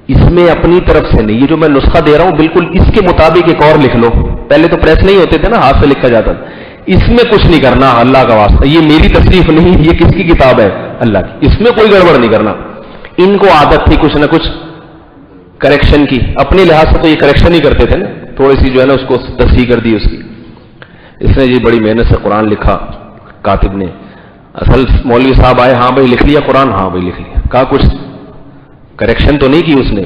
[SPEAKER 1] اس میں اپنی طرف سے نہیں، یہ جو میں نسخہ دے رہا ہوں بالکل اس کے مطابق ایک اور لکھ لو۔ پہلے تو پریس نہیں ہوتے تھے نا، ہاتھ سے لکھا جاتا تھا۔ اس میں کچھ نہیں کرنا، اللہ کا واسطہ، یہ میری تصریف نہیں، یہ کس کی کتاب ہے؟ اللہ کی، اس میں کوئی گڑبڑ نہیں کرنا۔ ان کو عادت تھی کچھ نہ کچھ کریکشن کی، اپنے لحاظ سے تو یہ کریکشن ہی کرتے تھے نا، تھوڑی سی جو ہے نا اس کو تصحیح کر دی اس کی۔ اس نے جی بڑی محنت سے قرآن لکھا کاتب نے۔ اصل مولوی صاحب آئے، ہاں بھائی لکھ لیا قرآن؟ ہاں بھائی لکھ لیا۔ کہا کچھ کریکشن تو نہیں کی اس نے؟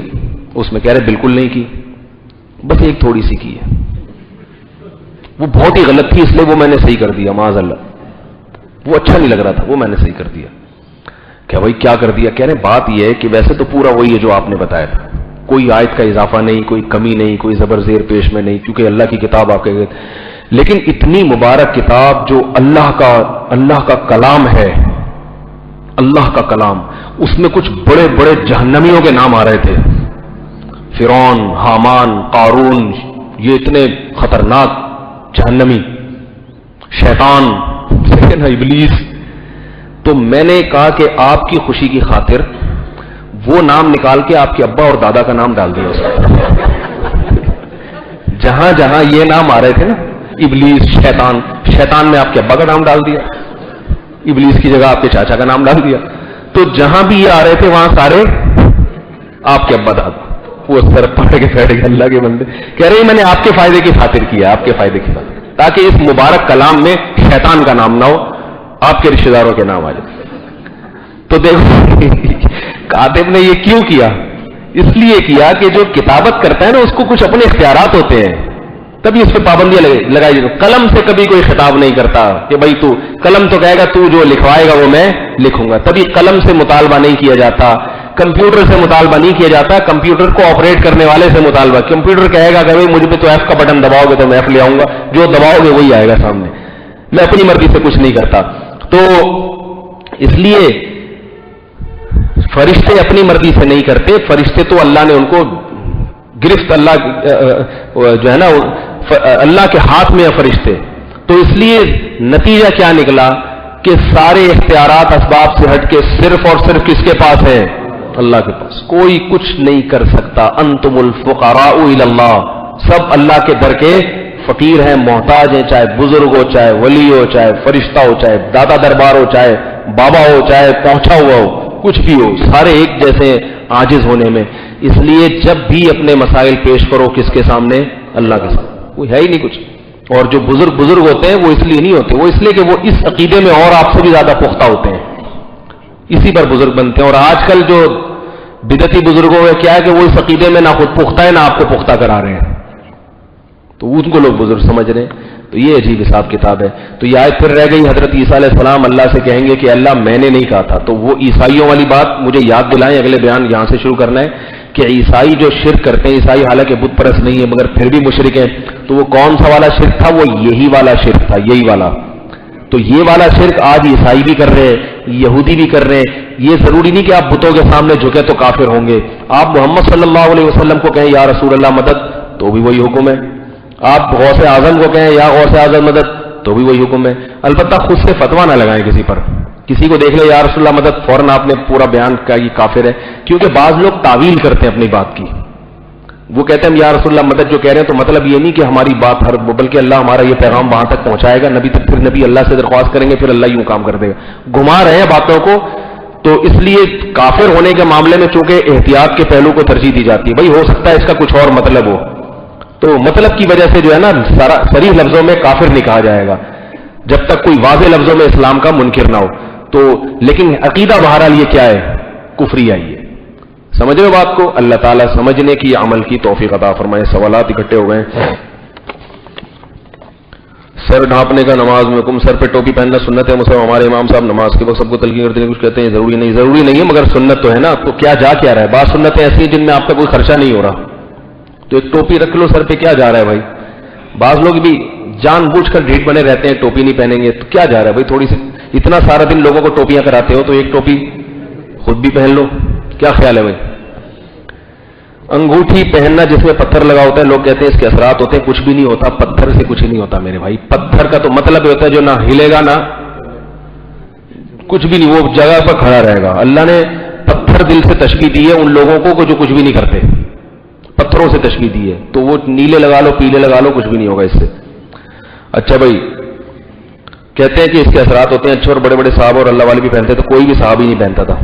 [SPEAKER 1] اس میں کہہ رہے بالکل نہیں کی، بس ایک تھوڑی سی کی ہے، وہ بہت ہی غلط تھی اس لیے وہ میں نے صحیح کر دیا، معاذ اللہ، وہ اچھا نہیں لگ رہا تھا، وہ میں نے صحیح کر دیا۔ کہ بھائی کیا کر دیا؟ کہہ رہے بات یہ ہے کہ ویسے تو پورا وہی ہے جو آپ نے بتایا تھا، کوئی آیت کا اضافہ نہیں، کوئی کمی نہیں، کوئی زبر زیر پیش میں نہیں، کیونکہ اللہ کی کتاب آپ کے، لیکن اتنی مبارک کتاب جو اللہ کا کلام ہے، اللہ کا کلام، اس میں کچھ بڑے بڑے جہنمیوں کے نام آ رہے تھے، فرعون، حامان، قارون، یہ اتنے خطرناک جہنمی، شیطان، ابلیس۔ تو میں نے کہا کہ آپ کی خوشی کی خاطر وہ نام نکال کے آپ کے ابا اور دادا کا نام ڈال دیا اس میں، جہاں جہاں یہ نام آ رہے تھے نا، ابلیس، شیطان، شیطان میں آپ کے ابا کا نام ڈال دیا، ابلیس کی جگہ آپ کے چاچا کا نام ڈال دیا، تو جہاں بھی یہ آ رہے تھے وہاں سارے آپ کے ابا دادا۔ وہ سر پڑ کے بیٹھ گئے، اللہ کے بندے کہہ رہے ہیں میں نے آپ کے فائدے کی خاطر کیا، آپ کے فائدے کی خاطر، تاکہ اس مبارک کلام میں شیطان کا نام نہ ہو، آپ کے رشتے داروں کے نام آ جائے۔ تو دیکھو کاتب نے یہ کیوں کیا؟ اس لیے کیا کہ جو کتابت کرتا ہے نا اس کو کچھ اپنے اختیارات ہوتے ہیں، تبھی اس پہ پابندیاں لگائی جاتی۔ قلم سے کبھی کوئی خطاب نہیں کرتا کہ بھائی تو قلم تو کہے گا تو جو لکھوائے گا وہ میں لکھوں گا، تبھی قلم سے مطالبہ نہیں کیا جاتا، کمپیوٹر سے مطالبہ نہیں کیا جاتا، کمپیوٹر کو آپریٹ کرنے والے سے مطالبہ۔ کمپیوٹر کہے گا کہ بھائی مجھ پہ تو ایف کا بٹن دباؤ گے تو میں ایف لے آؤں گا، جو دباؤ گے وہی آئے گا سامنے، میں اپنی مرضی سے کچھ نہیں کرتا۔ تو اس لیے فرشتے اپنی مرضی سے نہیں کرتے، فرشتے تو اللہ نے ان کو گرفت، اللہ جو ہے نا اللہ کے ہاتھ میں ہے فرشتے۔ تو اس لیے نتیجہ کیا نکلا کہ سارے اختیارات اسباب سے ہٹ کے صرف اور صرف کس کے پاس ہے؟ اللہ کے پاس۔ کوئی کچھ نہیں کر سکتا۔ انتم الفقراء الی اللہ، سب اللہ کے در کے فقیر ہیں، محتاج ہیں، چاہے بزرگ ہو، چاہے ولی ہو، چاہے فرشتہ ہو، چاہے دادا دربار ہو، چاہے بابا ہو، چاہے پہنچا ہوا ہو، کچھ بھی ہو، سارے ایک جیسے عاجز ہونے میں۔ اس لیے جب بھی اپنے مسائل پیش کرو کس کے سامنے؟ اللہ کے سامنے، کوئی ہے ہی نہیں کچھ۔ اور جو بزرگ ہوتے ہیں وہ اس لیے نہیں ہوتے، وہ اس لیے کہ وہ اس عقیدے میں اور آپ سے بھی زیادہ پختہ ہوتے ہیں، اسی پر بزرگ بنتے ہیں۔ اور آج کل جو بدعتی بزرگوں میں کیا ہے کہ وہ اس عقیدے میں نہ خود پختہ ہے نہ آپ کو پختہ کرا رہے ہیں، تو ان کو لوگ بزرگ سمجھ رہے ہیں۔ تو یہ عجیب حساب کتاب ہے۔ تو یہ آیت پھر رہ گئی، حضرت عیسیٰ علیہ السلام اللہ سے کہیں گے کہ اللہ میں نے نہیں کہا تھا۔ تو وہ عیسائیوں والی بات مجھے یاد دلائیں، اگلے بیان یہاں سے شروع کرنا ہے کہ عیسائی جو شرک کرتے ہیں، عیسائی حالانکہ بت پرست نہیں ہے مگر پھر بھی مشرک ہیں، تو وہ کون سا والا شرک تھا؟ وہ یہی والا شرک تھا، یہی والا۔ تو یہ والا شرک آج عیسائی بھی کر رہے ہیں، یہودی بھی کر رہے ہیں۔ یہ ضروری نہیں کہ آپ بتوں کے سامنے جھکے تو کافر ہوں گے۔ آپ محمد صلی اللہ علیہ وسلم کو کہیں یا رسول اللہ مدد، تو بھی وہی حکم ہے۔ آپ غوث اعظم کو کہیں یا غوث اعظم مدد، تو بھی وہی حکم ہے۔ البتہ خود سے فتویٰ نہ لگائیں کسی پر، کسی کو دیکھ لے یا رسول اللہ مدد، فوراً آپ نے پورا بیان کیا یہ کافر ہے، کیونکہ بعض لوگ تعویل کرتے ہیں اپنی بات کی۔ وہ کہتے ہیں یا رسول اللہ مدد جو کہہ رہے ہیں تو مطلب یہ نہیں کہ ہماری بات ہر، بلکہ اللہ ہمارا یہ پیغام وہاں تک پہنچائے گا، نبی تک، پھر نبی اللہ سے درخواست کریں گے، پھر اللہ یوں کام کر دے گا۔ گھما رہے ہیں باتوں کو۔ تو اس لیے کافر ہونے کے معاملے میں چونکہ احتیاط کے پہلو کو ترجیح دی جاتی ہے، بھائی ہو سکتا ہے اس کا کچھ اور مطلب ہو، تو مطلب کی وجہ سے جو ہے نا صریح لفظوں میں کافر نہیں کہا جائے گا جب تک کوئی واضح لفظوں میں اسلام کا منکر نہ ہو۔ تو لیکن عقیدہ بہرحال یہ کیا ہے؟ کفری آئی ہے۔ سمجھ رہے بات کو؟ اللہ تعالیٰ سمجھنے کی، عمل کی توفیق عطا فرمائے۔ سوالات اکٹھے ہو گئے، سر ڈھانپنے کا نماز میں حکم، سر پہ ٹوپی پہننا سنت ہے مسلم، ہمارے امام صاحب نماز کے وقت سب کو تلقین کرتے ہیں، کچھ کہتے ہیں ضروری نہیں ہے، مگر سنت تو ہے نا. تو کیا جا کیا رہا ہے؟ بعض سنتیں ایسی ہیں جن میں آپ کا کوئی خرچہ نہیں ہو رہا، تو ایک ٹوپی رکھ لو سر پہ، کیا جا رہا ہے بھائی؟ بعض لوگ بھی جان بوجھ کر ڈھیٹ بنے رہتے ہیں، ٹوپی نہیں پہنیں گے، تو کیا جا رہا ہے بھائی؟ تھوڑی سی اتنا سارا دن لوگوں کو ٹوپیاں کراتے ہو تو ایک ٹوپی خود بھی پہن لو، کیا خیال ہے بھائی؟ انگوٹھی پہننا جس میں پتھر لگا ہوتا ہے، لوگ کہتے ہیں اس کے اثرات ہوتے ہیں، کچھ بھی نہیں ہوتا، پتھر سے کچھ نہیں ہوتا میرے بھائی. پتھر کا تو مطلب یہ ہوتا ہے جو نہ ہلے گا نہ کچھ بھی نہیں، وہ جگہ پر کھڑا رہے گا. اللہ نے پتھر دل سے تشبیہ دی ہے ان لوگوں کو جو کچھ بھی نہیں کرتے، پتھروں سے تشبیہ دی ہے. تو وہ نیلے لگا لو پیلے لگا لو کچھ بھی نہیں ہوگا اس سے. اچھا بھائی، کہتے ہیں کہ اس کے اثرات ہوتے ہیں اچھے، اور بڑے بڑے صاحب اور اللہ والے بھی پہنتے، تو کوئی بھی صاحب ہی نہیں پہنتا تھا.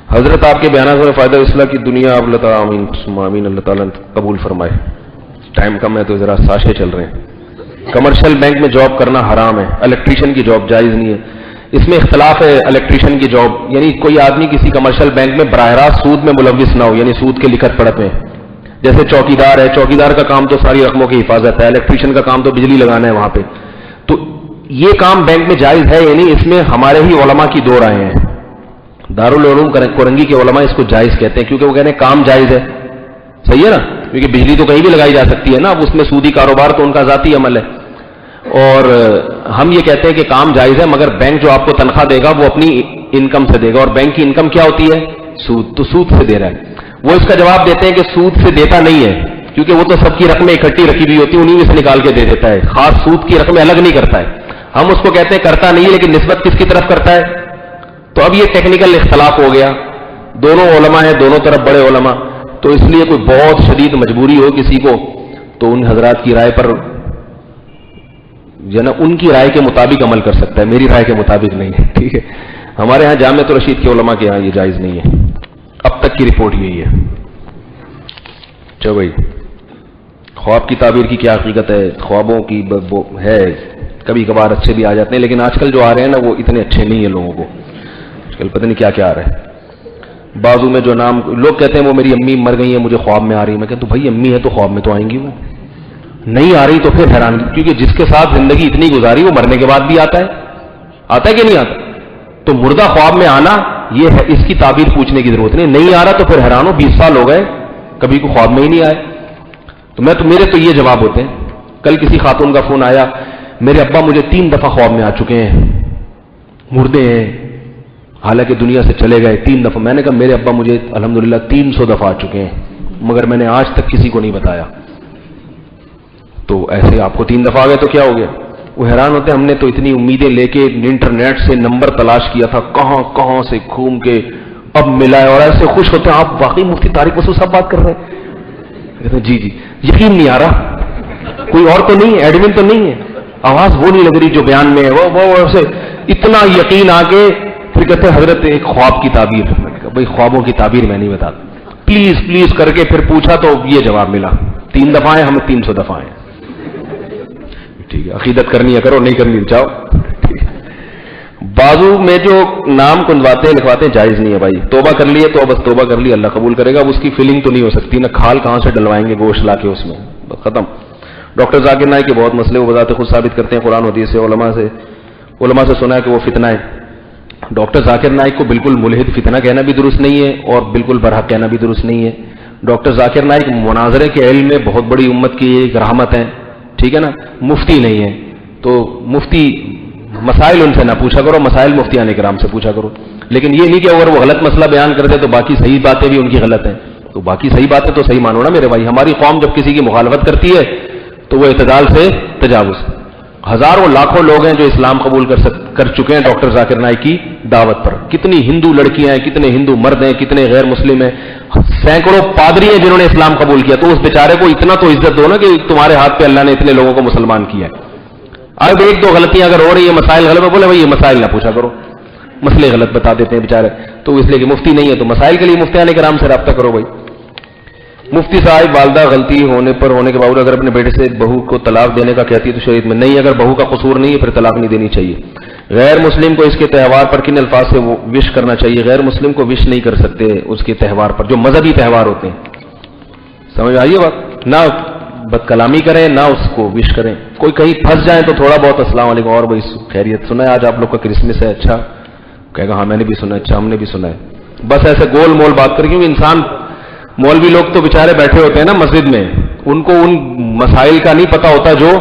[SPEAKER 1] حضرت آپ کے بیانات میں فائدہ اصلاح کی دنیا، آپ اللہ تعالیٰ آمین اللہ تعالیٰ قبول فرمائے. ٹائم کم ہے تو ذرا ساشے چل رہے ہیں. کمرشل بینک میں جاب کرنا حرام ہے، الیکٹریشین کی جاب جائز نہیں ہے. اس میں اختلاف ہے. الیکٹریشین کی جاب یعنی کوئی آدمی کسی کمرشل بینک میں براہ راست سود میں ملوث نہ ہو، یعنی سود کے لکھت پڑھت میں. جیسے چوکیدار ہے، چوکیدار کا کام تو ساری رقموں کی حفاظت ہے، الیکٹریشین کا کام تو بجلی لگانا ہے وہاں پہ. تو یہ کام بینک میں جائز ہے، یعنی اس میں ہمارے ہی علماء کی دو رائے ہیں. دارالعلوم کورنگی کے علماء اس کو جائز کہتے ہیں، کیونکہ وہ کہتے ہیں کام جائز ہے. صحیح ہے نا؟ کیونکہ بجلی تو کہیں بھی لگائی جا سکتی ہے نا، اب اس میں سودی کاروبار تو ان کا ذاتی عمل ہے. اور ہم یہ کہتے ہیں کہ کام جائز ہے، مگر بینک جو آپ کو تنخواہ دے گا وہ اپنی انکم سے دے گا، اور بینک کی انکم کیا ہوتی ہے؟ سود. تو سود سے دے رہا ہے. وہ اس کا جواب دیتے ہیں کہ سود سے دیتا نہیں ہے، کیونکہ وہ تو سب کی رقمیں اکٹھی رکھی ہوئی ہوتی ہیں، انہیں میں سے نکال کے دے دیتا ہے، خاص سود کی رقمیں الگ نہیں کرتا ہے. ہم اس کو کہتے ہیں کرتا نہیں ہے، لیکن نسبت کس کی طرف کرتا ہے؟ تو اب یہ ٹیکنیکل اختلاف ہو گیا. دونوں علماء ہیں، دونوں طرف بڑے علماء. تو اس لیے کوئی بہت شدید مجبوری ہو کسی کو تو ان حضرات کی رائے پر ان کی رائے کے مطابق عمل کر سکتا ہے، میری رائے کے مطابق نہیں ہے. ٹھیک ہے؟ ہمارے ہاں جامعۃ الرشید کے علماء کے ہاں یہ جائز نہیں ہے. اب تک کی رپورٹ یہی ہے. چلو بھائی، خواب کی تعبیر کی کیا حقیقت ہے؟ خوابوں کی ہے، کبھی کبھار اچھے بھی آ جاتے ہیں، لیکن آج کل جو آ رہے ہیں نا وہ اتنے اچھے نہیں ہیں لوگوں کو. آج کل پتہ نہیں کیا کیا آ رہا ہے. بازو میں جو نام لوگ کہتے ہیں وہ میری امی مر گئی ہیں، مجھے خواب میں آ رہی ہے. میں کہتا ہوں بھائی امی ہے تو خواب میں تو آئیں گی، وہ نہیں آ رہی تو پھر حیران، کیونکہ جس کے ساتھ زندگی اتنی گزاری وہ مرنے کے بعد بھی آتا ہے کہ نہیں آتا؟ تو مردہ خواب میں آنا یہ ہے، اس کی تعبیر پوچھنے کی ضرورت نہیں آ رہا تو پھر حیران ہو، 20 سال ہو گئے کبھی کو خواب میں ہی نہیں آئے. تو میرے تو یہ جواب ہوتے ہیں. کل کسی خاتون کا فون آیا، میرے ابا مجھے 3 دفعہ خواب میں آ چکے ہیں، مردے ہیں، حالانکہ دنیا سے چلے گئے 3 دفعہ. میں نے کہا میرے ابا مجھے الحمدللہ 300 دفعہ آ چکے ہیں، مگر میں نے آج تک کسی کو نہیں بتایا. تو ایسے آپ کو 3 دفعہ آ گئے تو کیا ہو گیا؟ وہ حیران ہوتے ہیں. ہم نے تو اتنی امیدیں لے کے انٹرنیٹ سے نمبر تلاش کیا تھا، کہاں کہاں سے گھوم کے اب ملا ہے، اور ایسے خوش ہوتے ہیں آپ واقعی مفتی طارق مسعود صاحب بات کر رہے ہیں. کہتے ہیں جی یقین نہیں آ رہا، کوئی اور تو نہیں ہے، ایڈمن تو نہیں ہے، آواز وہ نہیں لگ رہی جو بیان میں ہے، وہ ایسے اتنا یقین آ کے پھر کہتے ہیں حضرت ایک خواب کی تعبیر. بھائی خوابوں کی تعبیر میں نہیں بتاتا، پلیز کر کے پھر پوچھا تو یہ جواب ملا، 3 دفعہ ہیں، ہمیں 300 دفعہ ہیں. ٹھیک ہے، عقیدت کرنی ہے کرو، نہیں کرنی چاہو. بازو میں جو نام کندواتے ہیں لکھواتے ہیں جائز نہیں ہے بھائی. توبہ کر لیے تو بس توبہ کر لی، اللہ قبول کرے گا. اب اس کی فیلنگ تو نہیں ہو سکتی، نہ کھال کہاں سے ڈلوائیں گے گوشت لا کے اس میں، بس ختم. ڈاکٹر ذاکر نائک کے بہت مسئلے وہ بذات خود ثابت کرتے ہیں قرآن حدیث سے، علماء سے سنا ہے کہ وہ فتنہ ہے. ڈاکٹر ذاکر نائک کو بالکل ملحد فتنہ کہنا بھی درست نہیں ہے اور بالکل برحق کہنا بھی درست نہیں ہے. ڈاکٹر ذاکر نائک مناظرے کے علم میں بہت بڑی امت کی ایک رحمت ہے، ٹھیک ہے نا، مفتی نہیں ہے. تو مفتی مسائل ان سے نہ پوچھا کرو، مسائل مفتیان کرام سے پوچھا کرو. لیکن یہ نہیں کہ اگر وہ غلط مسئلہ بیان کرتے تو باقی صحیح باتیں بھی ان کی غلط ہیں. تو باقی صحیح باتیں تو صحیح مانو نا میرے بھائی. ہماری قوم جب کسی کی مخالفت کرتی ہے تو وہ اعتدال سے تجاوز. ہزاروں لاکھوں لوگ ہیں جو اسلام قبول کر چکے ہیں ڈاکٹر ذاکر نائک کی دعوت پر. کتنی ہندو لڑکیاں ہیں، کتنے ہندو مرد ہیں، کتنے غیر مسلم ہیں، سینکڑوں پادری ہیں جنہوں نے اسلام قبول کیا. تو اس بیچارے کو اتنا تو عزت دو نا کہ تمہارے ہاتھ پہ اللہ نے اتنے لوگوں کو مسلمان کیا ہے. اب 1-2 غلطیاں اگر ہو رہی ہیں، مسائل غلط ہے، بولے بھائی یہ مسائل نہ پوچھا کرو، مسئلے غلط بتا دیتے ہیں بیچارے. تو اس لیے کہ مفتی نہیں ہے تو مسائل کے لیے مفتیان کرام سے رابطہ کرو بھائی. مفتی صاحب والدہ غلطی ہونے کے باوجود اگر اپنے بیٹے سے بہو کو طلاق دینے کا کہتی ہے تو شریعت میں نہیں. اگر بہو کا قصور نہیں ہے پھر طلاق نہیں دینی چاہیے. غیر مسلم کو اس کے تہوار پر کن الفاظ سے وش کرنا چاہیے؟ غیر مسلم کو وش نہیں کر سکتے اس کے تہوار پر، جو مذہبی تہوار ہوتے ہیں. سمجھ آئیے بات؟ نہ
[SPEAKER 2] بد کلامی کریں نہ اس کو وش کریں. کوئی کہیں پھنس جائیں تو تھوڑا بہت السلام علیکم اور بھائی خیریت, سنا ہے آج آپ لوگ کا کرسمس ہے, اچھا کہے گا ہاں میں نے بھی سنا ہے, اچھا ہم نے بھی سنا ہے. بس ایسے گول مول بات کر, کیونکہ انسان مولوی لوگ تو بیچارے بیٹھے ہوتے ہیں نا مسجد میں, ان کو ان مسائل کا نہیں پتا ہوتا جو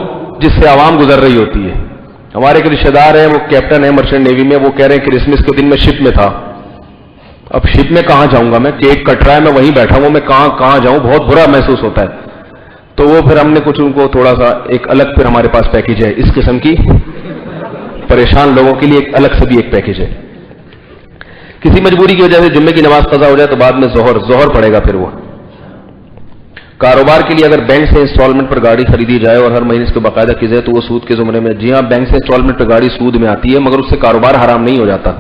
[SPEAKER 2] جس سے عوام گزر رہی ہوتی ہے. ہمارے ایک رشتے دار ہیں, وہ کیپٹن ہے مرچنٹ نیوی میں, وہ کہہ رہے ہیں کرسمس کے دن میں شپ میں تھا. اب شپ میں کہاں جاؤں گا میں, کیک کٹ رہا ہے میں وہیں بیٹھا ہوں, میں کہاں جاؤں, بہت برا محسوس ہوتا ہے. تو وہ پھر ہم نے کچھ ان کو تھوڑا سا ایک الگ, پھر ہمارے پاس پیکیج ہے اس قسم کی پریشان لوگوں کے لیے, ایک الگ سے بھی ایک پیکیج ہے. کسی مجبوری کی وجہ سے جمعے کی نماز قضا ہو جائے تو بعد میں ظہر پڑے گا. پھر وہ کاروبار کے لیے اگر بینک سے انسٹالمنٹ پر گاڑی خریدی جائے اور ہر مہینے اس کو باقاعدہ کی جائے تو وہ سود کے زمرے میں. جی ہاں, بینک سے انسٹالمنٹ پر گاڑی سود میں آتی ہے, مگر اس سے کاروبار حرام نہیں ہو جاتا,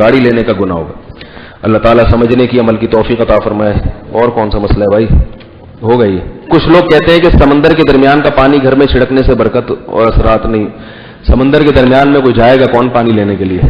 [SPEAKER 2] گاڑی لینے کا گناہ ہوگا. اللہ تعالیٰ سمجھنے کی عمل کی توفیق عطا فرمائے. اور کون سا مسئلہ ہے بھائی, ہو گئی. کچھ لوگ کہتے ہیں کہ سمندر کے درمیان کا پانی گھر میں چھڑکنے سے برکت اور اثرات نہیں. سمندر کے درمیان میں کوئی جائے گا کون پانی لینے کے لیے؟